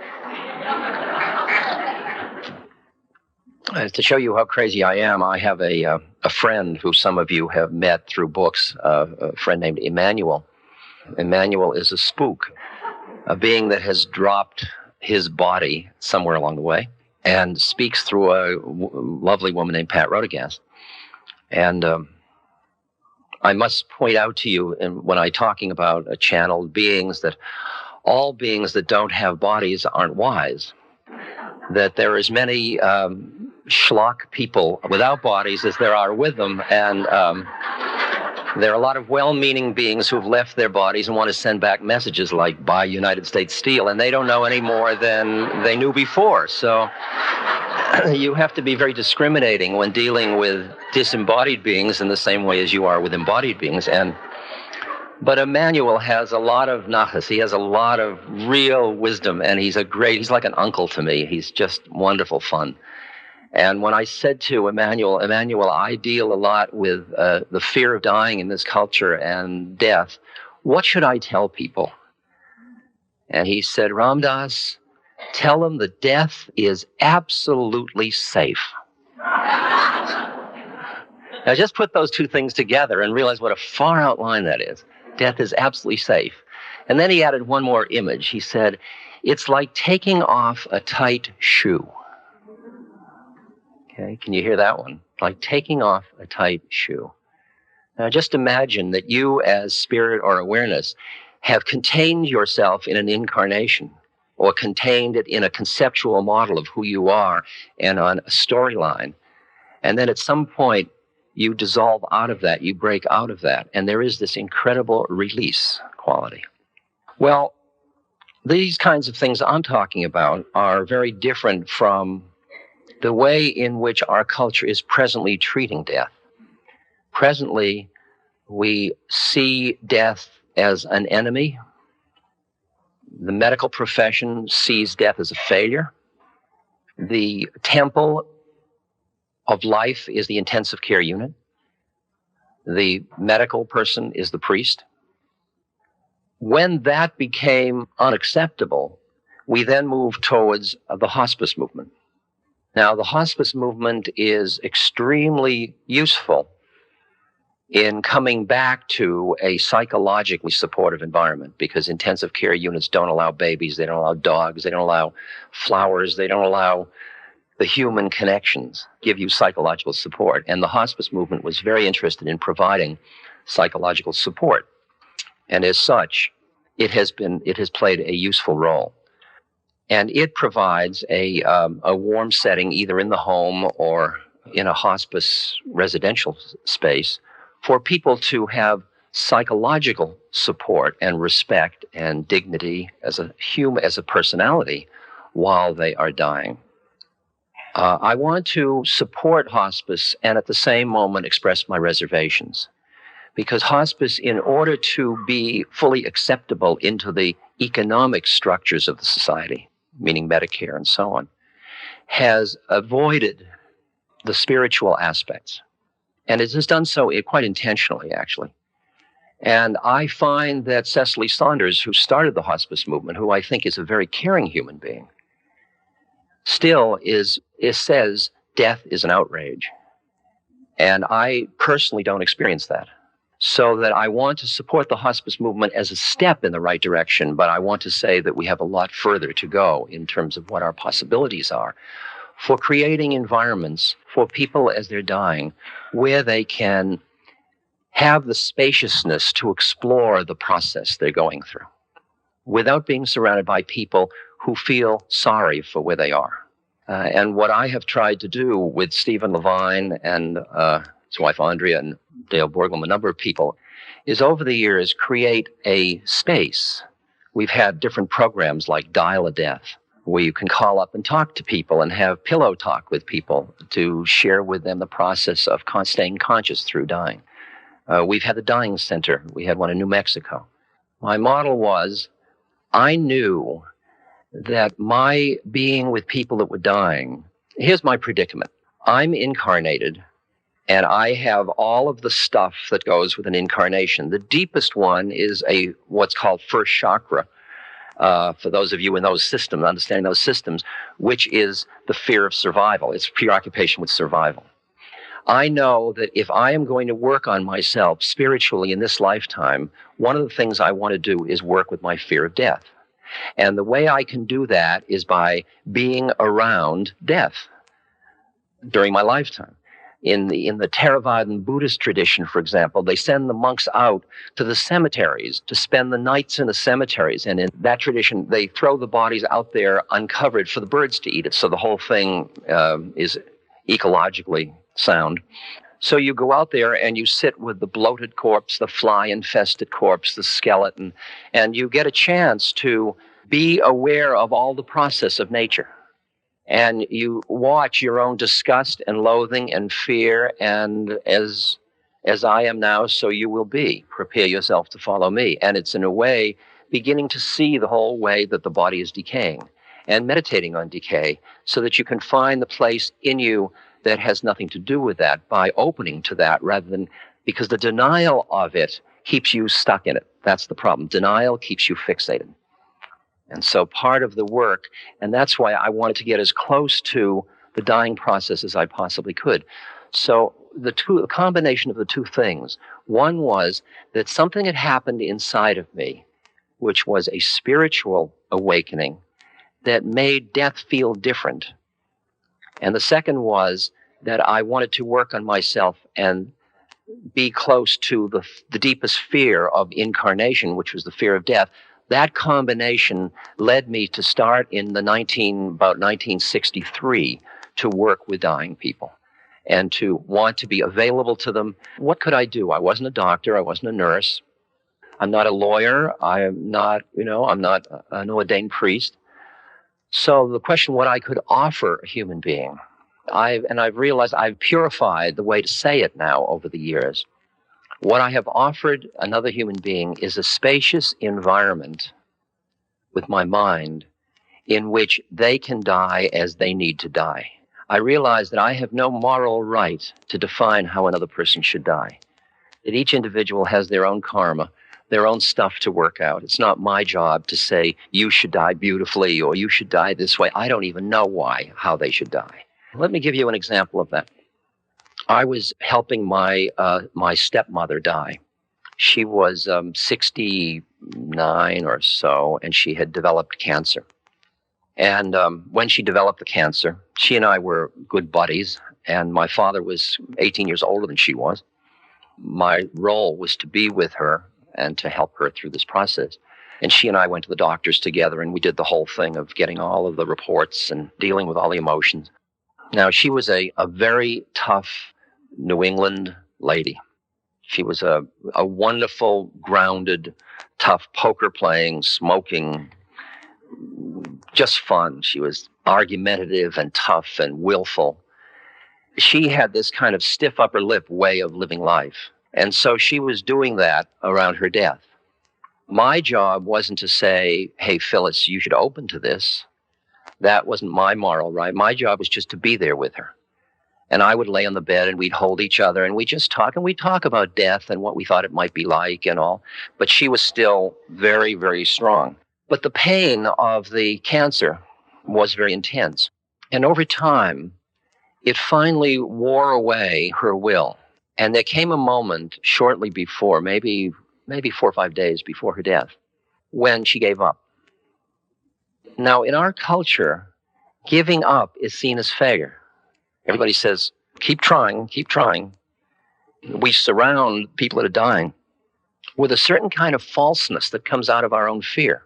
to show you how crazy I am, I have a friend who some of you have met through books, a friend named Emmanuel. Emmanuel is a spook, a being that has dropped his body somewhere along the way and speaks through a lovely woman named Pat Rodegast. And I must point out to you, when I'm talking about channeled beings, that all beings that don't have bodies aren't wise. That there are as many schlock people without bodies as there are with them, and there are a lot of well-meaning beings who've left their bodies and want to send back messages like, buy United States Steel, and they don't know any more than they knew before. So you have to be very discriminating when dealing with disembodied beings in the same way as you are with embodied beings. But Emmanuel has a lot of nachas. He has a lot of real wisdom, and he's like an uncle to me. He's just wonderful fun. And when I said to Emmanuel, I deal a lot with the fear of dying in this culture and death. What should I tell people? And he said, Ramdas, tell them that death is absolutely safe. Now, just put those two things together and realize what a far out line that is. Death is absolutely safe. And then he added one more image. He said, it's like taking off a tight shoe. Okay, can you hear that one? Like taking off a tight shoe. Now, just imagine that you, as spirit or awareness, have contained yourself in an incarnation or contained it in a conceptual model of who you are and on a storyline. And then at some point, you dissolve out of that, you break out of that, and there is this incredible release quality. Well, these kinds of things I'm talking about are very different from the way in which our culture is presently treating death. Presently, we see death as an enemy. The medical profession sees death as a failure. The temple of life is the intensive care unit. The medical person is the priest. When that became unacceptable, we then moved towards the hospice movement. Now, the hospice movement is extremely useful in coming back to a psychologically supportive environment, because intensive care units don't allow babies, they don't allow dogs, they don't allow flowers, they don't allow the human connections, give you psychological support. And the hospice movement was very interested in providing psychological support. And as such, it has played a useful role. And it provides a warm setting either in the home or in a hospice residential space for people to have psychological support and respect and dignity as a personality while they are dying. I want to support hospice and at the same moment express my reservations, because hospice, in order to be fully acceptable into the economic structures of the society, meaning Medicare and so on, has avoided the spiritual aspects. And it has done so quite intentionally, actually. And I find that Cecily Saunders, who started the hospice movement, who I think is a very caring human being, still says death is an outrage. And I personally don't experience that. So that I want to support the hospice movement as a step in the right direction, but I want to say that we have a lot further to go in terms of what our possibilities are for creating environments for people as they're dying where they can have the spaciousness to explore the process they're going through without being surrounded by people who feel sorry for where they are. And what I have tried to do with Stephen Levine and his wife Andrea and Dale Borglum, a number of people, is over the years create a space. We've had different programs like Dial a Death, where you can call up and talk to people and have pillow talk with people to share with them the process of staying conscious through dying. We've had the Dying Center. We had one in New Mexico. My model was, I knew that my being with people that were dying, here's my predicament. I'm incarnated, and I have all of the stuff that goes with an incarnation. The deepest one is what's called first chakra, for those of you in those systems, understanding those systems, which is the fear of survival. It's preoccupation with survival. I know that if I am going to work on myself spiritually in this lifetime, one of the things I want to do is work with my fear of death. And the way I can do that is by being around death during my lifetime. In the Theravadan Buddhist tradition, for example, they send the monks out to the cemeteries to spend the nights in the cemeteries. And in that tradition, they throw the bodies out there uncovered for the birds to eat it. So the whole thing is ecologically sound. So you go out there and you sit with the bloated corpse, the fly-infested corpse, the skeleton, and you get a chance to be aware of all the process of nature. And you watch your own disgust and loathing and fear, and as I am now, so you will be. Prepare yourself to follow me. And it's in a way beginning to see the whole way that the body is decaying and meditating on decay so that you can find the place in you that has nothing to do with that by opening to that rather than, because the denial of it keeps you stuck in it. That's the problem. Denial keeps you fixated. And so part of the work, and that's why I wanted to get as close to the dying process as I possibly could. So the combination of the two things, one was that something had happened inside of me, which was a spiritual awakening that made death feel different. And the second was that I wanted to work on myself and be close to the deepest fear of incarnation, which was the fear of death. That combination led me to start in about 1963 to work with dying people and to want to be available to them. What could I do? I wasn't a doctor. I wasn't a nurse. I'm not a lawyer. I'm not an ordained priest. So the question, what I could offer a human being, I've realized I've purified the way to say it now over the years. What I have offered another human being is a spacious environment with my mind in which they can die as they need to die. I realize that I have no moral right to define how another person should die. That each individual has their own karma, their own stuff to work out. It's not my job to say, you should die beautifully or you should die this way. I don't even know how they should die. Let me give you an example of that. I was helping my stepmother die. She was 69 or so, and she had developed cancer. And when she developed the cancer, she and I were good buddies, and my father was 18 years older than she was. My role was to be with her and to help her through this process. And she and I went to the doctors together, and we did the whole thing of getting all of the reports and dealing with all the emotions. Now, she was a very tough New England lady. She was a wonderful, grounded, tough, poker-playing, smoking, just fun. She was argumentative and tough and willful. She had this kind of stiff upper lip way of living life. And so she was doing that around her death. My job wasn't to say, hey, Phyllis, you should open to this. That wasn't my moral right. My job was just to be there with her. And I would lay on the bed and we'd hold each other and we'd just talk, and we'd talk about death and what we thought it might be like and all. But she was still very, very strong. But the pain of the cancer was very intense. And over time, it finally wore away her will. And there came a moment shortly before, maybe 4 or 5 days before her death, when she gave up. Now, in our culture, giving up is seen as failure. Everybody says, keep trying, keep trying. We surround people that are dying with a certain kind of falseness that comes out of our own fear.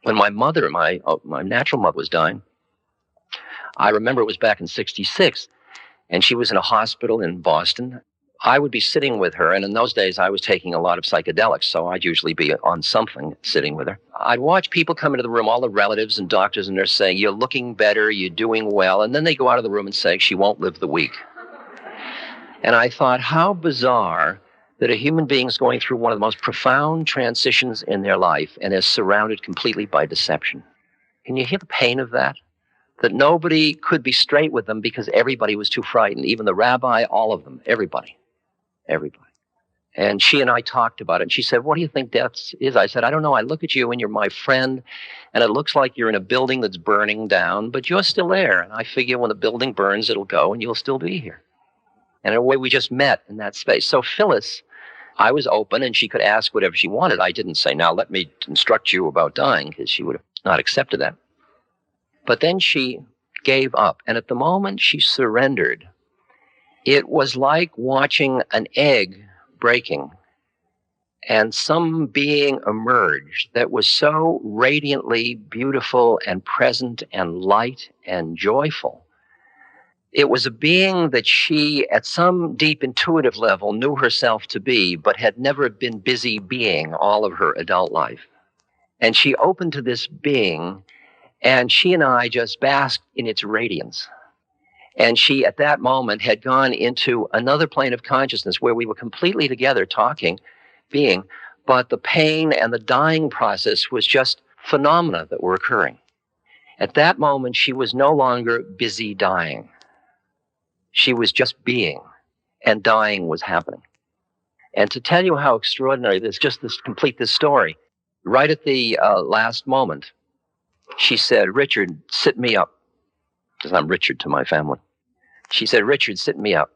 When my mother, my natural mother, was dying, I remember it was back in '66, and she was in a hospital in Boston. I would be sitting with her, and in those days I was taking a lot of psychedelics, so I'd usually be on something sitting with her. I'd watch people come into the room, all the relatives and doctors, and they're saying, you're looking better, you're doing well, and then they go out of the room and say, she won't live the week. And I thought, how bizarre that a human being is going through one of the most profound transitions in their life and is surrounded completely by deception. Can you hear the pain of that? That nobody could be straight with them because everybody was too frightened, even the rabbi, all of them, everybody. And she and I talked about it, and she said, what do you think death is? I said, I don't know. I look at you, and you're my friend, and it looks like you're in a building that's burning down, but you're still there. And I figure when the building burns, it'll go, and you'll still be here. And in a way, we just met in that space. So Phyllis, I was open, and she could ask whatever she wanted. I didn't say, now let me instruct you about dying, because she would have not accepted that. But then she gave up, and at the moment she surrendered, it was like watching an egg breaking, and some being emerged that was so radiantly beautiful and present and light and joyful. It was a being that she, at some deep intuitive level, knew herself to be, but had never been busy being all of her adult life. And she opened to this being, and she and I just basked in its radiance. And she, at that moment, had gone into another plane of consciousness where we were completely together talking, being, but the pain and the dying process was just phenomena that were occurring. At that moment, she was no longer busy dying. She was just being, and dying was happening. And to tell you how extraordinary this, just this, complete this story, right at the last moment, she said, Richard, sit me up. Because I'm Richard to my family. She said, Richard, sit me up.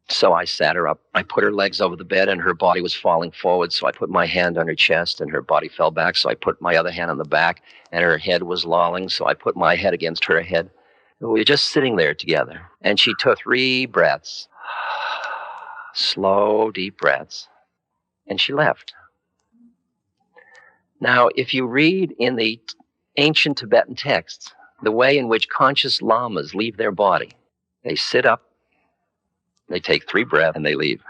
So I sat her up. I put her legs over the bed, and her body was falling forward. So I put my hand on her chest, and her body fell back. So I put my other hand on the back, and her head was lolling. So I put my head against her head. We were just sitting there together. And she took 3 breaths, slow, deep breaths, and she left. Now, if you read in the ancient Tibetan texts, the way in which conscious lamas leave their body, they sit up, they take 3 breaths, and they leave.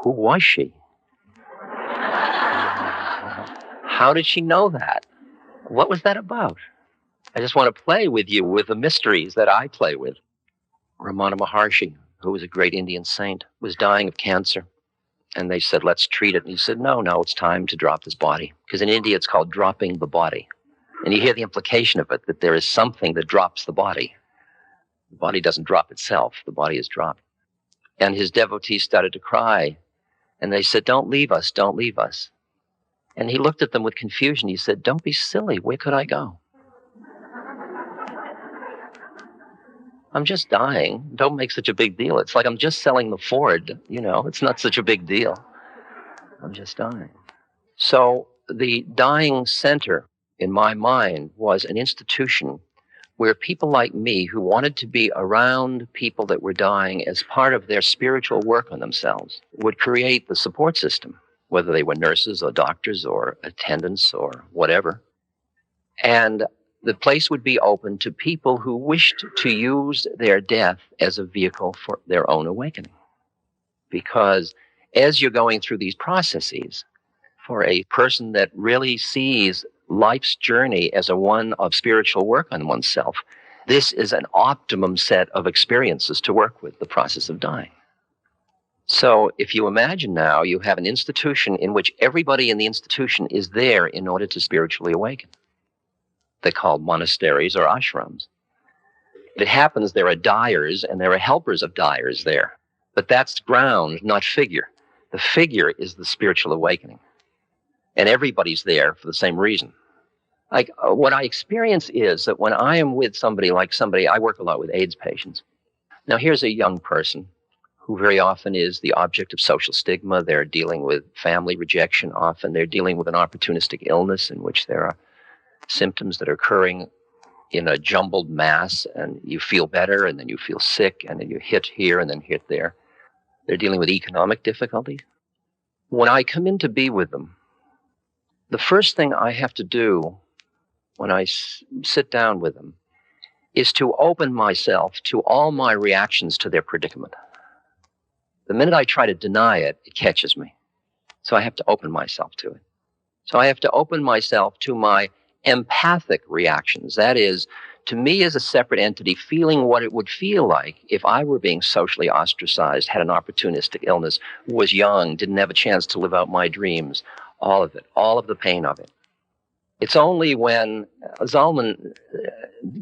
Who was she? How did she know that? What was that about? I just want to play with you with the mysteries that I play with. Ramana Maharshi, who was a great Indian saint, was dying of cancer. And they said, let's treat it. And he said, no, it's time to drop this body. Because in India, it's called dropping the body. And you hear the implication of it, that there is something that drops the body. The body doesn't drop itself. The body is dropped. And his devotees started to cry. And they said, don't leave us, don't leave us. And he looked at them with confusion. He said, don't be silly. Where could I go? I'm just dying. Don't make such a big deal. It's like I'm just selling the Ford. It's not such a big deal. I'm just dying. So the dying center, in my mind, was an institution where people like me who wanted to be around people that were dying as part of their spiritual work on themselves would create the support system. whether they were nurses or doctors or attendants or whatever. And the place would be open to people who wished to use their death as a vehicle for their own awakening. Because as you're going through these processes, for a person that really sees life's journey as a one of spiritual work on oneself, this is an optimum set of experiences to work with, the process of dying. So if you imagine now you have an institution in which everybody in the institution is there in order to spiritually awaken. They're called monasteries or ashrams. It happens there are dyers and there are helpers of dyers there. But that's ground, not figure. The figure is the spiritual awakening. And everybody's there for the same reason. Like what I experience is that when I am with somebody, I work a lot with AIDS patients. Now here's a young person who very often is the object of social stigma. They're dealing with family rejection often. They're dealing with an opportunistic illness in which there are symptoms that are occurring in a jumbled mass, and you feel better, and then you feel sick, and then you hit here and then hit there. They're dealing with economic difficulties. When I come in to be with them, the first thing I have to do when I sit down with them is to open myself to all my reactions to their predicament. The minute I try to deny it, it catches me. So I have to open myself to it. So I have to open myself to my empathic reactions. That is, to me as a separate entity, feeling what it would feel like if I were being socially ostracized, had an opportunistic illness, was young, didn't have a chance to live out my dreams, all of it, all of the pain of it. It's only when Zalman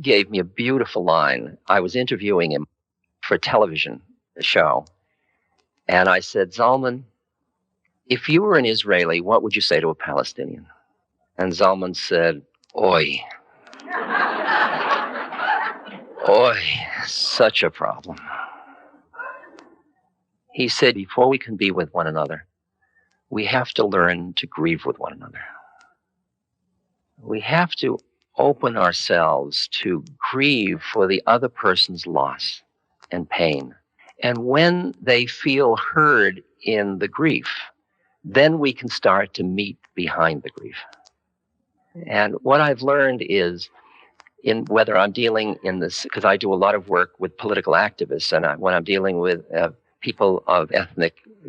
gave me a beautiful line. I was interviewing him for a television show, and I said, Zalman, if you were an Israeli, what would you say to a Palestinian? And Zalman said, Oi. Oi, such a problem. He said, before we can be with one another, we have to learn to grieve with one another. We have to open ourselves to grieve for the other person's loss and pain. And when they feel heard in the grief, then we can start to meet behind the grief. And what I've learned is, in whether I'm dealing in this, because I do a lot of work with political activists, and when I'm dealing with people of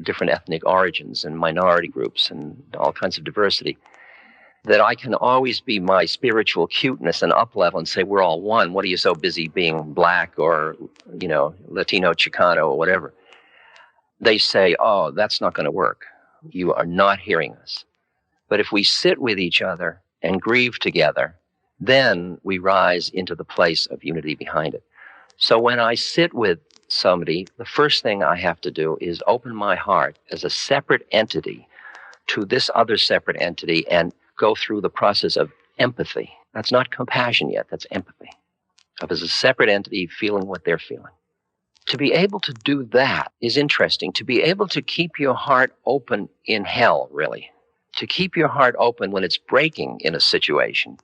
different ethnic origins and minority groups and all kinds of diversity, that I can always be my spiritual cuteness and up level and say, we're all one. What are you so busy being black or, Latino, Chicano, or whatever? They say, oh, that's not going to work. You are not hearing us. But if we sit with each other and grieve together, then we rise into the place of unity behind it. So when I sit with somebody, the first thing I have to do is open my heart as a separate entity to this other separate entity and go through the process of empathy. That's not compassion yet, that's empathy. Of as a separate entity feeling what they're feeling. To be able to do that is interesting. To be able to keep your heart open in hell, really. To keep your heart open when it's breaking in a situation.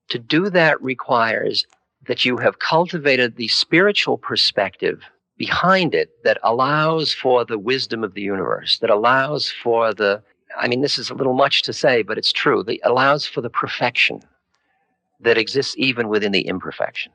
To do that requires that you have cultivated the spiritual perspective behind it that allows for the wisdom of the universe, that allows for this is a little much to say, but it's true, that allows for the perfection that exists even within the imperfection.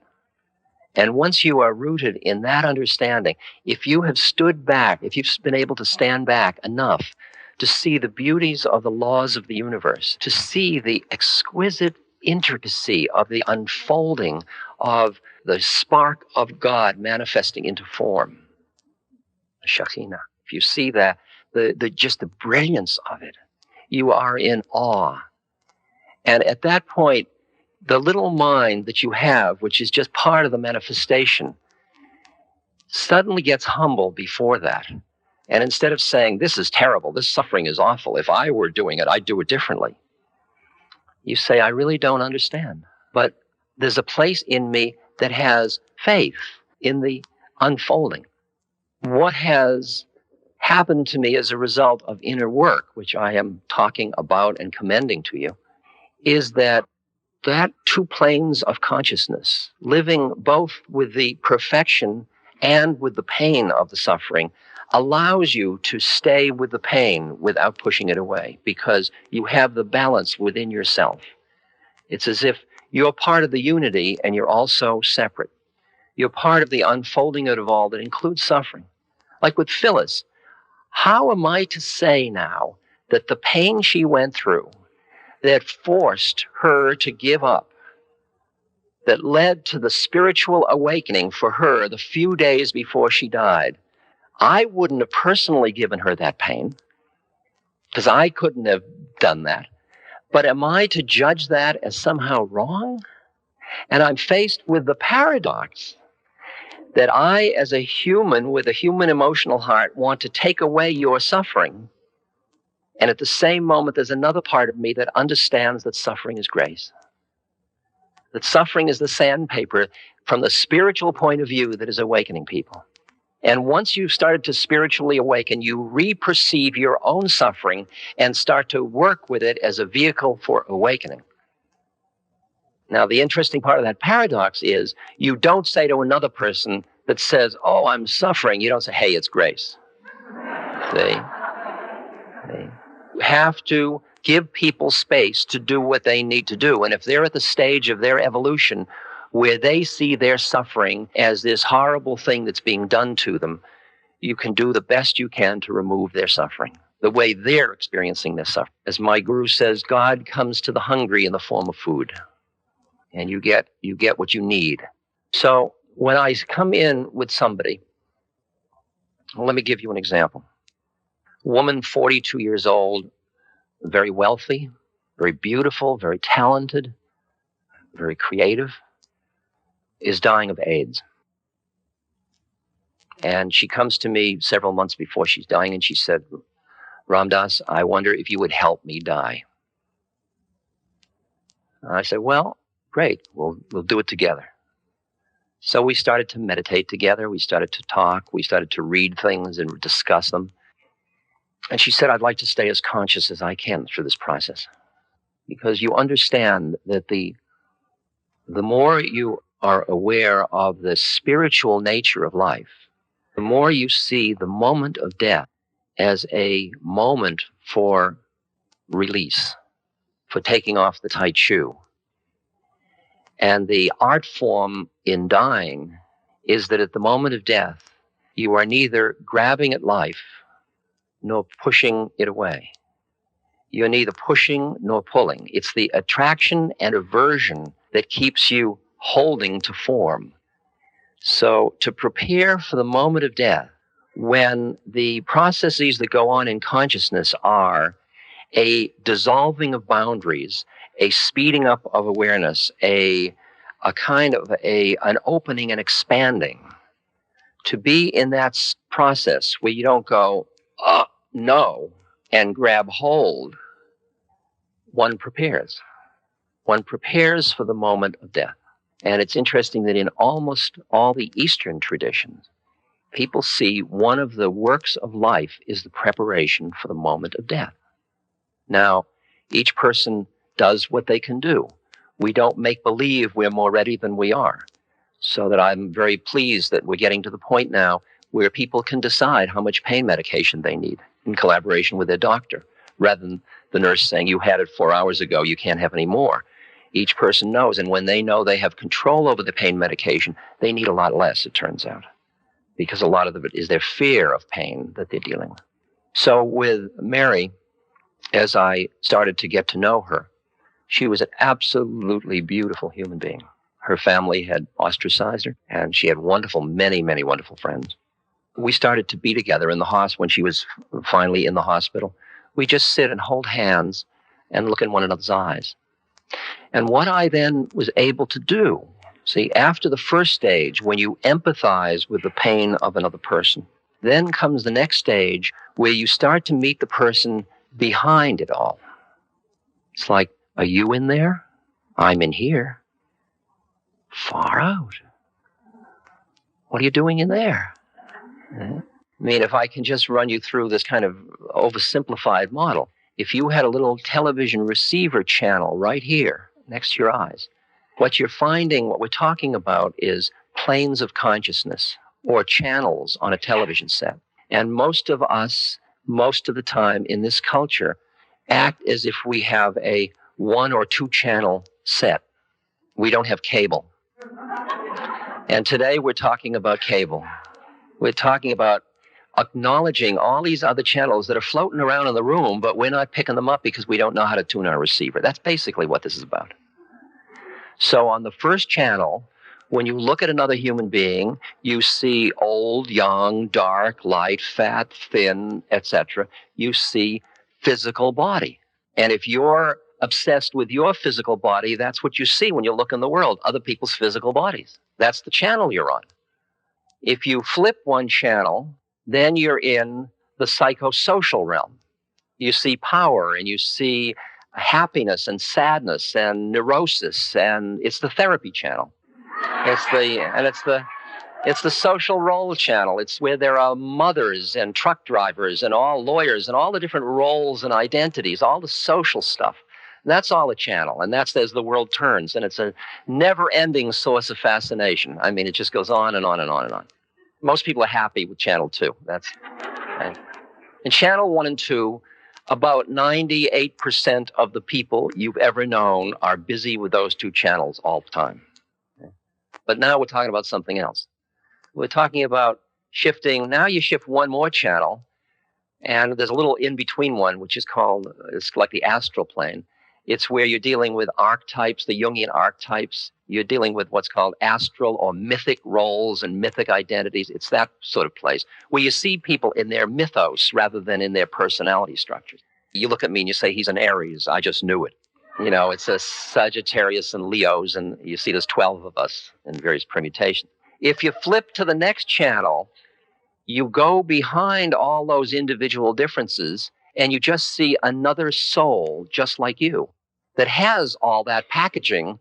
And once you are rooted in that understanding, if you have stood back, if you've been able to stand back enough to see the beauties of the laws of the universe, to see the exquisite intricacy of the unfolding of the spark of God manifesting into form, Shekhinah. If you see that, just the brilliance of it, you are in awe. And at that point, the little mind that you have, which is just part of the manifestation, suddenly gets humble before that. And instead of saying, this is terrible, this suffering is awful, if I were doing it, I'd do it differently, you say, I really don't understand. But there's a place in me that has faith in the unfolding. What has happened to me as a result of inner work, which I am talking about and commending to you, is that two planes of consciousness, living both with the perfection and with the pain of the suffering, allows you to stay with the pain without pushing it away, because you have the balance within yourself. It's as if you're part of the unity and you're also separate. You're part of the unfolding of all that includes suffering. Like with Phyllis, how am I to say now that the pain she went through that forced her to give up, that led to the spiritual awakening for her the few days before she died, I wouldn't have personally given her that pain, because I couldn't have done that. But am I to judge that as somehow wrong? And I'm faced with the paradox that I, as a human with a human emotional heart, want to take away your suffering. And at the same moment, there's another part of me that understands that suffering is grace. That suffering is the sandpaper from the spiritual point of view that is awakening people. And once you've started to spiritually awaken, you re-perceive your own suffering and start to work with it as a vehicle for awakening. Now, the interesting part of that paradox is you don't say to another person that says, oh, I'm suffering, you don't say, hey, it's grace. See? You have to give people space to do what they need to do. And if they're at the stage of their evolution where they see their suffering as this horrible thing that's being done to them, you can do the best you can to remove their suffering, the way they're experiencing their suffering. As my guru says, God comes to the hungry in the form of food, and you get what you need. So when I come in with somebody, well, let me give you an example. A woman, 42 years old, very wealthy, very beautiful, very talented, very creative, is dying of AIDS. And she comes to me several months before she's dying, and she said, Ram Dass, I wonder if you would help me die. And I said, well, great, we'll do it together. So we started to meditate together, we started to talk, we started to read things and discuss them. And she said, I'd like to stay as conscious as I can through this process. Because you understand that the more you are aware of the spiritual nature of life, the more you see the moment of death as a moment for release, for taking off the tight shoe. And the art form in dying is that at the moment of death, you are neither grabbing at life nor pushing it away. You're neither pushing nor pulling. It's the attraction and aversion that keeps you holding to form. So to prepare for the moment of death, when the processes that go on in consciousness are a dissolving of boundaries, a speeding up of awareness, a kind of an opening and expanding, to be in that process where you don't go, no, and grab hold, one prepares. One prepares for the moment of death. And it's interesting that in almost all the Eastern traditions, people see one of the works of life is the preparation for the moment of death. Now, each person does what they can do. We don't make believe we're more ready than we are. So that I'm very pleased that we're getting to the point now where people can decide how much pain medication they need in collaboration with their doctor, rather than the nurse saying, you had it 4 hours ago, you can't have any more. Each person knows, and when they know they have control over the pain medication, they need a lot less, it turns out, because a lot of it is their fear of pain that they're dealing with. So with Mary, as I started to get to know her, she was an absolutely beautiful human being. Her family had ostracized her, and she had many, many wonderful friends. We started to be together in the hospital when she was finally in the hospital. We just sit and hold hands and look in one another's eyes. And what I then was able to do, see, after the first stage, when you empathize with the pain of another person, then comes the next stage where you start to meet the person behind it all. It's like, are you in there? I'm in here. Far out. What are you doing in there? I mean, if I can just run you through this kind of oversimplified model, if you had a little television receiver channel right here next to your eyes, what you're finding, what we're talking about is planes of consciousness or channels on a television set. And most of us, most of the time in this culture, act as if we have a 1 or 2 channel set. We don't have cable. And today we're talking about cable. We're talking about acknowledging all these other channels that are floating around in the room, but we're not picking them up because we don't know how to tune our receiver. That's basically what this is about. So on the first channel, when you look at another human being, you see old, young, dark, light, fat, thin, etc. You see physical body. And if you're obsessed with your physical body, that's what you see when you look in the world, other people's physical bodies. That's the channel you're on. If you flip one channel, then you're in the psychosocial realm. You see power and you see happiness and sadness and neurosis, and it's the therapy channel. It's the social role channel. It's where there are mothers and truck drivers and all lawyers and all the different roles and identities, all the social stuff. That's all a channel, and that's as the world turns, and it's a never-ending source of fascination. I mean, it just goes on and on and on and on. Most people are happy with channel 2. Right. In channel 1 and 2, about 98% of the people you've ever known are busy with those 2 channels all the time. Okay. But now we're talking about something else. We're talking about shifting. Now you shift one more channel, and there's a little in-between one, which is called, it's like the astral plane. It's where you're dealing with archetypes, the Jungian archetypes. You're dealing with what's called astral or mythic roles and mythic identities. It's that sort of place where you see people in their mythos rather than in their personality structures. You look at me and you say, he's an Aries. I just knew it. You know, it's a Sagittarius and Leos, and you see there's 12 of us in various permutations. If you flip to the next channel, you go behind all those individual differences and you just see another soul just like you that has all that packaging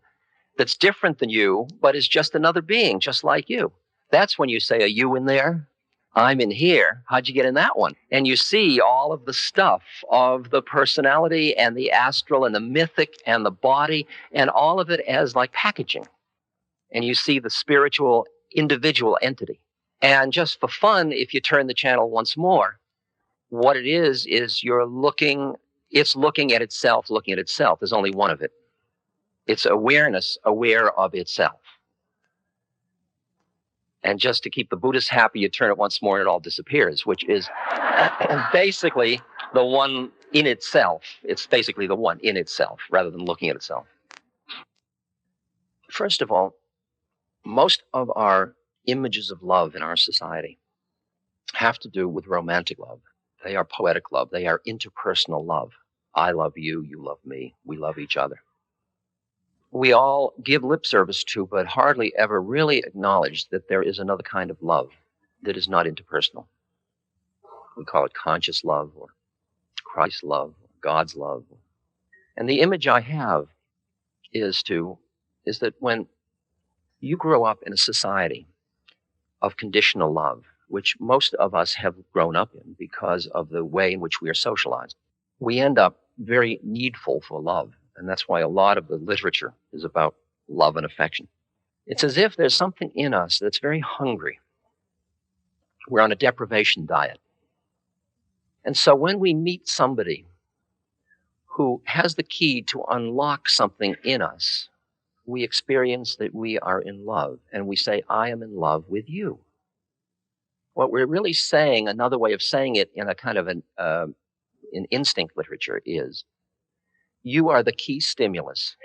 that's different than you, but is just another being just like you. That's when you say, are you in there? I'm in here. How'd you get in that one? And you see all of the stuff of the personality and the astral and the mythic and the body and all of it as like packaging. And you see the spiritual individual entity. And just for fun, if you turn the channel once more, what it is it's looking at itself, looking at itself. There's only one of it. It's awareness, aware of itself. And just to keep the Buddhist happy, you turn it once more and it all disappears, which is basically the one in itself. It's basically the one in itself rather than looking at itself. First of all, most of our images of love in our society have to do with romantic love. They are poetic love. They are interpersonal love. I love you, you love me, we love each other. We all give lip service to, but hardly ever really acknowledge that there is another kind of love that is not interpersonal. We call it conscious love or Christ's love, or God's love. And the image I have is that when you grow up in a society of conditional love, which most of us have grown up in because of the way in which we are socialized, we end up very needful for love. And that's why a lot of the literature is about love and affection. It's as if there's something in us that's very hungry. We're on a deprivation diet. And so when we meet somebody who has the key to unlock something in us, we experience that we are in love. And we say, I am in love with you. What we're really saying, another way of saying it in a kind of an instinct literature is, you are the key stimulus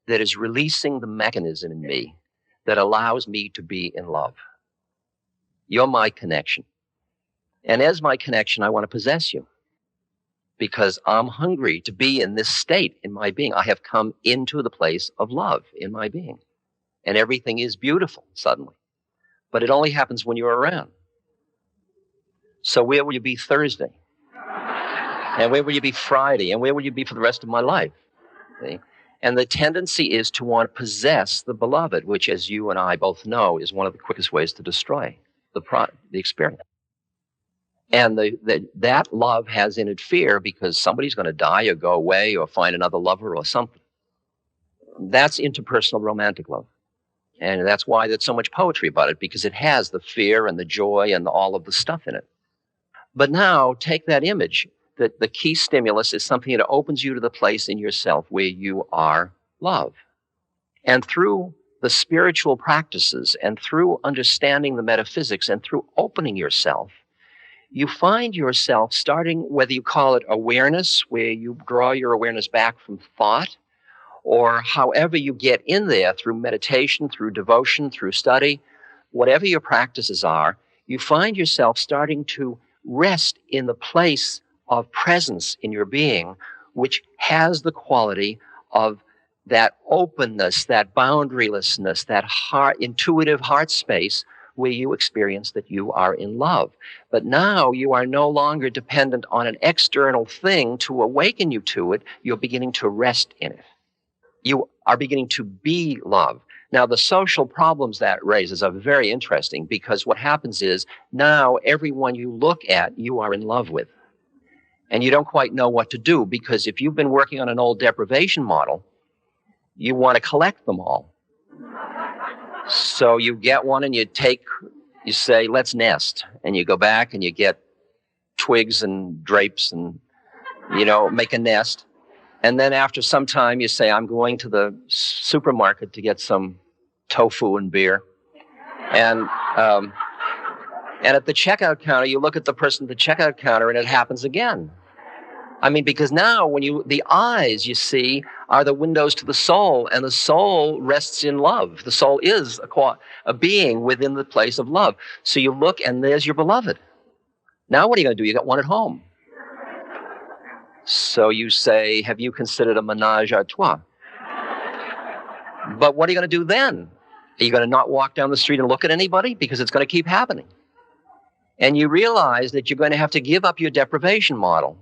that is releasing the mechanism in me that allows me to be in love. You're my connection. And as my connection, I want to possess you because I'm hungry to be in this state in my being. I have come into the place of love in my being. And everything is beautiful suddenly. But it only happens when you're around. So where will you be Thursday? And where will you be Friday? And where will you be for the rest of my life? See? And the tendency is to want to possess the beloved, which, as you and I both know, is one of the quickest ways to destroy the experience. And that love has in it fear because somebody's going to die or go away or find another lover or something. That's interpersonal romantic love. And that's why there's so much poetry about it, because it has the fear and the joy and all of the stuff in it. But now take that image. That the key stimulus is something that opens you to the place in yourself where you are love. And through the spiritual practices and through understanding the metaphysics and through opening yourself, you find yourself starting, whether you call it awareness, where you draw your awareness back from thought, or however you get in there through meditation, through devotion, through study, whatever your practices are, you find yourself starting to rest in the place of presence in your being, which has the quality of that openness, that boundarylessness, that intuitive heart space where you experience that you are in love. But now you are no longer dependent on an external thing to awaken you to it. You're beginning to rest in it. You are beginning to be love. Now, the social problems that raises are very interesting because what happens is now everyone you look at, you are in love with. And you don't quite know what to do because if you've been working on an old deprivation model, you want to collect them all. So you get one and you say, let's nest. And you go back and you get twigs and drapes and, make a nest. And then after some time, you say, I'm going to the supermarket to get some tofu and beer. And at the checkout counter, you look at the person at the checkout counter and it happens again. I mean, because now the eyes you see are the windows to the soul, and the soul rests in love. The soul is a being within the place of love. So you look and there's your beloved. Now what are you going to do? You got one at home. So you say, have you considered a ménage à trois? But what are you going to do then? Are you going to not walk down the street and look at anybody? Because it's going to keep happening. And you realize that you're going to have to give up your deprivation model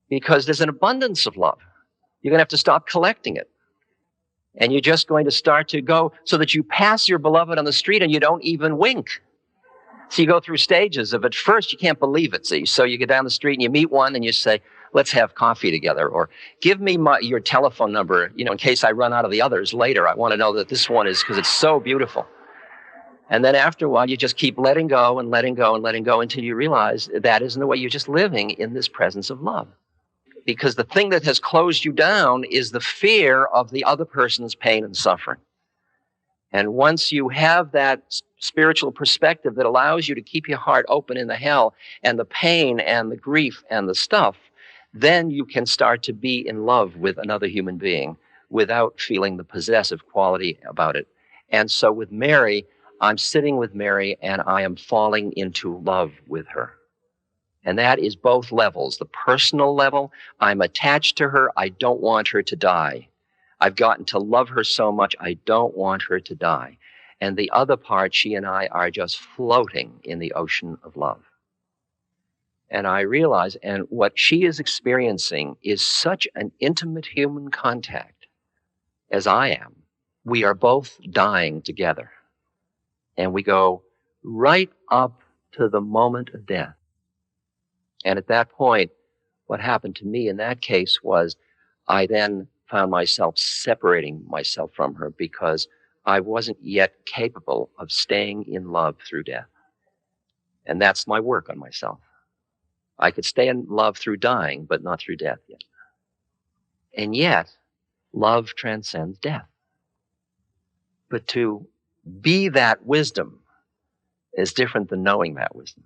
because there's an abundance of love. You're going to have to stop collecting it. And you're just going to start to go so that you pass your beloved on the street and you don't even wink. So you go through stages of at first you can't believe it. See? So you get down the street and you meet one and you say, let's have coffee together, or give me your telephone number, in case I run out of the others later. I want to know that this one is, because it's so beautiful. And then after a while, you just keep letting go and letting go and letting go until you realize that isn't the way. You're just living in this presence of love. Because the thing that has closed you down is the fear of the other person's pain and suffering. And once you have that spiritual perspective that allows you to keep your heart open in the hell and the pain and the grief and the stuff, then you can start to be in love with another human being without feeling the possessive quality about it. And so with Mary, I'm sitting with Mary and I am falling into love with her. And that is both levels. The personal level, I'm attached to her. I don't want her to die. I've gotten to love her so much, I don't want her to die. And the other part, she and I are just floating in the ocean of love. And I realize, and what she is experiencing is such an intimate human contact as I am. We are both dying together. And we go right up to the moment of death. And at that point, what happened to me in that case was I then found myself separating myself from her because I wasn't yet capable of staying in love through death. And that's my work on myself. I could stay in love through dying, but not through death yet. And yet, love transcends death. But to be that wisdom is different than knowing that wisdom.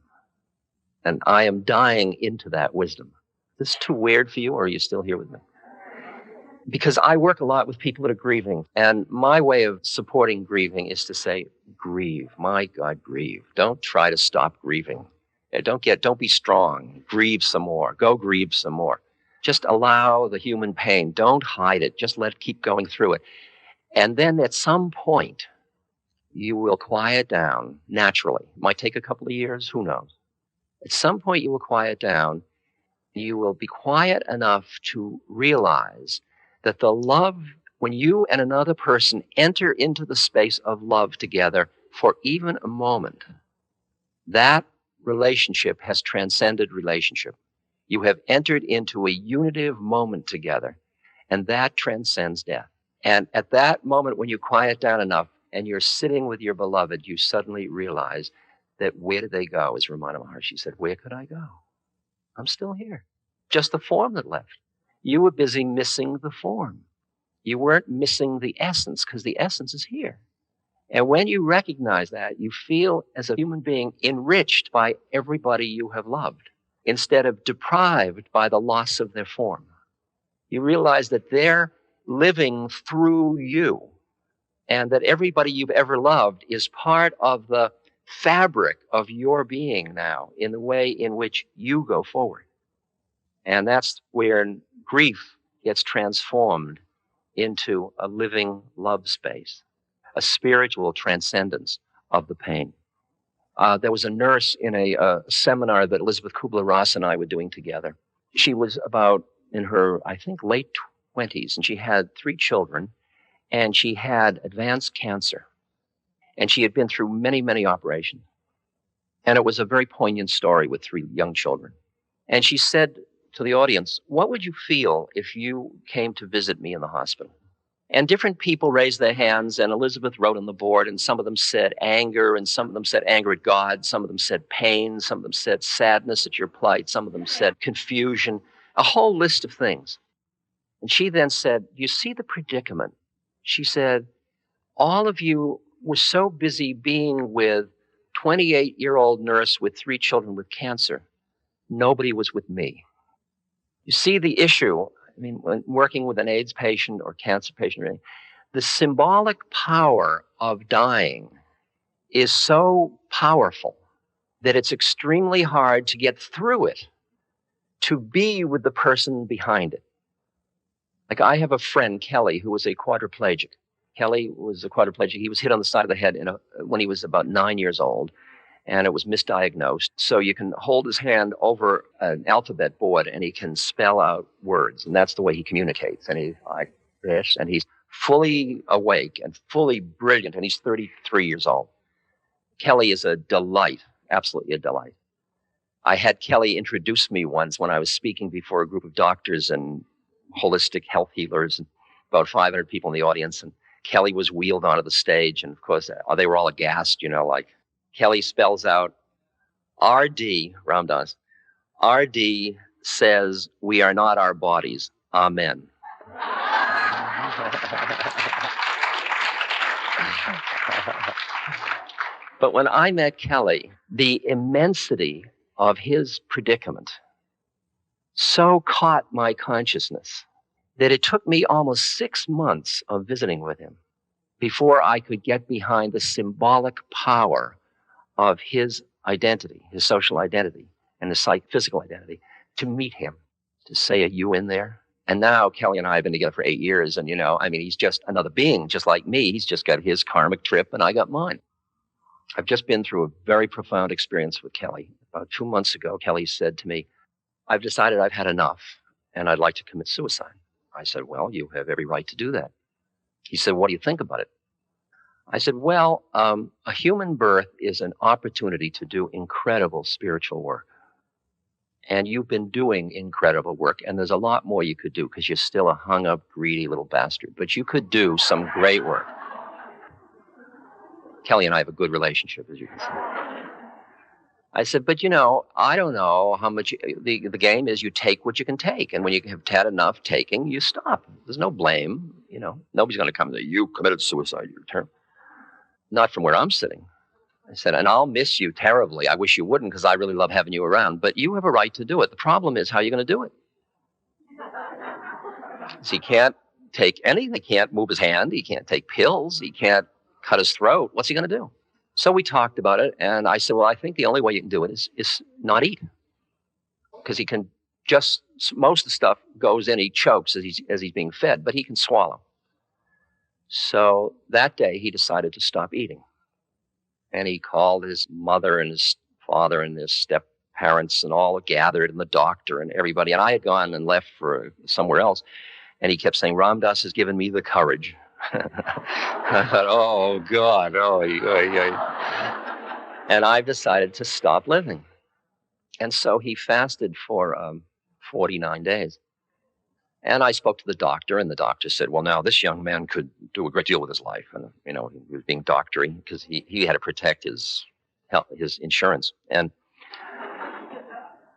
And I am dying into that wisdom. Is this too weird for you, or are you still here with me? Because I work a lot with people that are grieving, and my way of supporting grieving is to say, grieve. My God, grieve. Don't try to stop grieving. Don't be strong. Grieve some more. Go grieve some more. Just allow the human pain. Don't hide it. Just let it keep going through it. And then at some point, you will quiet down naturally. It might take a couple of years. Who knows? At some point, you will quiet down. You will be quiet enough to realize that the love, when you and another person enter into the space of love together for even a moment, that relationship has transcended relationship. You have entered into a unitive moment together, and that transcends death. And at that moment, when you quiet down enough and you're sitting with your beloved, you suddenly realize that where did they go is reminded of her. She said, where could I go? I'm still here. Just the form that left. You were busy missing the form. You weren't missing the essence because the essence is here. And when you recognize that, you feel as a human being enriched by everybody you have loved instead of deprived by the loss of their form. You realize that they're living through you and that everybody you've ever loved is part of the fabric of your being now in the way in which you go forward. And that's where grief gets transformed into a living love space, a spiritual transcendence of the pain. There was a nurse in a seminar that Elizabeth Kubler-Ross and I were doing together. She was about in her, I think, late 20s, and she had 3 children, and she had advanced cancer. And she had been through many, many operations. And it was a very poignant story with 3 young children. And she said to the audience, what would you feel if you came to visit me in the hospital? And different people raised their hands, and Elizabeth wrote on the board, and some of them said anger, and some of them said anger at God, some of them said pain, some of them said sadness at your plight, some of them said confusion, a whole list of things. And she then said, you see the predicament? She said, all of you were so busy being with 28-year-old nurse with 3 children with cancer. Nobody was with me. You see the issue, I mean, when working with an AIDS patient or cancer patient, the symbolic power of dying is so powerful that it's extremely hard to get through it, to be with the person behind it. Like I have a friend, Kelly, who was a quadriplegic. Kelly was a quadriplegic. He was hit on the side of the head when he was about 9 years old, and it was misdiagnosed. So you can hold his hand over an alphabet board, and he can spell out words, and that's the way he communicates. And he's like this, and he's fully awake and fully brilliant, and he's 33 years old. Kelly is a delight, absolutely a delight. I had Kelly introduce me once when I was speaking before a group of doctors and holistic health healers, and about 500 people in the audience, and Kelly was wheeled onto the stage, and of course they were all aghast, like Kelly spells out RD, Ramdas, RD says we are not our bodies, amen. But when I met Kelly, the immensity of his predicament so caught my consciousness that it took me almost 6 months of visiting with him before I could get behind the symbolic power of his identity, his social identity, and the physical identity, to meet him, to say, are you in there? And now Kelly and I have been together for 8 years, and he's just another being, just like me. He's just got his karmic trip, and I got mine. I've just been through a very profound experience with Kelly. About 2 months ago, Kelly said to me, I've decided I've had enough, and I'd like to commit suicide. I said, well, you have every right to do that. He said, what do you think about it? I said, well, a human birth is an opportunity to do incredible spiritual work. And you've been doing incredible work, and there's a lot more you could do because you're still a hung-up, greedy little bastard. But you could do some great work. Kelly and I have a good relationship, as you can see. I said, but I don't know how much, the game is you take what you can take. And when you have had enough taking, you stop. There's no blame. Nobody's going to come and say, you committed suicide, your term. Not from where I'm sitting. I said, and I'll miss you terribly. I wish you wouldn't because I really love having you around. But you have a right to do it. The problem is how you're going to do it. So he can't take anything. He can't move his hand. He can't take pills. He can't cut his throat. What's he going to do? So we talked about it, and I said, well, I think the only way you can do it is not eat. Because he can just, most of the stuff goes in, he chokes as he's being fed, but he can swallow. So that day, he decided to stop eating. And he called his mother and his father and his step-parents and all gathered, and the doctor and everybody. And I had gone and left for somewhere else. And he kept saying, Ramdas has given me the courage. I thought, oh, God. And I've decided to stop living. And so he fasted for 49 days. And I spoke to the doctor, and the doctor said, well, now this young man could do a great deal with his life. And, he was being doctoring because he had to protect his his insurance. And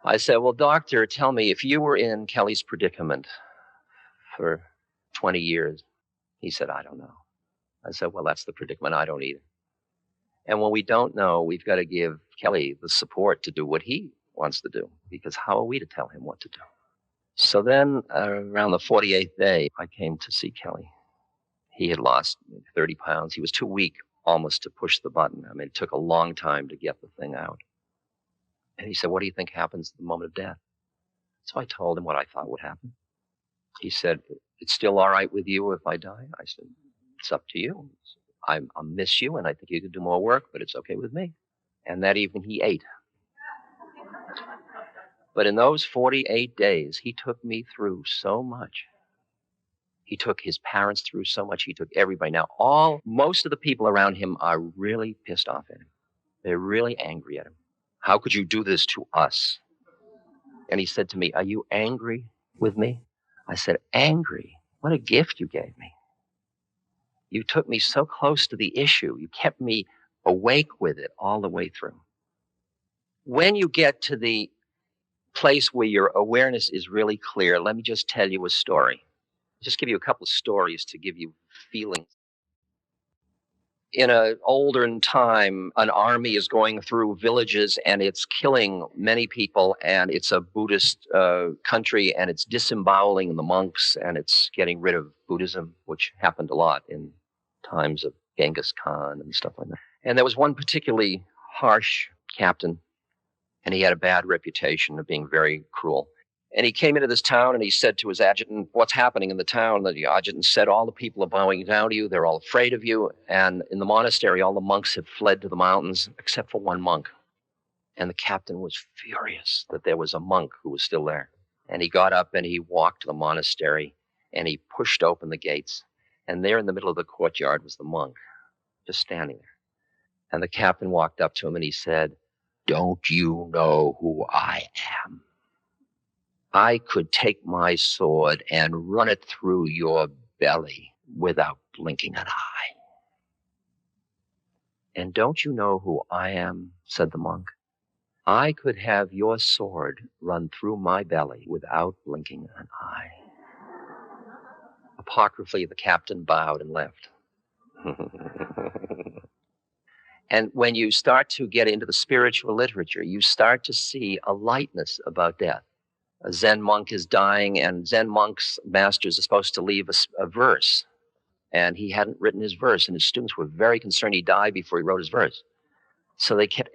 I said, well, doctor, tell me, if you were in Kelly's predicament for 20 years, he said, I don't know. I said, well, that's the predicament. I don't either. And when we don't know, we've got to give Kelly the support to do what he wants to do, because how are we to tell him what to do? So then around the 48th day, I came to see Kelly. He had lost 30 pounds. He was too weak almost to push the button. I mean, it took a long time to get the thing out. And he said, what do you think happens at the moment of death? So I told him what I thought would happen. He said, it's still all right with you if I die? I said, it's up to you. I miss you, and I think you could do more work, but it's okay with me. And that evening he ate. But in those 48 days, he took me through so much. He took his parents through so much. He took everybody. Now, most of the people around him are really pissed off at him. They're really angry at him. How could you do this to us? And he said to me, are you angry with me? I said, angry? What a gift you gave me. You took me so close to the issue. You kept me awake with it all the way through. When you get to the place where your awareness is really clear, let me just tell you a story. Just give you a couple of stories to give you feelings. In an olden time, an army is going through villages and it's killing many people, and it's a Buddhist country, and it's disemboweling the monks, and it's getting rid of Buddhism, which happened a lot in times of Genghis Khan and stuff like that. And there was one particularly harsh captain, and he had a bad reputation of being very cruel. And he came into this town and he said to his adjutant, what's happening in the town? And the adjutant said, all the people are bowing down to you. They're all afraid of you. And in the monastery, all the monks have fled to the mountains, except for one monk. And the captain was furious that there was a monk who was still there. And he got up and he walked to the monastery and he pushed open the gates. And there in the middle of the courtyard was the monk, just standing there. And the captain walked up to him and he said, don't you know who I am? I could take my sword and run it through your belly without blinking an eye. And don't you know who I am? Said the monk. I could have your sword run through my belly without blinking an eye. Apocryphally, the captain bowed and left. And when you start to get into the spiritual literature, you start to see a lightness about death. A Zen monk is dying, and Zen monk's masters are supposed to leave a verse. And he hadn't written his verse, and his students were very concerned he died before he wrote his verse. So they kept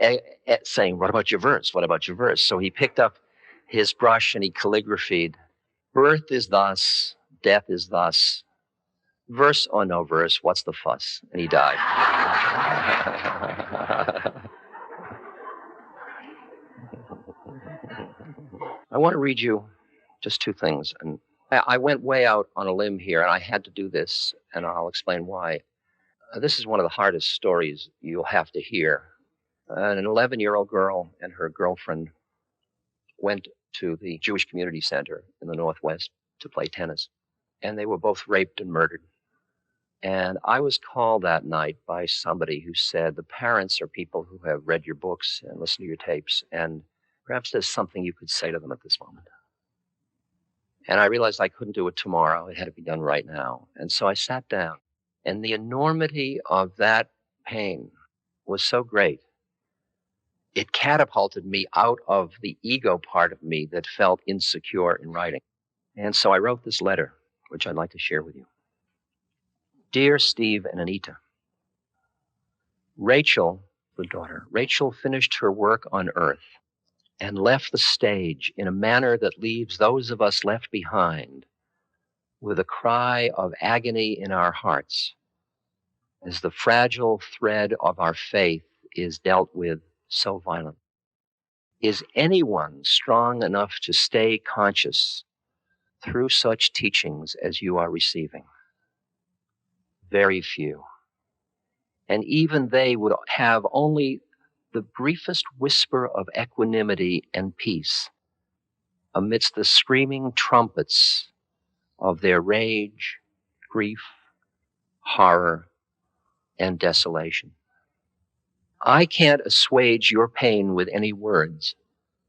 saying, what about your verse? What about your verse? So he picked up his brush and he calligraphied, birth is thus, death is thus, verse or no verse, what's the fuss? And he died. I want to read you just two things. And I went way out on a limb here, and I had to do this, and I'll explain why. This is one of the hardest stories you'll have to hear. An 11-year-old girl and her girlfriend went to the Jewish Community Center in the Northwest to play tennis, and they were both raped and murdered. And I was called that night by somebody who said, the parents are people who have read your books and listened to your tapes, and perhaps there's something you could say to them at this moment. And I realized I couldn't do it tomorrow. It had to be done right now. And so I sat down, and the enormity of that pain was so great. It catapulted me out of the ego part of me that felt insecure in writing. And so I wrote this letter, which I'd like to share with you. Dear Steve and Anita, Rachel, the daughter, Rachel finished her work on Earth and left the stage in a manner that leaves those of us left behind with a cry of agony in our hearts as the fragile thread of our faith is dealt with so violently. Is anyone strong enough to stay conscious through such teachings as you are receiving? Very few. And even they would have only the briefest whisper of equanimity and peace amidst the screaming trumpets of their rage, grief, horror, and desolation. I can't assuage your pain with any words,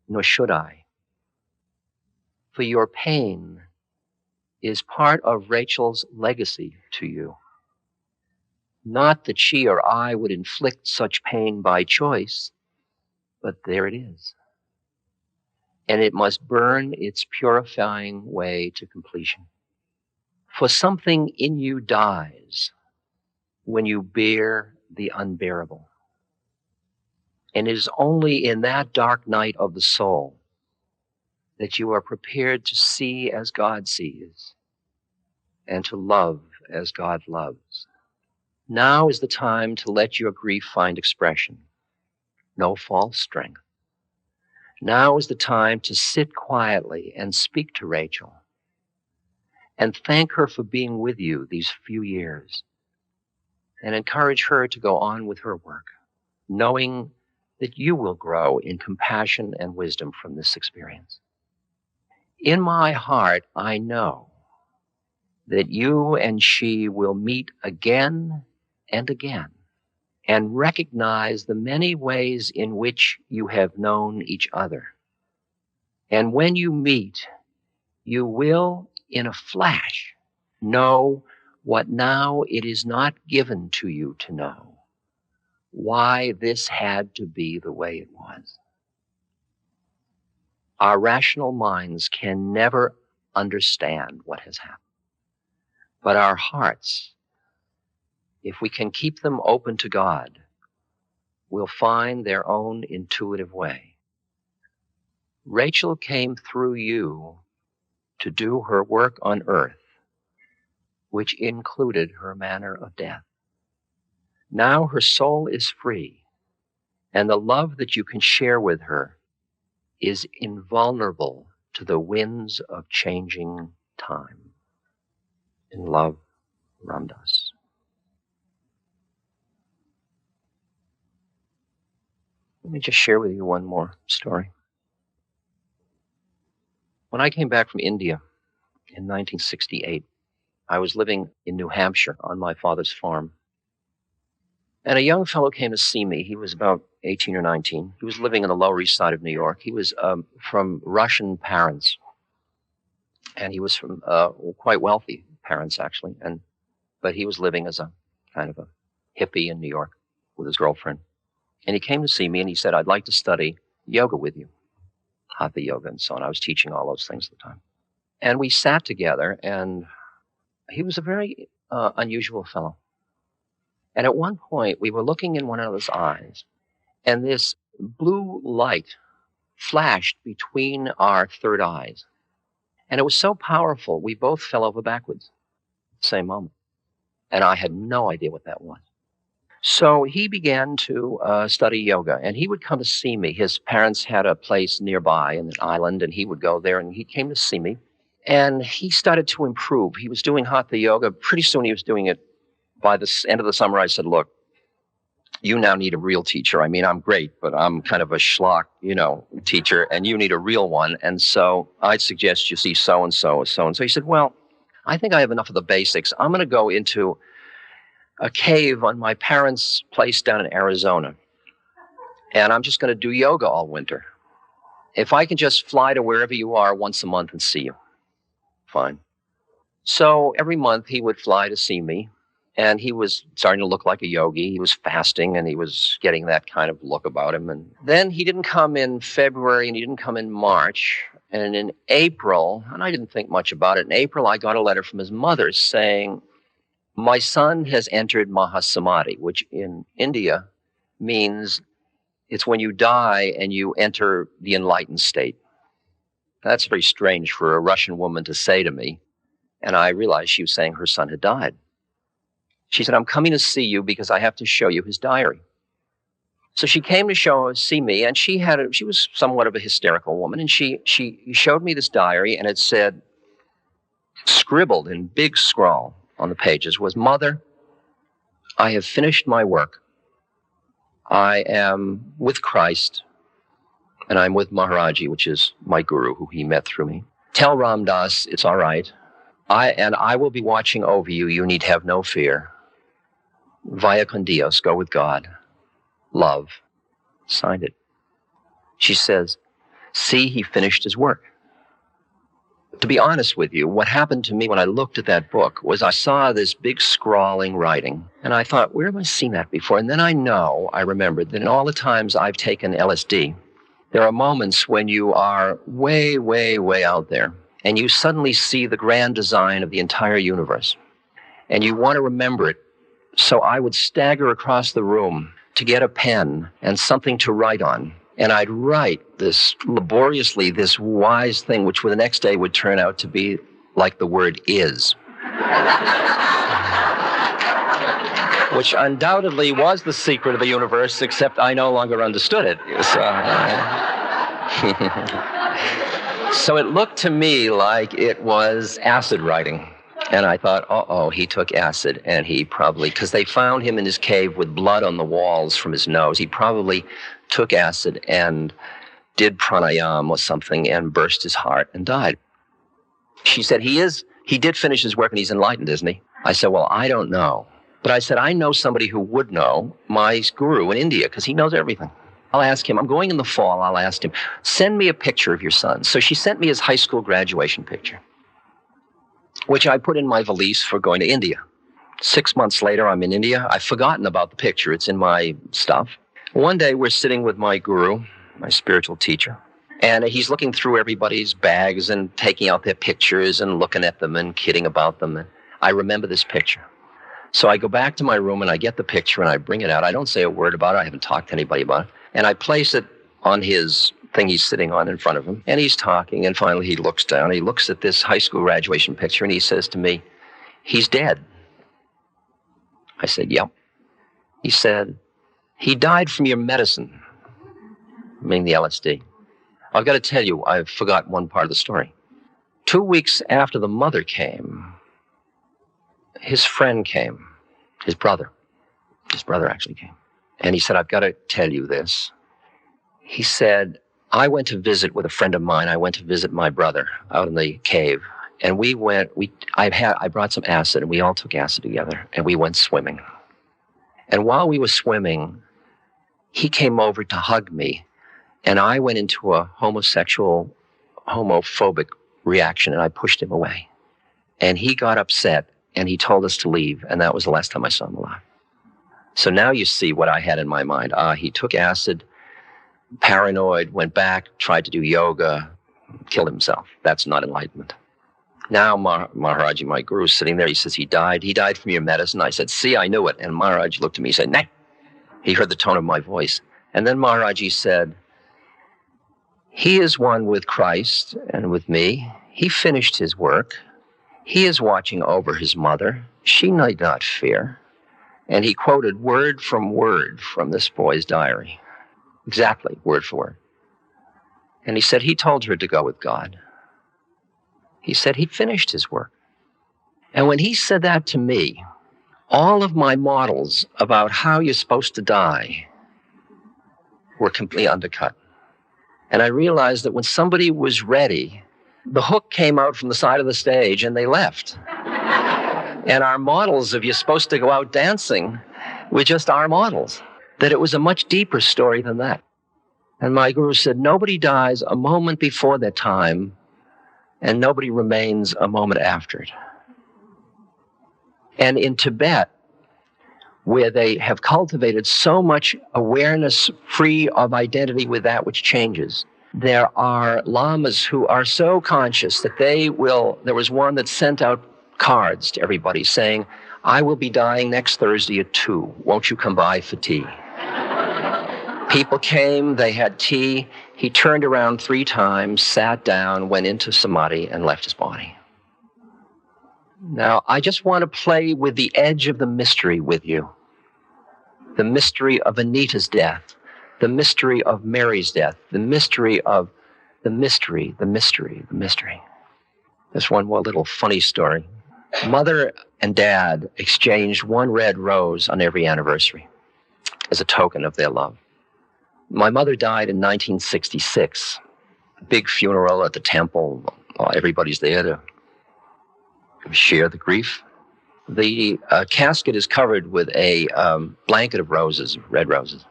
nor should I. For your pain is part of Rachel's legacy to you. Not that she or I would inflict such pain by choice, but there it is. And it must burn its purifying way to completion. For something in you dies when you bear the unbearable. And it is only in that dark night of the soul that you are prepared to see as God sees and to love as God loves. Now is the time to let your grief find expression. No false strength. Now is the time to sit quietly and speak to Rachel and thank her for being with you these few years and encourage her to go on with her work, knowing that you will grow in compassion and wisdom from this experience. In my heart, I know that you and she will meet again and again and recognize the many ways in which you have known each other. And when you meet, you will, in a flash, know what now it is not given to you to know, why this had to be the way it was. Our rational minds can never understand what has happened. But our hearts, if we can keep them open to God, will find their own intuitive way. Rachel came through you to do her work on earth, which included her manner of death. Now her soul is free, and the love that you can share with her is invulnerable to the winds of changing time. In love, Ramdas. Let me just share with you one more story. When I came back from India in 1968, I was living in New Hampshire on my father's farm. And a young fellow came to see me. He was about 18 or 19. He was living on the Lower East Side of New York. He was from Russian parents. And he was from quite wealthy parents, actually. But he was living as a kind of a hippie in New York with his girlfriend. And he came to see me and he said, I'd like to study yoga with you, hatha yoga and so on. I was teaching all those things at the time. And we sat together, and he was a very unusual fellow. And at one point, we were looking in one another's eyes, and this blue light flashed between our third eyes. And it was so powerful, we both fell over backwards at the same moment. And I had no idea what that was. So he began to study yoga, and he would come to see me. His parents had a place nearby in an island, and he would go there, and he came to see me. And he started to improve. He was doing hatha yoga. Pretty soon he was doing it. By the end of the summer, I said, look, you now need a real teacher. I mean, I'm great, but I'm kind of a schlock, teacher, and you need a real one. And so I'd suggest you see so-and-so or so-and-so. He said, well, I think I have enough of the basics. I'm going to go into a cave on my parents' place down in Arizona, and I'm just going to do yoga all winter. If I can just fly to wherever you are once a month and see you, fine. So every month he would fly to see me, and he was starting to look like a yogi. He was fasting, and he was getting that kind of look about him. And then he didn't come in February, and he didn't come in March. And in April, and I didn't think much about it, in April I got a letter from his mother saying, my son has entered Mahasamadhi, which in India means it's when you die and you enter the enlightened state. That's very strange for a Russian woman to say to me. And I realized she was saying her son had died. She said, I'm coming to see you because I have to show you his diary. So she came to see me, and she was somewhat of a hysterical woman, and she showed me this diary, and it said, scribbled in big scrawl on the pages was, Mother, I have finished my work. I am with Christ, and I'm with Maharaji, which is my guru, who he met through me. Tell Ram Dass it's all right. I will be watching over you. You need have no fear. Vaya con Dios, go with God. love, signed it. She says, see, he finished his work. To be honest with you, what happened to me when I looked at that book was I saw this big scrawling writing, and I thought, where have I seen that before? And then I remembered that in all the times I've taken LSD, there are moments when you are way, way, way out there, and you suddenly see the grand design of the entire universe, and you want to remember it. So I would stagger across the room to get a pen and something to write on. And I'd write this laboriously, this wise thing, which the next day would turn out to be like the word is. Which undoubtedly was the secret of the universe, except I no longer understood it. So it looked to me like it was acid writing. And I thought, uh-oh, he took acid, and he probably, because they found him in his cave with blood on the walls from his nose, he probably took acid and did pranayama or something and burst his heart and died. She said, he did finish his work and he's enlightened, isn't he? I said, well, I don't know. But I said, I know somebody who would know, my guru in India, because he knows everything. I'll ask him, I'm going in the fall, I'll ask him, send me a picture of your son. So she sent me his high school graduation picture, which I put in my valise for going to India. 6 months later, I'm in India. I've forgotten about the picture. It's in my stuff. One day, we're sitting with my guru, my spiritual teacher, and he's looking through everybody's bags and taking out their pictures and looking at them and kidding about them. And I remember this picture. So I go back to my room and I get the picture and I bring it out. I don't say a word about it. I haven't talked to anybody about it. And I place it on his thing he's sitting on in front of him. And he's talking, and finally he looks down. He looks at this high school graduation picture and he says to me, he's dead. I said, yep. He said, he died from your medicine, meaning the LSD. I've got to tell you, I've forgotten one part of the story. 2 weeks after the mother came, his friend came, his brother actually came. And he said, I've got to tell you this. He said, I went to visit with a friend of mine. I went to visit my brother out in the cave. And I brought some acid, and we all took acid together, and we went swimming. And while we were swimming, he came over to hug me, and I went into a homophobic reaction, and I pushed him away. And he got upset, and he told us to leave, and that was the last time I saw him alive. So now you see what I had in my mind. He took acid, paranoid, went back, tried to do yoga, killed himself. That's not enlightenment. Now Maharaji, my guru, is sitting there. He says, he died from your medicine. I said, see, I knew it. And Maharaji looked at me and said, nah. He heard the tone of my voice. And then Maharaji said, he is one with Christ and with me. He finished his work. He is watching over his mother. She need not fear. And he quoted word from this boy's diary. Exactly, word for word. And he said he told her to go with God. He said he finished his work. And when he said that to me, all of my models about how you're supposed to die were completely undercut. And I realized that when somebody was ready, the hook came out from the side of the stage and they left. And our models of you're supposed to go out dancing were just our models. That it was a much deeper story than that. And my guru said, nobody dies a moment before their time, and nobody remains a moment after it. And in Tibet, where they have cultivated so much awareness free of identity with that which changes, there are lamas who are so conscious that there was one that sent out cards to everybody saying, I will be dying next Thursday at 2. Won't you come by for tea? People came, they had tea. He turned around 3 times, sat down, went into samadhi, and left his body. Now, I just want to play with the edge of the mystery with you. The mystery of Anita's death, the mystery of Mary's death, the mystery of the mystery. There's one more little funny story. Mother and Dad exchanged 1 red rose on every anniversary as a token of their love. My mother died in 1966. Big funeral at the temple. Everybody's there to share the grief. The casket is covered with a blanket of roses, red roses.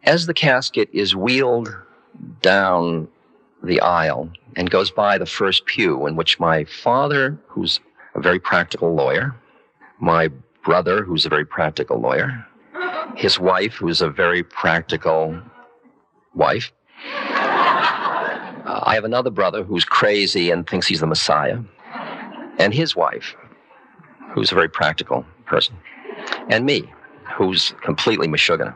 As the casket is wheeled down the aisle and goes by the first pew in which my father, who's a very practical lawyer, my brother, who's a very practical lawyer, his wife, who's a very practical wife. I have another brother who's crazy and thinks he's the Messiah, and his wife, who's a very practical person, and me, who's completely Meshuggah.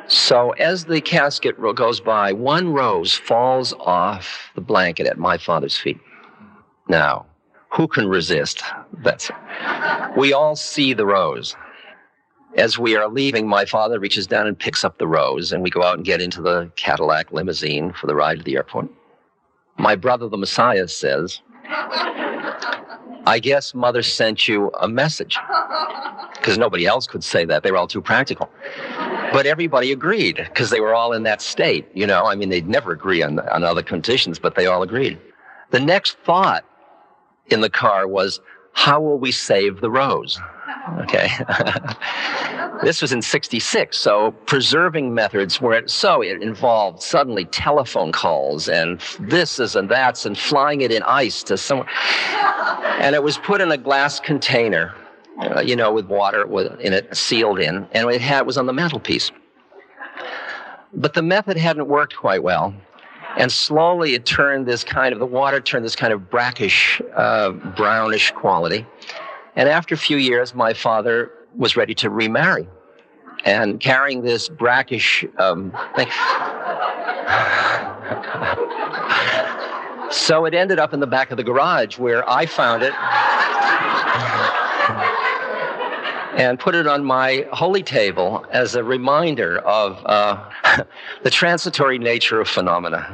So as the casket goes by, one rose falls off the blanket at my father's feet. Now, who can resist? We all see the rose. As we are leaving, my father reaches down and picks up the rose, and we go out and get into the Cadillac limousine for the ride to the airport. My brother, the Messiah, says, "I guess Mother sent you a message." Because nobody else could say that. They were all too practical. But everybody agreed, because they were all in that state. You know, I mean, they'd never agree on other conditions, but they all agreed. The next thought in the car was, how will we save the rose? Okay. This was in 1966, so preserving methods were it involved suddenly telephone calls and thises and that's and flying it in ice to somewhere. And it was put in a glass container, with water in it, sealed in, and it was on the mantelpiece. But the method hadn't worked quite well. And slowly the water turned this kind of brackish, brownish quality. And after a few years, my father was ready to remarry. And carrying this brackish thing. So it ended up in the back of the garage where I found it and put it on my holy table as a reminder of the transitory nature of phenomena.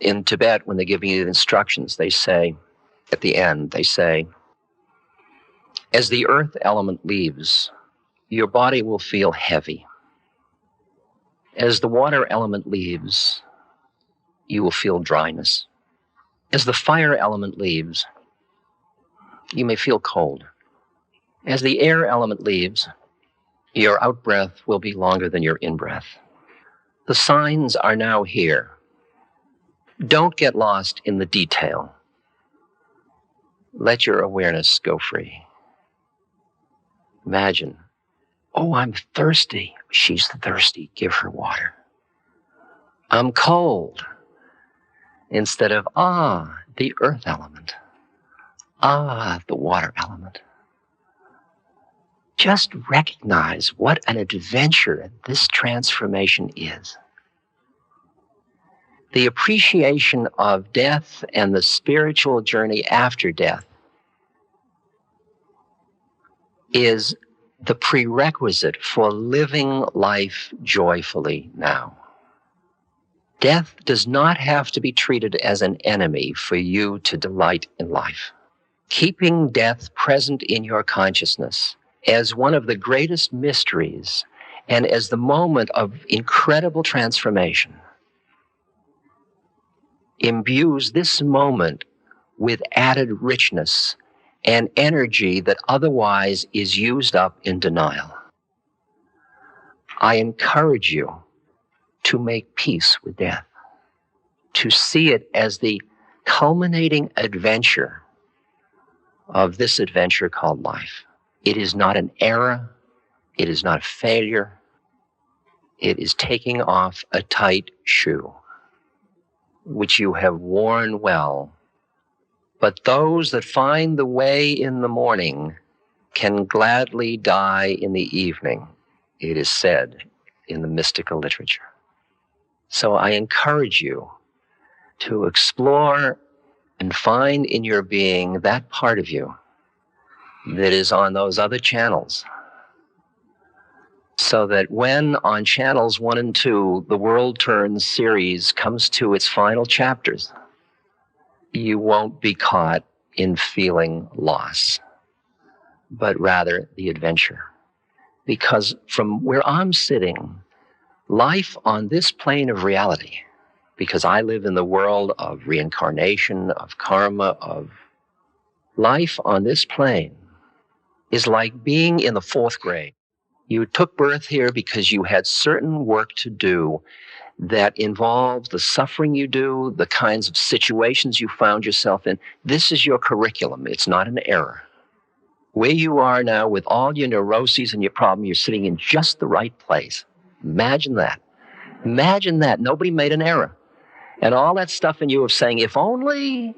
In Tibet, when they give you the instructions, they say, at the end, as the earth element leaves, your body will feel heavy. As the water element leaves, you will feel dryness. As the fire element leaves, you may feel cold. As the air element leaves, your out-breath will be longer than your in-breath. The signs are now here. Don't get lost in the detail. Let your awareness go free. Imagine, oh, I'm thirsty. She's thirsty. Give her water. I'm cold. Instead of, the earth element. The water element. Just recognize what an adventure this transformation is. The appreciation of death and the spiritual journey after death is the prerequisite for living life joyfully now. Death does not have to be treated as an enemy for you to delight in life. Keeping death present in your consciousness as one of the greatest mysteries and as the moment of incredible transformation imbues this moment with added richness and energy that otherwise is used up in denial. I encourage you to make peace with death, to see it as the culminating adventure of this adventure called life. It is not an error. It is not a failure. It is taking off a tight shoe, which you have worn well. But those that find the way in the morning can gladly die in the evening, it is said in the mystical literature. So I encourage you to explore and find in your being that part of you that is on those other channels, so that when on channels 1 and 2, the World Turns series comes to its final chapters, you won't be caught in feeling loss, but rather the adventure. Because from where I'm sitting, life on this plane of reality because I live in the world of reincarnation, of karma, of life on this plane is like being in the 4th grade. You took birth here because you had certain work to do that involved the suffering you do, the kinds of situations you found yourself in. This is your curriculum. It's not an error. Where you are now with all your neuroses and your problem, you're sitting in just the right place. Imagine that. Imagine that. Nobody made an error. And all that stuff in you of saying, if only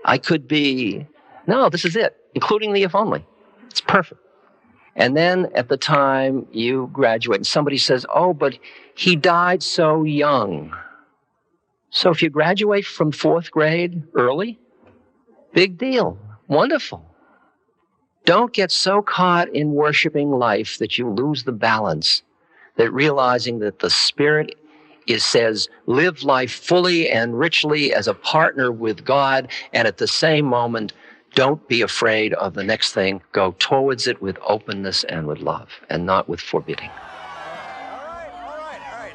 I could be. No, this is it, including the if only. It's perfect. And then at the time you graduate and somebody says, oh, but he died so young. So if you graduate from 4th grade early, big deal. Wonderful. Don't get so caught in worshiping life that you lose the balance, that realizing that the Spirit says, live life fully and richly as a partner with God, and at the same moment, don't be afraid of the next thing. Go towards it with openness and with love, and not with forbidding. All right.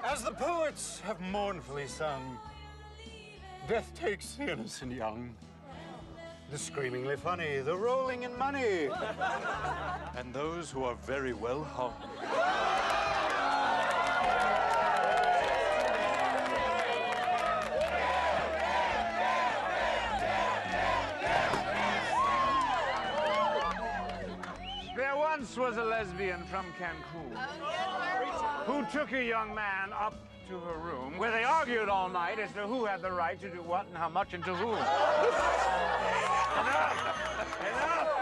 As the poets have mournfully sung, death takes the innocent young, the screamingly funny, the rolling in money, and those who are very well hung. There once was a lesbian from Cancun who took a young man up to her room where they argued all night as to who had the right to do what and how much and to whom. Enough!